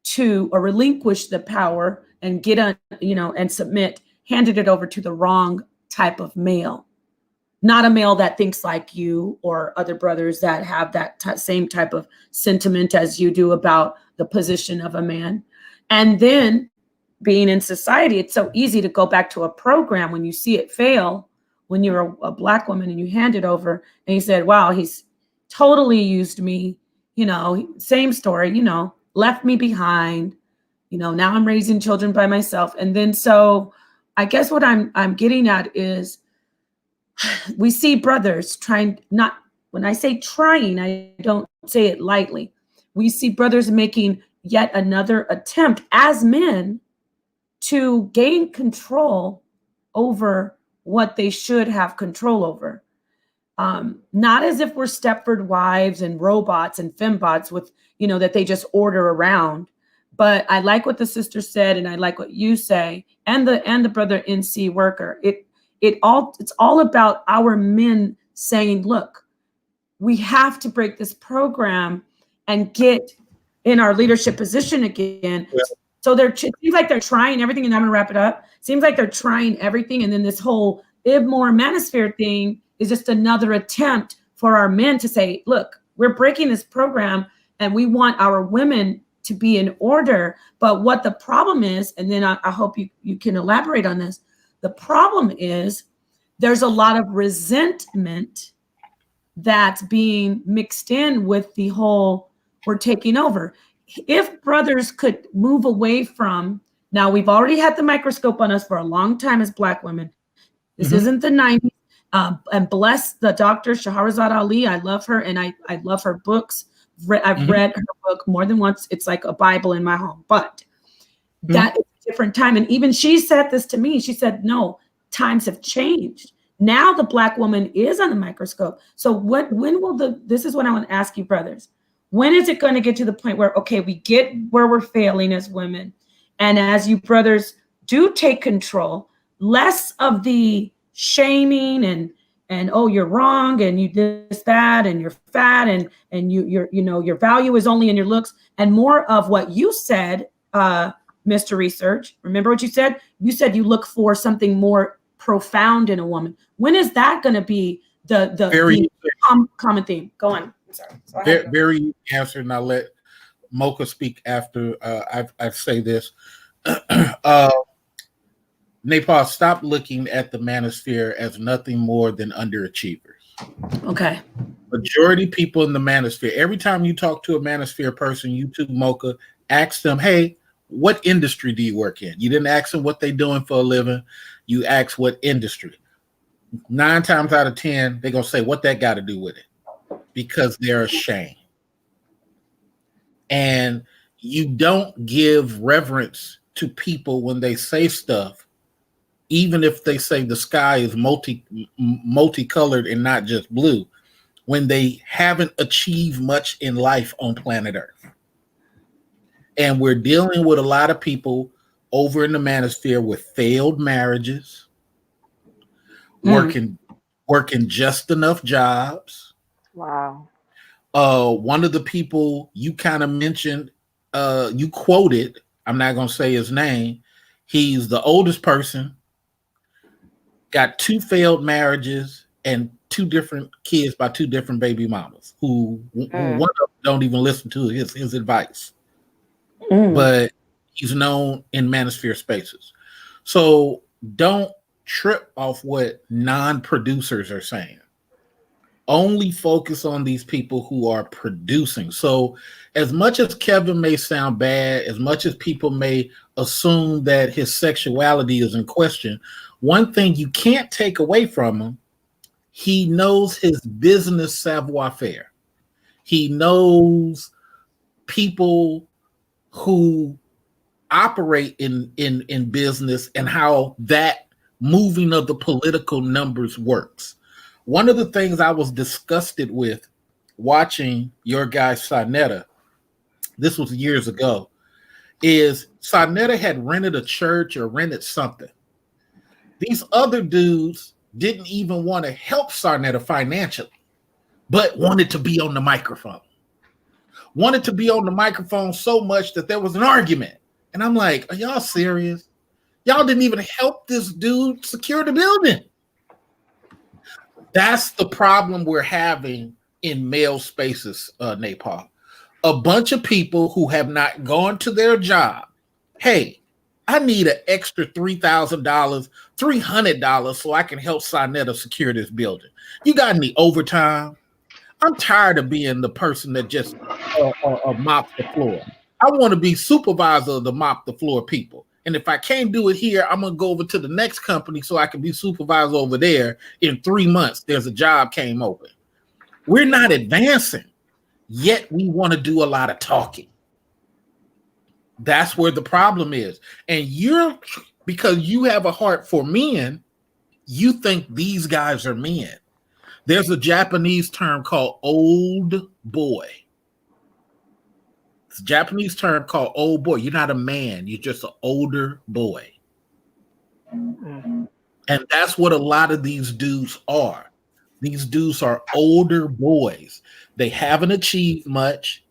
to, or relinquish the power and and submit, handed it over to the wrong type of male, not a male that thinks like you or other brothers that have that same type of sentiment as you do about the position of a man. And then being in society, it's so easy to go back to a program when you see it fail, when you're a Black woman and you hand it over and you said, wow, he's totally used me, same story, left me behind, now I'm raising children by myself. And then, so I guess what I'm getting at is we see brothers trying, not, when I say trying, I don't say it lightly. We see brothers making yet another attempt as men to gain control over what they should have control over. Not as if we're Stepford wives and robots and fembots with, that they just order around. But I like what the sister said, and I like what you say, and the brother NC worker. It's all about our men saying, look, we have to break this program and get in our leadership position again. Yeah. So it seems like they're trying everything, and I'm gonna wrap it up. Seems like they're trying everything, and then this whole Ibmore Manosphere thing is just another attempt for our men to say, look, we're breaking this program and we want our women to be in order. But what the problem is, and then I hope you can elaborate on this. The problem is there's a lot of resentment that's being mixed in with the whole we're taking over. If brothers could move away from, now we've already had the microscope on us for a long time as Black women. This isn't the 90s. And bless the doctor, Shahrazad Ali. I love her, and I love her books. I've read her book more than once. It's like a Bible in my home. But that is a different time. And even she said this to me. She said, no, times have changed. Now the Black woman is on the microscope. So when will this is what I want to ask you, brothers. When is it going to get to the point where, okay, we get where we're failing as women, and as you brothers do take control, less of the shaming and oh, you're wrong, and you this, that, and you're fat, and your value is only in your looks, and more of what you said, Mr. Research. Remember what you said? You said you look for something more profound in a woman. When is that going to be the common theme? Go on. I'm sorry. Very answer, and I'll let Mocha speak after I say this. Nepal, stop looking at the manosphere as nothing more than underachievers. Okay. Majority people in the manosphere, every time you talk to a manosphere person, you too, Mocha, ask them, hey, what industry do you work in? You didn't ask them what they're doing for a living. You ask what industry. 9 times out of 10, they're going to say, what that got to do with it? Because they're ashamed. And you don't give reverence to people when they say stuff, even if they say the sky is multicolored and not just blue, when they haven't achieved much in life on planet Earth. And we're dealing with a lot of people over in the manosphere with failed marriages, working just enough jobs. Wow. One of the people you kind of mentioned, you quoted, I'm not going to say his name. He's the oldest person, got 2 failed marriages and 2 different kids by 2 different baby mamas who one of them don't even listen to his advice. But he's known in manosphere spaces. So don't trip off what non-producers are saying. Only focus on these people who are producing. So as much as Kevin may sound bad, as much as people may assume that his sexuality is in question, one thing you can't take away from him, he knows his business savoir-faire. He knows people who operate in business and how that moving of the political numbers works. One of the things I was disgusted with watching your guy Sarnetta, this was years ago, is Sarnetta had rented a church or rented something. These other dudes didn't even want to help Sarnetta financially, but wanted to be on the microphone. Wanted to be on the microphone so much that there was an argument. And I'm like, are y'all serious? Y'all didn't even help this dude secure the building. That's the problem we're having in male spaces, Nepal. A bunch of people who have not gone to their job. Hey, I need an extra $3,000, $300 so I can help Sarnetta secure this building. You got any overtime? I'm tired of being the person that just mops the floor. I want to be supervisor of the mop the floor people. And if I can't do it here, I'm going to go over to the next company so I can be supervisor over there. In 3 months, there's a job came open. We're not advancing, yet we want to do a lot of talking. That's where the problem is. And because you have a heart for men, you think these guys are men. There's a Japanese term called old boy. It's a Japanese term called old boy. You're not a man. You're just an older boy. And that's what a lot of these dudes are. These dudes are older boys. They haven't achieved much.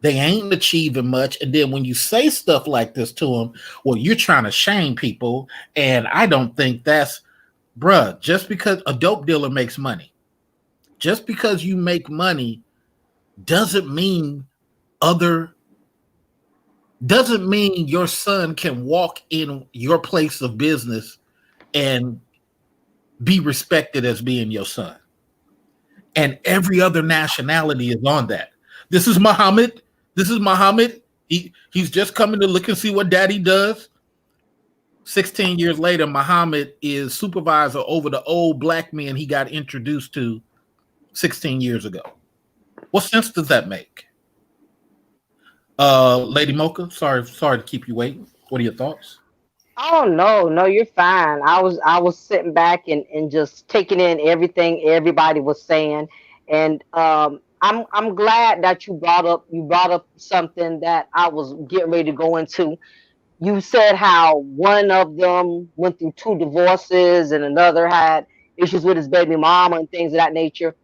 They ain't achieving much. And then when you say stuff like this to them, well, you're trying to shame people. And I don't think that's, bruh, just because a dope dealer makes money, just because you make money doesn't mean other doesn't mean your son can walk in your place of business and be respected as being your son. And every other nationality is on that. This is Muhammad. This is Muhammad. He's just coming to look and see what daddy does. 16 years later, Muhammad is supervisor over the old black men he got introduced to 16 years ago. What sense does that make? Lady Mocha, sorry to keep you waiting. What are your thoughts? Oh no, you're fine. I was sitting back and just taking in everything everybody was saying, and I'm glad that you brought up something that I was getting ready to go into. You said how one of them went through two divorces and another had issues with his baby mama and things of that nature.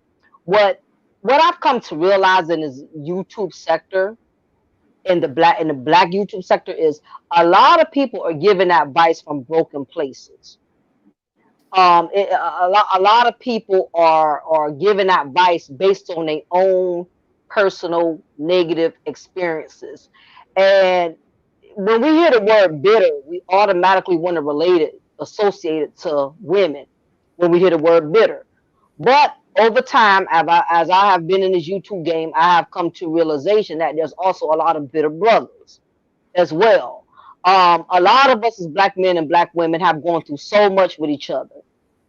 What what I've come to realize in this YouTube sector, in the black YouTube sector, is a lot of people are giving advice from broken places. A lot of people are giving advice based on their own personal negative experiences, and when we hear the word bitter, we automatically want to relate it, associate it to women when we hear the word bitter. But over time, as I have been in this YouTube game, I have come to realization that there's also a lot of bitter brothers as well. A lot of us as black men and black women have gone through so much with each other,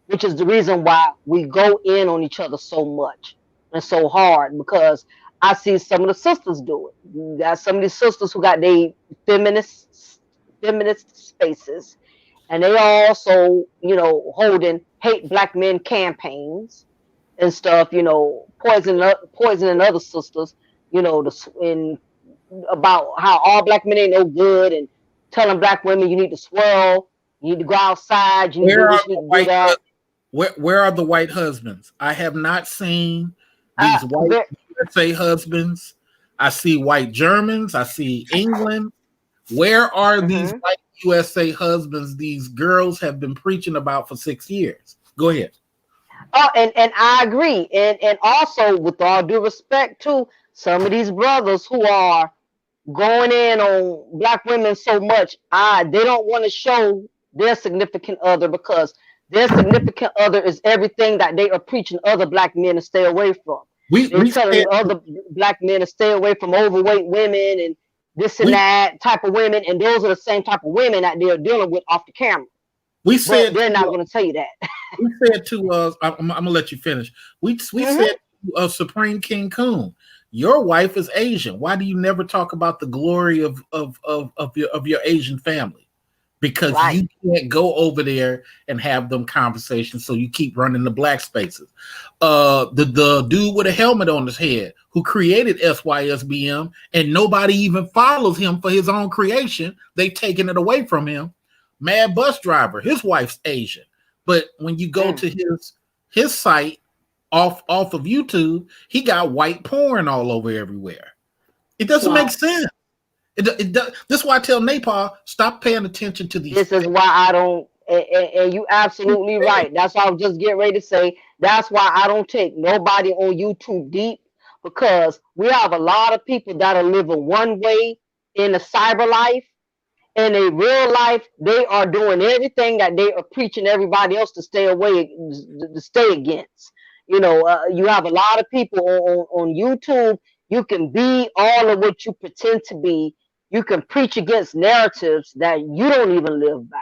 which is the reason why we go in on each other so much and so hard, because I see some of the sisters do it. You got some of these sisters who got their feminist spaces, and they also, holding hate black men campaigns and stuff, poisoning other sisters, in about how all black men ain't no good, and telling black women you need to swirl, you need to go outside, you need to do Where are this, you the need to do white that. where are the white husbands? I have not seen these white There, USA husbands. I see white Germans. I see England. Where are these mhm. white USA husbands these girls have been preaching about for 6 years? Go ahead. Oh, and I agree, and also with all due respect to some of these brothers who are going in on black women so much, they don't want to show their significant other, because their significant other is everything that they are preaching other black men to stay away from. We They're we telling said other black men to stay away from overweight women and this and we that type of women, and those are the same type of women that they're dealing with off the camera. we But said they're not to going to tell you that. we said to I'm gonna let you finish. We Hmm. said to Supreme King Coon, your wife is Asian. Why do you never talk about the glory of your Asian family? Because Right. you can't go over there and have them conversations, so you keep running the black spaces. The dude with a helmet on his head who created SYSBM, and nobody even follows him for his own creation. They taking it away from him. Mad Bus Driver, his wife's Asian, but when you go Mm. to his site off of YouTube, he got white porn all over everywhere. It doesn't make Wow. sense. This is why I tell Napal, stop paying attention to these This is why I don't, and you absolutely right. That's why I was just getting ready to say. That's why I don't take nobody on YouTube deep, because we have a lot of people that are living one way in the cyber life. In a real life, they are doing everything that they are preaching everybody else to stay away, to stay against. You have a lot of people on YouTube. You can be all of what you pretend to be. You can preach against narratives that you don't even live by.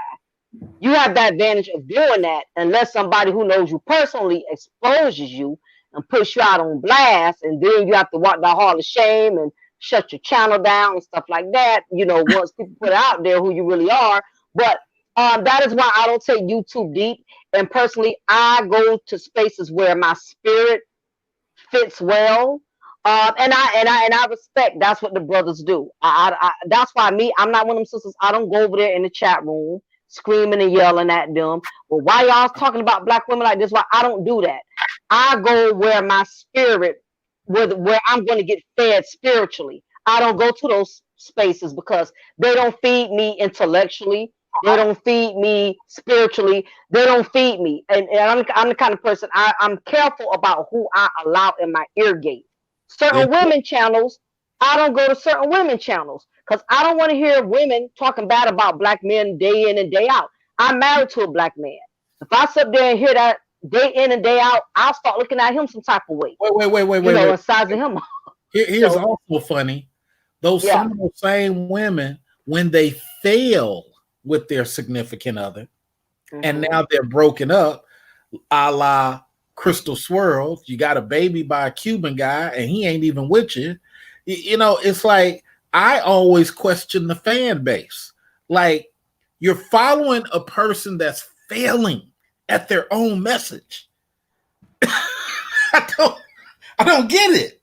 You have the advantage of doing that, unless somebody who knows you personally exposes you and puts you out on blast, and then you have to walk that hall of shame and shut your channel down and stuff like that. Once people put out there who you really are. But that is why I don't take YouTube deep. And personally, I go to spaces where my spirit fits well. And I respect that's what the brothers do. That's why I'm not one of them sisters. I don't go over there in the chat room screaming and yelling at them. But why y'all talking about black women like this? Why I don't do that. I go where my spirit, where I'm going to get fed spiritually. I don't go to those spaces because they don't feed me intellectually. They don't feed me spiritually. They don't feed me. And I'm the kind of person, I'm careful about who I allow in my ear gate. Certain women channels, I don't go to certain women channels because I don't want to hear women talking bad about black men day in and day out. I'm married to a black man. If I sit there and hear that day in and day out, I'll start looking at him some type of way. Wait. And sizing him up. Here's So, also funny. Those yeah. some of those same women, when they fail with their significant other, and Mhm. now they're broken up, a la Crystal Swirls, you got a baby by a Cuban guy, and he ain't even with you. You know, it's like I always question the fan base. Like, you're following a person that's failing at their own message. I don't get it.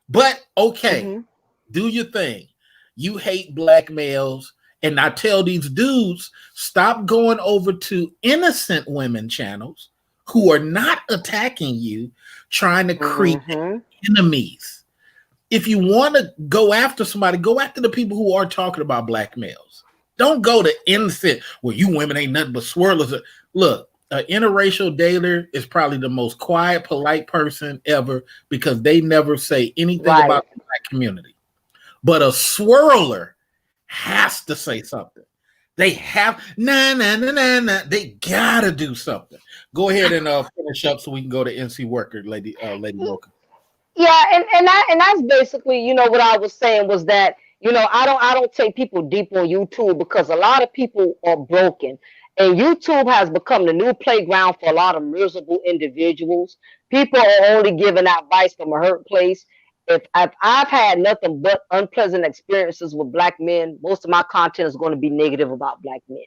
But okay, Mhm. do your thing. You hate black males, and I tell these dudes, stop going over to innocent women channels who are not attacking you, trying to create Mhm. enemies. If you want to go after somebody, go after the people who are talking about black males. Don't go to innocent, well, you women ain't nothing but swirlers. Look, an interracial dater is probably the most quiet, polite person ever because they never say anything Right. about the black community. But a swirler has to say something. They have nah. They gotta do something. Go ahead and finish up so we can go to NC Worker, Lady Mocha. Yeah, and that's basically, what I was saying was that, I don't take people deep on YouTube because a lot of people are broken. And YouTube has become the new playground for a lot of miserable individuals. People are only giving advice from a hurt place. If I've had nothing but unpleasant experiences with black men, most of my content is going to be negative about black men.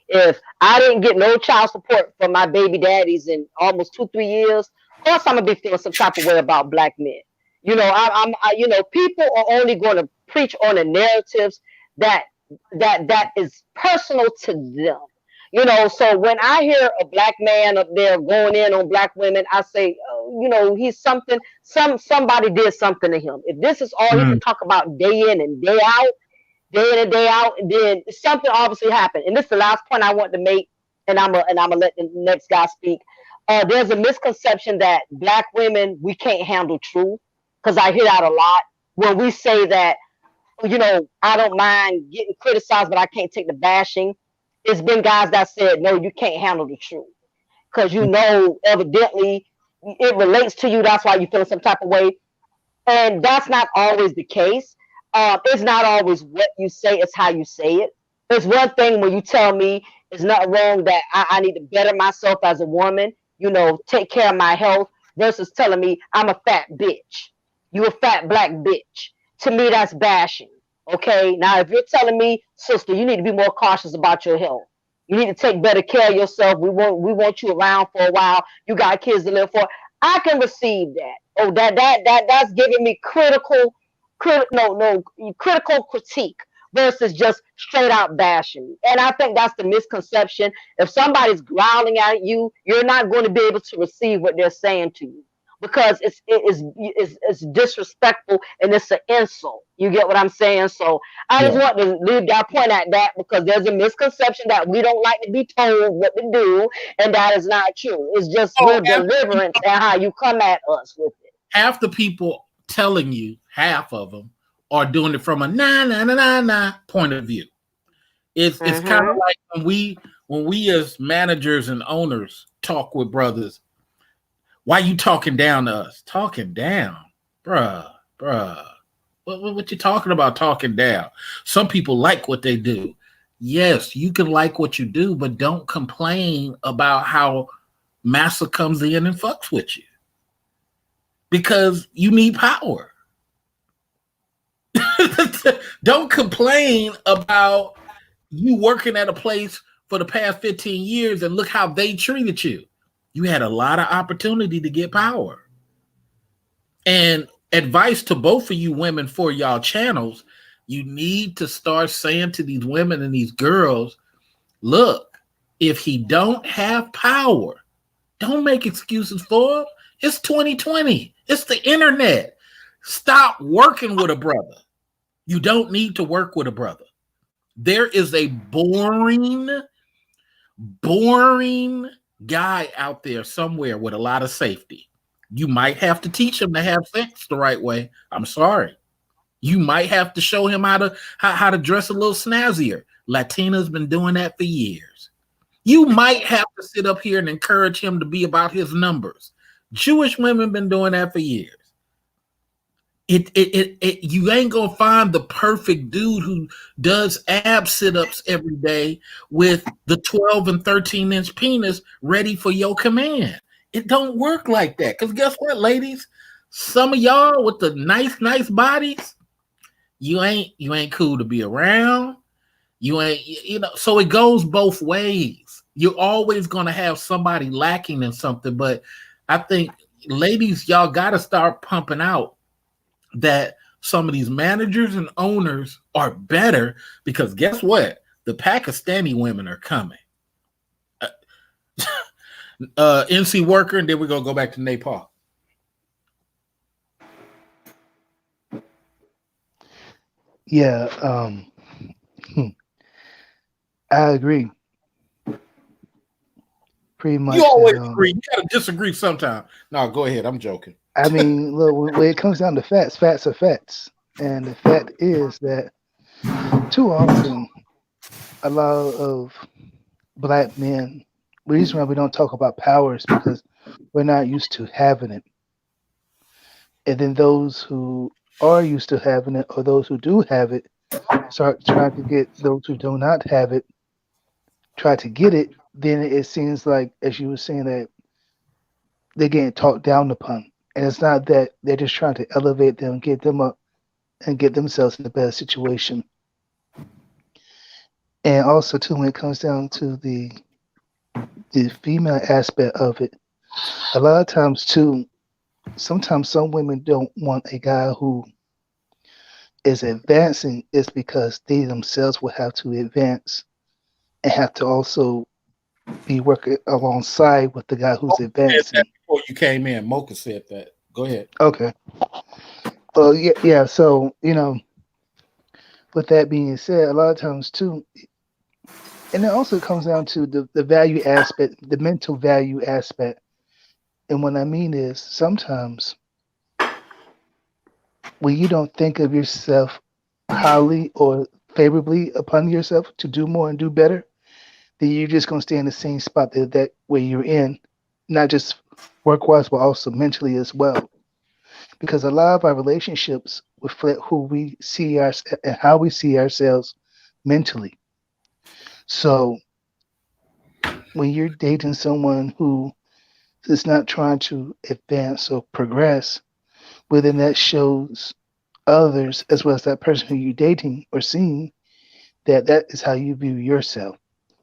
If I didn't get no child support from my baby daddies in almost 2-3 years, of course I'm gonna be feeling some type of way about black men. People are only going to preach on the narratives that that is personal to them. So when I hear a black man up there going in on black women, I say, oh, he's something. Somebody did something to him. If this is all he can talk about day in and day out, then something obviously happened. And this is the last point I want to make, and I'm gonna let the next guy speak. There's a misconception that black women, we can't handle truth, because I hear that a lot when we say that, I don't mind getting criticized, but I can't take the bashing. It's been guys that said, no, you can't handle the truth because evidently it relates to you. That's why you feel some type of way, and that's not always the case. It's not always what you say, it's how you say it. It's one thing when you tell me it's not wrong that I need to better myself as a woman, take care of my health, versus telling me I'm a fat bitch. You a fat black bitch. To me, that's bashing. Okay. Now, if you're telling me, sister, you need to be more cautious about your health. You need to take better care of yourself. We want you around for a while. You got kids to live for. I can receive that. Oh, that's giving me critical critique versus just straight out bashing. And I think that's the misconception. If somebody's growling at you, you're not going to be able to receive what they're saying to you because it's disrespectful and it's an insult. You get what I'm saying? So I just want to leave that point at that because there's a misconception that we don't like to be told what to do, and that is not true. It's just your deliverance and how you come at us with it. Half the people telling you, half of them are doing it from a nah point of view. It's kind of like when we as managers and owners talk with brothers. Why you talking down to us? Talking down, bruh. What you talking about? Talking down. Some people like what they do. Yes, you can like what you do, but don't complain about how massa comes in and fucks with you because you need power. Don't complain about you working at a place for the past 15 years and look how they treated you. You had a lot of opportunity to get power. And advice to both of you women for y'all channels, you need to start saying to these women and these girls, look, if he don't have power, don't make excuses for him. It's 2020. It's the internet. Stop working with a brother. You don't need to work with a brother. There is a boring guy out there somewhere with a lot of safety. You might have to teach him to have sex the right way. I'm sorry. You might have to show him how to dress a little snazzier. Latina's been doing that for years. You might have to sit up here and encourage him to be about his numbers. Jewish women been doing that for years. You ain't gonna find the perfect dude who does ab sit-ups every day with the 12 and 13-inch penis ready for your command. It don't work like that. Because guess what, ladies? Some of y'all with the nice bodies, you ain't cool to be around. You ain't, so it goes both ways. You're always gonna have somebody lacking in something. But I think, ladies, y'all gotta start pumping out that some of these managers and owners are better, because guess what? The Pakistani women are coming. NC Worker, and then we're gonna go back to Nepal. Yeah, I agree. Pretty much. You always agree. You gotta disagree sometime. No, go ahead. I'm joking. I mean, look, when it comes down to facts, facts are facts. And the fact is that too often, a lot of Black men, the reason why we don't talk about power is because we're not used to having it. And then those who are used to having it, or those who do have it, start trying to get those who do not have it, try to get it, then it seems like, as you were saying, that they're getting talked down upon. And it's not that, they're just trying to elevate them, get them up, and get themselves in a better situation. And also, too, when it comes down to the female aspect of it, a lot of times, too, sometimes some women don't want a guy who is advancing, is because they themselves will have to advance and have to also be working alongside with the guy who's advancing. Before you came in, Mocha said that. Go ahead. Okay. Well, yeah. So, with that being said, a lot of times too, and it also comes down to the value aspect, the mental value aspect. And what I mean is, sometimes when you don't think of yourself highly or favorably upon yourself to do more and do better, then you're just going to stay in the same spot that where you're in, not just work-wise, but also mentally as well. Because a lot of our relationships reflect who we see and how we see ourselves mentally. So when you're dating someone who is not trying to advance or progress, well, then that shows others, as well as that person who you're dating or seeing, that is how you view yourself,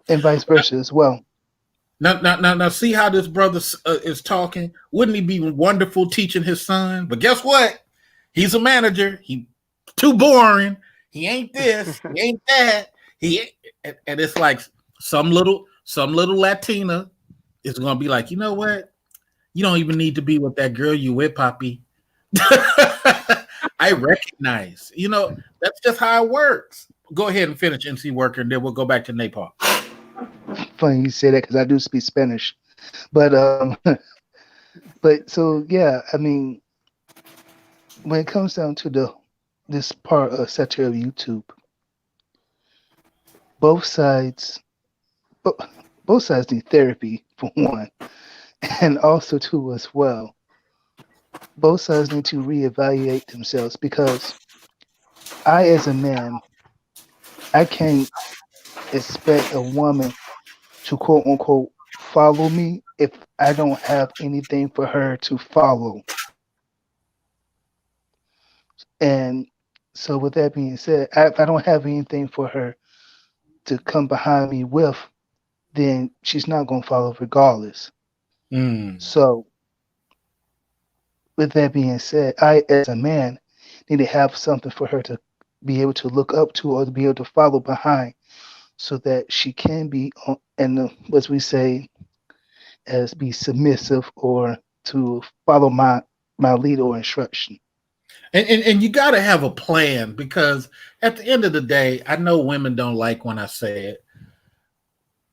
and vice versa as well. Now, see how this brother is talking? Wouldn't he be wonderful teaching his son? But guess what? He's a manager. He too boring. He ain't this. He ain't that. And it's like some little Latina is gonna be like, you know what? You don't even need to be with that girl you with, Poppy. I recognize. That's just how it works. Go ahead and finish, NC Worker, and then we'll go back to Nepal. Funny you say that, because I do speak Spanish, but so yeah, I mean, when it comes down to this part of sector of YouTube, both sides need therapy, for one, and also too as well, both sides need to reevaluate themselves, because I, as a man, I can't expect a woman to quote unquote follow me if I don't have anything for her to follow. And so with that being said, if I don't have anything for her to come behind me with, then she's not going to follow regardless. So with that being said, I, as a man, need to have something for her to be able to look up to, or to be able to follow behind, so that she can be, and as we say, as be submissive, or to follow my lead or instruction. And you got to have a plan, because at the end of the day, I know women don't like when I say it.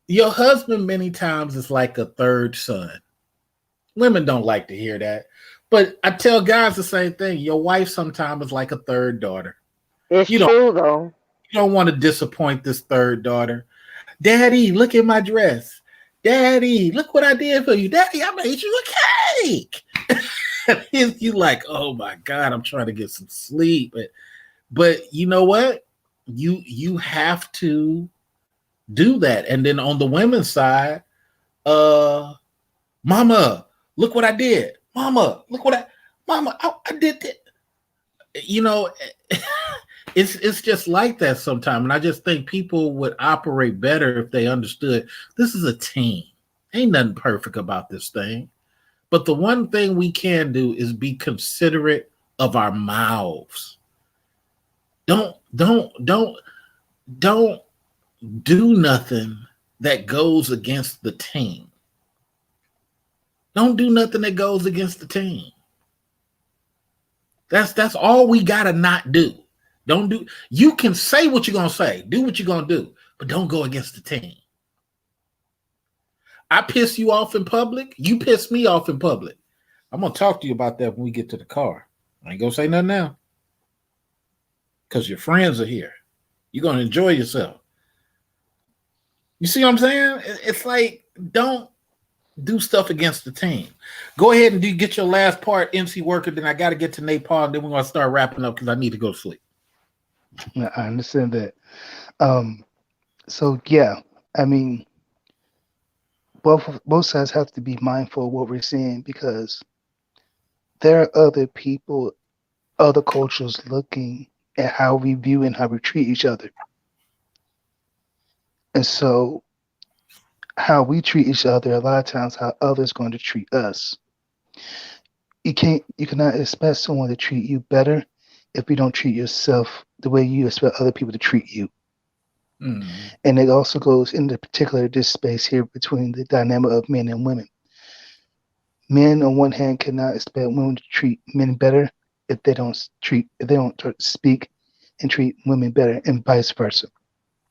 Your husband many times is like a third son. Women don't like to hear that. But I tell guys the same thing. Your wife sometimes is like a third daughter. It's You don't, true though. you don't want to disappoint this third daughter. Daddy, look at my dress. Daddy, look what I did for you. Daddy, I made you a cake. You like, oh my God, I'm trying to get some sleep. But you know what? You have to do that. And then on the women's side, Mama, look what I did. Mama, I did that. You know, it's just like that sometimes. And I just think people would operate better if they understood this is a team. Ain't nothing perfect about this thing. But the one thing we can do is be considerate of our mouths. Don't do nothing that goes against the team. Don't do nothing that goes against the team. That's all we gotta not do. Don't do. You can say what you're gonna say, do what you're gonna do, but don't go against the team. I piss you off in public. You piss me off in public. I'm gonna talk to you about that when we get to the car. I ain't gonna say nothing now, because your friends are here. You're gonna enjoy yourself. You see what I'm saying? It's like, don't do stuff against the team. Go ahead and get your last part, MC Worker. Then I got to get to Nate Paul, and then we're gonna start wrapping up because I need to go to sleep. I understand that. So yeah, I mean, both sides have to be mindful of what we're saying, because there are other people, other cultures looking at how we view and how we treat each other. And so how we treat each other, a lot of times how others going to treat us. You cannot expect someone to treat you better if you don't treat yourself the way you expect other people to treat you. Mm. And it also goes into particular this space here between the dynamic of men and women. Men on one hand cannot expect women to treat men better if they don't speak and treat women better, and vice versa.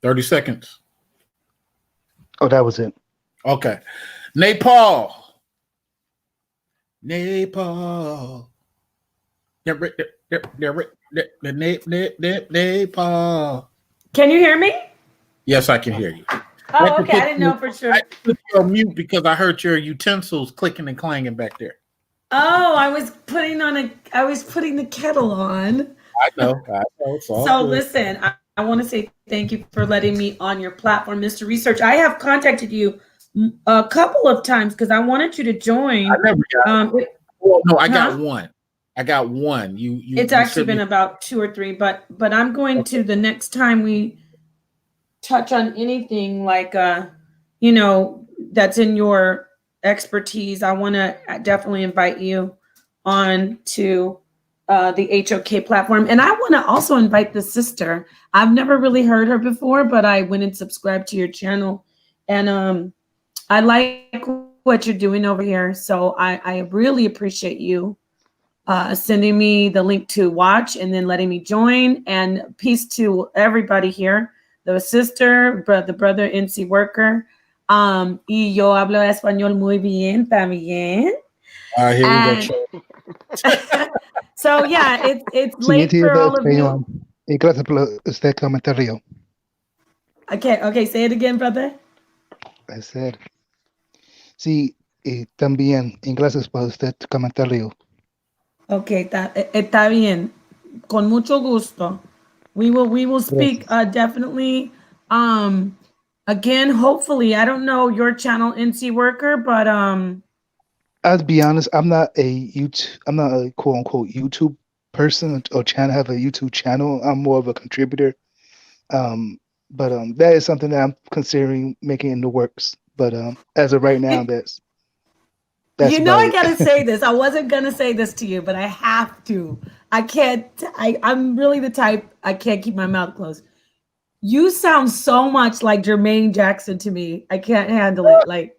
30 seconds. Oh, that was it. Okay. Nate Paul. Nate Paul. Nate Paul. Can you hear me? Yes, I can hear you. Oh, okay. I didn't know for sure. I put you on mute because I heard your utensils clicking and clanging back there. Oh, I was putting the kettle on. I know. It's all So good. listen, I want to say thank you for letting me on your platform, Mr. Research. I have contacted you a couple of times because I wanted you to join. I never got no, I got one. I got one. It's actually been about 2 or 3, but I'm going to, the next time we touch on anything like that's in your expertise, I want to definitely invite you on to the HOK platform. And I want to also invite the sister. I've never really heard her before, but I went and subscribed to your channel, and I like what you're doing over here. So I really appreciate you sending me the link to watch and then letting me join. And peace to everybody here. The sister, the brother, NC Worker. Y yo hablo español muy bien también. Here we go. So yeah, it's late for all of you. Y gracias por este comentario. Okay, say it again, brother. I said, sí, y también, y gracias por este comentario. Okay, está bien. Con mucho gusto. We will speak definitely. Again, hopefully, I don't know your channel, NC Worker, but I'll be honest, I'm not a quote unquote YouTube person or channel. I have a YouTube channel. I'm more of a contributor. But that is something that I'm considering making in the works. But as of right now, that's I gotta say this. I wasn't gonna say this to you, but I have to. I can't. I'm really the type, I can't keep my mouth closed. You sound so much like Jermaine Jackson to me. I can't handle it. Like,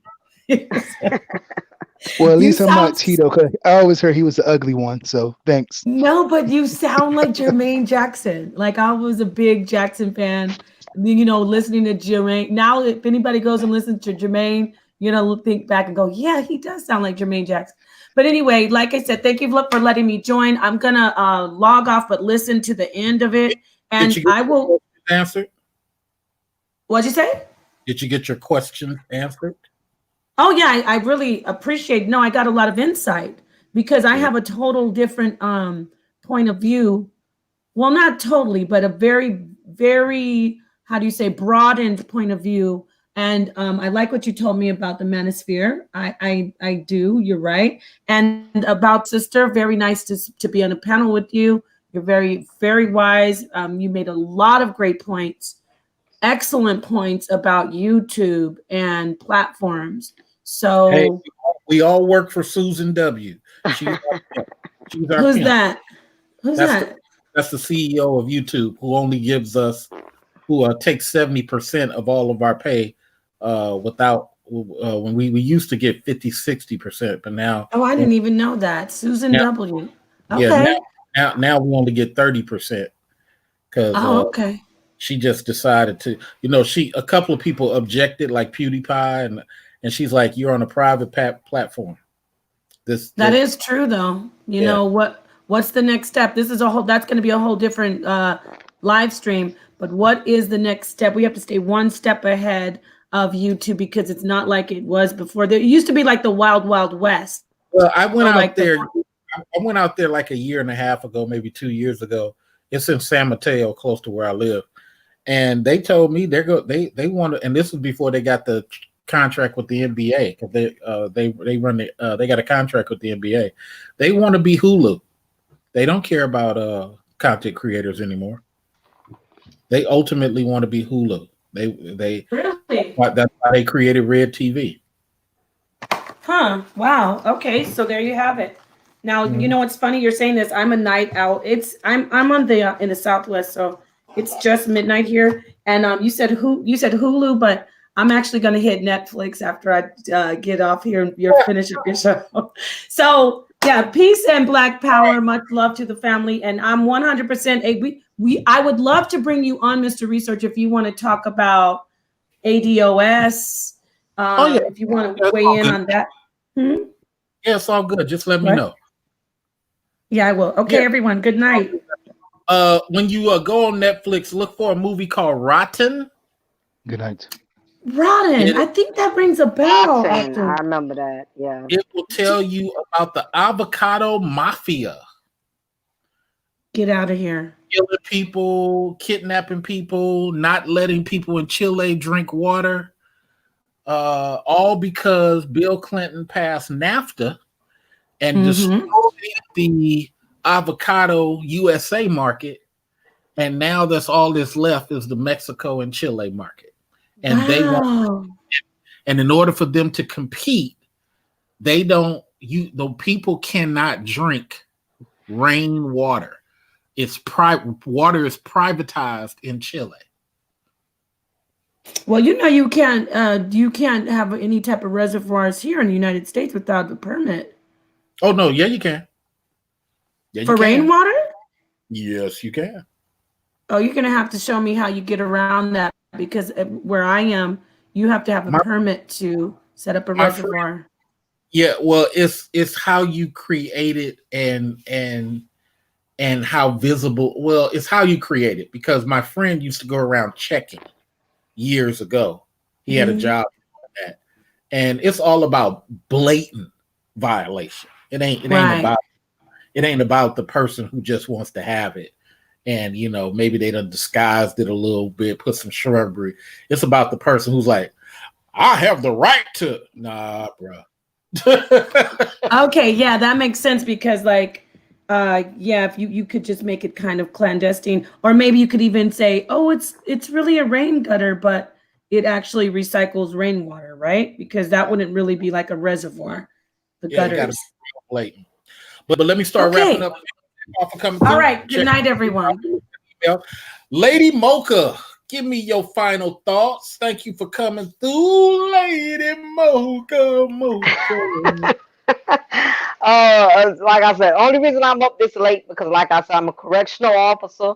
well, at least I'm not Tito, because I always heard he was the ugly one. So thanks. No, but you sound like Jermaine Jackson. Like, I was a big Jackson fan. Listening to Jermaine. Now, if anybody goes and listens to Jermaine, think back and go, yeah, he does sound like Jermaine Jackson. But anyway, like I said, thank you for letting me join. I'm gonna log off, but listen to the end of it, and I will. Answered? What'd you say? Did you get your question answered? Oh yeah, I really appreciate. No, I got a lot of insight because I have a total different point of view. Well, not totally, but a very, very, how do you say, broadened point of view. And I like what you told me about the manosphere. I do. You're right. And about sister, very nice to be on a panel with you. You're very, very wise. You made a lot of great points, excellent points about YouTube and platforms. So hey, we all work for Susan W. She's our who's pimp. that? Who's that? That's the CEO of YouTube, who only gives us, who takes 70% of all of our pay without, when we used to get 50-60%, but now. Oh, I didn't even know that. Susan W. Okay. Yeah, now we only get 30% because okay. She just decided to, a couple of people objected, like PewDiePie, and she's like, you're on a private platform. That is true, though. You know what's the next step? That's going to be a whole different live stream. But what is the next step? We have to stay one step ahead of YouTube because it's not like it was before. There used to be like the Wild Wild West. Well, I went out there. I went out there like a year and a half ago, maybe 2 years ago. It's in San Mateo, close to where I live. And they told me they want to, and this was before they got the contract with the NBA, because they got a contract with the NBA. They want to be Hulu. They don't care about content creators anymore. They ultimately want to be Hulu. They really? That's why they created Red TV. Huh. Wow. Okay. So there you have it. Now, you know what's funny? You're saying this. I'm a night owl. I'm on in the Southwest, so it's just midnight here. And you said Hulu, but I'm actually going to hit Netflix after I get off here and you're finish up your show. So yeah, peace and Black power. Much love to the family, and I'm 100%. I would love to bring you on, Mr. Research, if you want to talk about ADOS. If you want to weigh in on that. Yeah, it's all good. Just let me know. Yeah, I will. Okay, everyone. Good night. When you go on Netflix, look for a movie called Rotten. Good night. Rotten. I think that rings a bell. I remember that. Yeah. It will tell you about the avocado mafia. Get out of here. Killing people, kidnapping people, not letting people in Chile drink water. All because Bill Clinton passed NAFTA and destroyed the avocado USA market, and now that's all that's left is the Mexico and Chile market. And they want, and in order for them to compete, the people cannot drink rainwater. Water is privatized in Chile. Well, you can't have any type of reservoirs here in the United States without a permit. Oh no, yeah, you can. Yeah, for rainwater? Yes, you can. Oh, you're gonna have to show me how you get around that, because where I am, you have to have a permit to set up a reservoir. Yeah, well, it's how you create it and how visible. Well, it's how you create it, because my friend used to go around checking years ago. He had a job like that, and it's all about blatant violation. It ain't about the person who just wants to have it, and maybe they done disguised it a little bit, put some shrubbery. It's about the person who's like, I have the right to. Nah, bro. Okay, yeah, that makes sense, because if you could just make it kind of clandestine, or maybe you could even say, oh, it's really a rain gutter, but it actually recycles rainwater, right? Because that wouldn't really be like a reservoir. The gutters. Blatant. But let me start wrapping up. All right. Good night, everyone. Lady Mocha, give me your final thoughts. Thank you for coming through, Lady Mocha. Like I said, only reason I'm up this late because, like I said, I'm a correctional officer,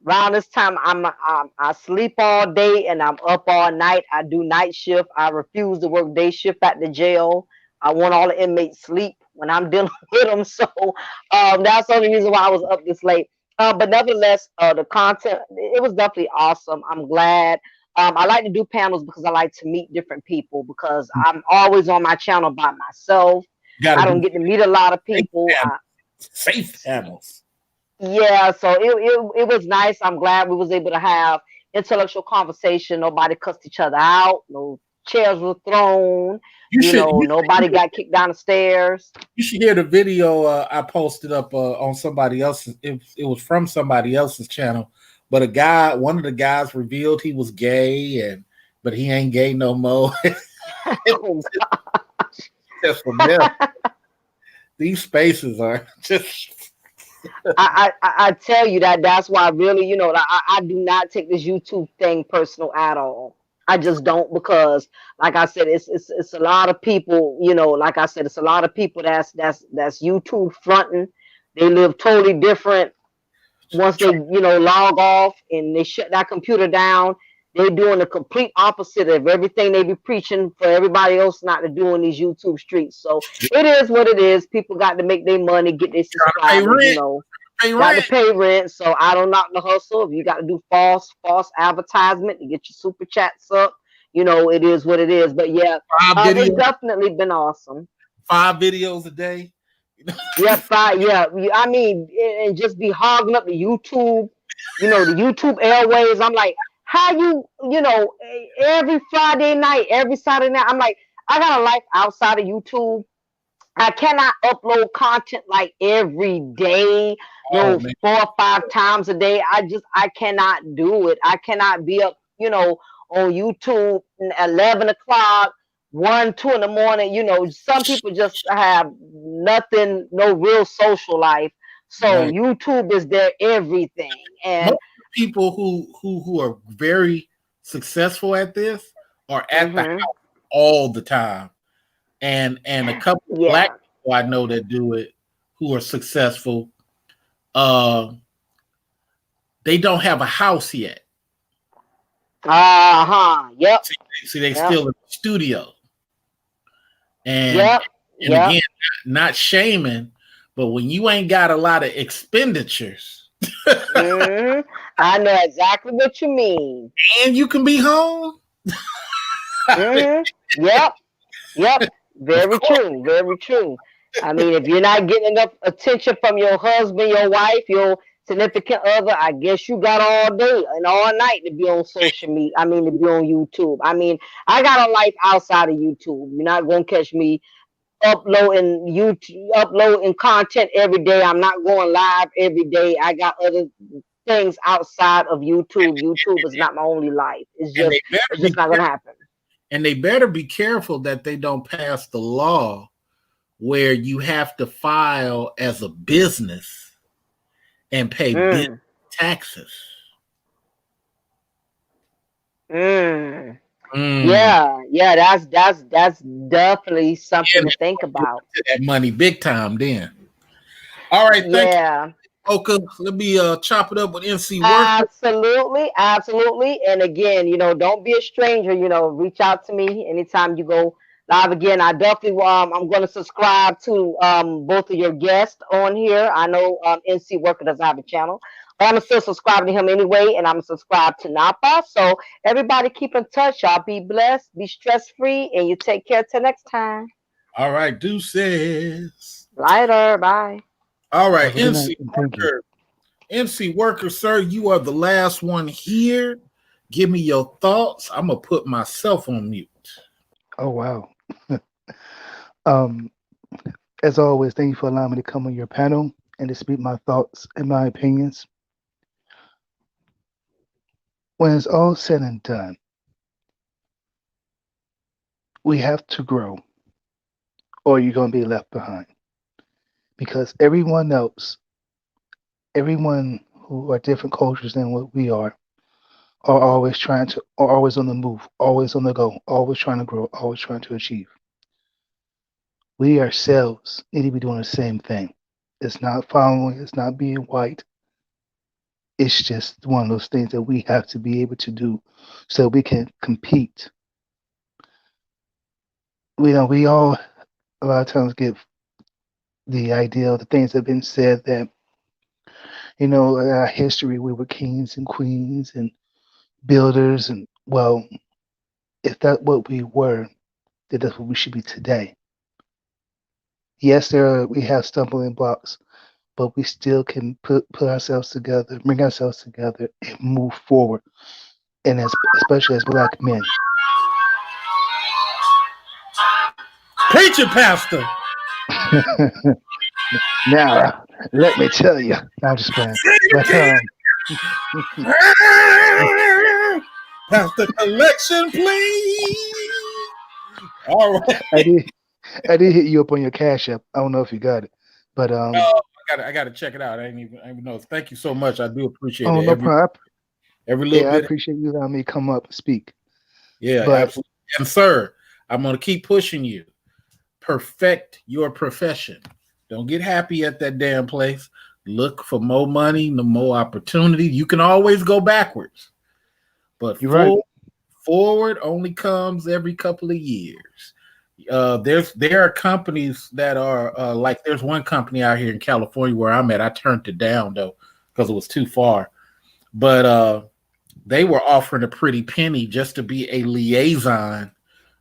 Around this time, I sleep all day and I'm up all night. I do night shift. I refuse to work day shift at the jail. I want all the inmates sleep when I'm dealing with them. So that's the only reason why I was up this late. But nevertheless, the content, it was definitely awesome. I'm glad. I like to do panels because I like to meet different people because I'm always on my channel by myself. Got to I don't do get to meet a lot of safe people. panels. Safe panels. Yeah, so it was nice. I'm glad we was able to have intellectual conversation. Nobody cussed each other out. No chairs were thrown. You You should know, nobody got kicked down the stairs. you should hear the video I posted up on somebody else's. It was from somebody else's channel, but one of the guys revealed he was gay, but he ain't gay no more. Oh, Just from them. These spaces are just. I tell you that's why really, you know, I do not take this YouTube thing personal at all. I just don't because, like I said, it's a lot of people. You know, like I said, it's a lot of people that's YouTube fronting. They live totally different. Once they, you know, log off and they shut that computer down, they're doing the complete opposite of everything they be preaching for everybody else not to do in these YouTube streets. So it is what it is. People got to make their money, get their subscribers, you know. Pay Got to rent. pay rent, so I don't knock the hustle. If you got to do false advertisement to get your super chats up, you know, it is what it is. But yeah, it's definitely been awesome. 5 videos a day. Yep, yeah. I mean, and just be hogging up the YouTube, you know, the YouTube airways. I'm like, how you know, every Friday night, every Saturday night. I'm like, I got a life outside of YouTube. I cannot upload content like every day, Oh, no, man. 4 or 5 times a day. I cannot do it. I cannot be up, you know, on YouTube 11 o'clock, 1, 2 in the morning. You know, some people just have nothing, no real social life. So Right. YouTube is their everything. And Most people who are very successful at this are at the house all the time. And a couple of black people I know that do it who are successful, they don't have a house yet. Yep. See, they still in the studio. And Yep. Again, not shaming, but when you ain't got a lot of expenditures, I know exactly what you mean. and you can be home. Yep. Very true. Very true. I mean, if you're not getting enough attention from your husband, your wife, your significant other, I guess you got all day and all night to be on social media. I mean, to be on YouTube. I mean, I got a life outside of YouTube. You're not gonna catch me uploading content every day. I'm not going live every day. I got other things outside of YouTube. YouTube is not my only life. It's just not gonna happen. And they better be careful that they don't pass the law where you have to file as a business and pay business taxes. Yeah, that's definitely something to think about. That money big time then. All right, thank you. Okay, let me chop it up with NC Worker. Absolutely. And again, you know, don't be a stranger. You know, reach out to me anytime you go live again. I definitely I'm going to subscribe to both of your guests on here. I know NC Worker doesn't have a channel, but I'm still subscribing to him anyway, and I'm subscribed to Napa. So everybody keep in touch. Y'all be blessed, be stress free, and you take care till next time. All right, deuces. Later, bye. All right, NC Worker, sir, you are the last one here. Give me your thoughts. I'm gonna put myself on mute. Oh wow. As always, thank you for allowing me to come on your panel and to speak my thoughts and my opinions. When it's all said and done, we have to grow, or you're gonna be left behind. Because everyone who are different cultures than what we are always always on the move, always on the go, always trying to grow, always trying to achieve. We ourselves need to be doing the same thing. It's not following, it's not being white. It's just one of those things that we have to be able to do so we can compete. We all a lot of times get the idea of the things that have been said that, in our history, we were kings and queens and builders. And, well, if that's what we were, then that's what we should be today. Yes, we have stumbling blocks, but we still can put ourselves together, bring ourselves together, and move forward. And especially as Black men. Preach it, Pastor. Now, let me tell you. No, I'm just playing. But, Pastor Collection, please. All right. I did hit you up on your Cash App. I don't know if you got it, but I got to check it out. I didn't even know. Thank you so much. I do appreciate it. No problem. Every little bit. I appreciate you letting me come up and speak. Yeah, absolutely. And sir, I'm going to keep pushing you. Perfect your profession. Don't get happy at that damn place. Look for more money, the more opportunity. You can always go backwards, but forward only comes every couple of years. There are companies that are like there's one company out here in California where I'm at. I turned it down though because it was too far, but they were offering a pretty penny just to be a liaison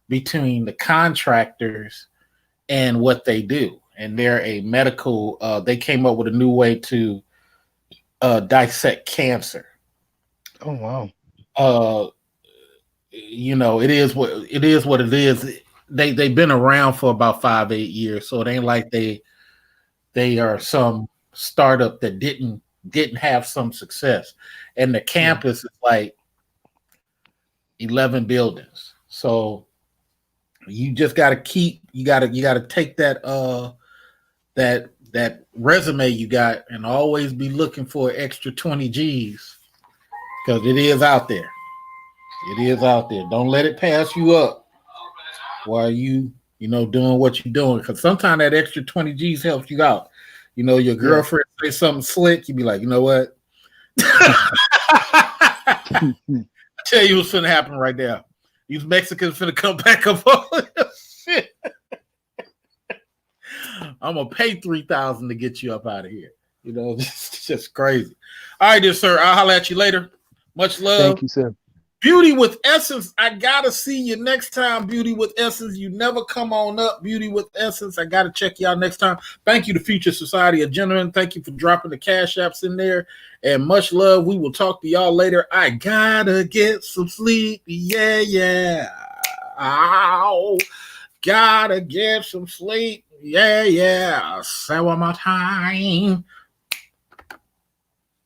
between the contractors and what they do. And they're a medical, they came up with a new way to dissect cancer. Oh, wow. It is what it is. They've been around for about 5-8 years. So it ain't like they are some startup that didn't have some success. And the campus is like 11 buildings. So you just got to you got to take that that resume you got and always be looking for extra 20 G's because it is out there. It is out there. Don't let it pass you up while you doing what you're doing, because sometimes that extra 20 G's helps you out. Your girlfriend say something slick, you be like, you know what? I tell you what's finna happen right now. These Mexicans finna come back up all this shit. I'm gonna pay $3,000 to get you up out of here. It's just crazy. All right, dear sir. I'll holler at you later. Much love. Thank you, sir. Beauty with Essence. I gotta see you next time. Beauty with Essence. You never come on up. Beauty with Essence. I gotta check y'all next time. Thank you to Future Society of Gentlemen. Thank you for dropping the Cash Apps in there. And much love. We will talk to y'all later. I gotta get some sleep. Yeah. Ow. Gotta get some sleep. Yeah. Say one more time.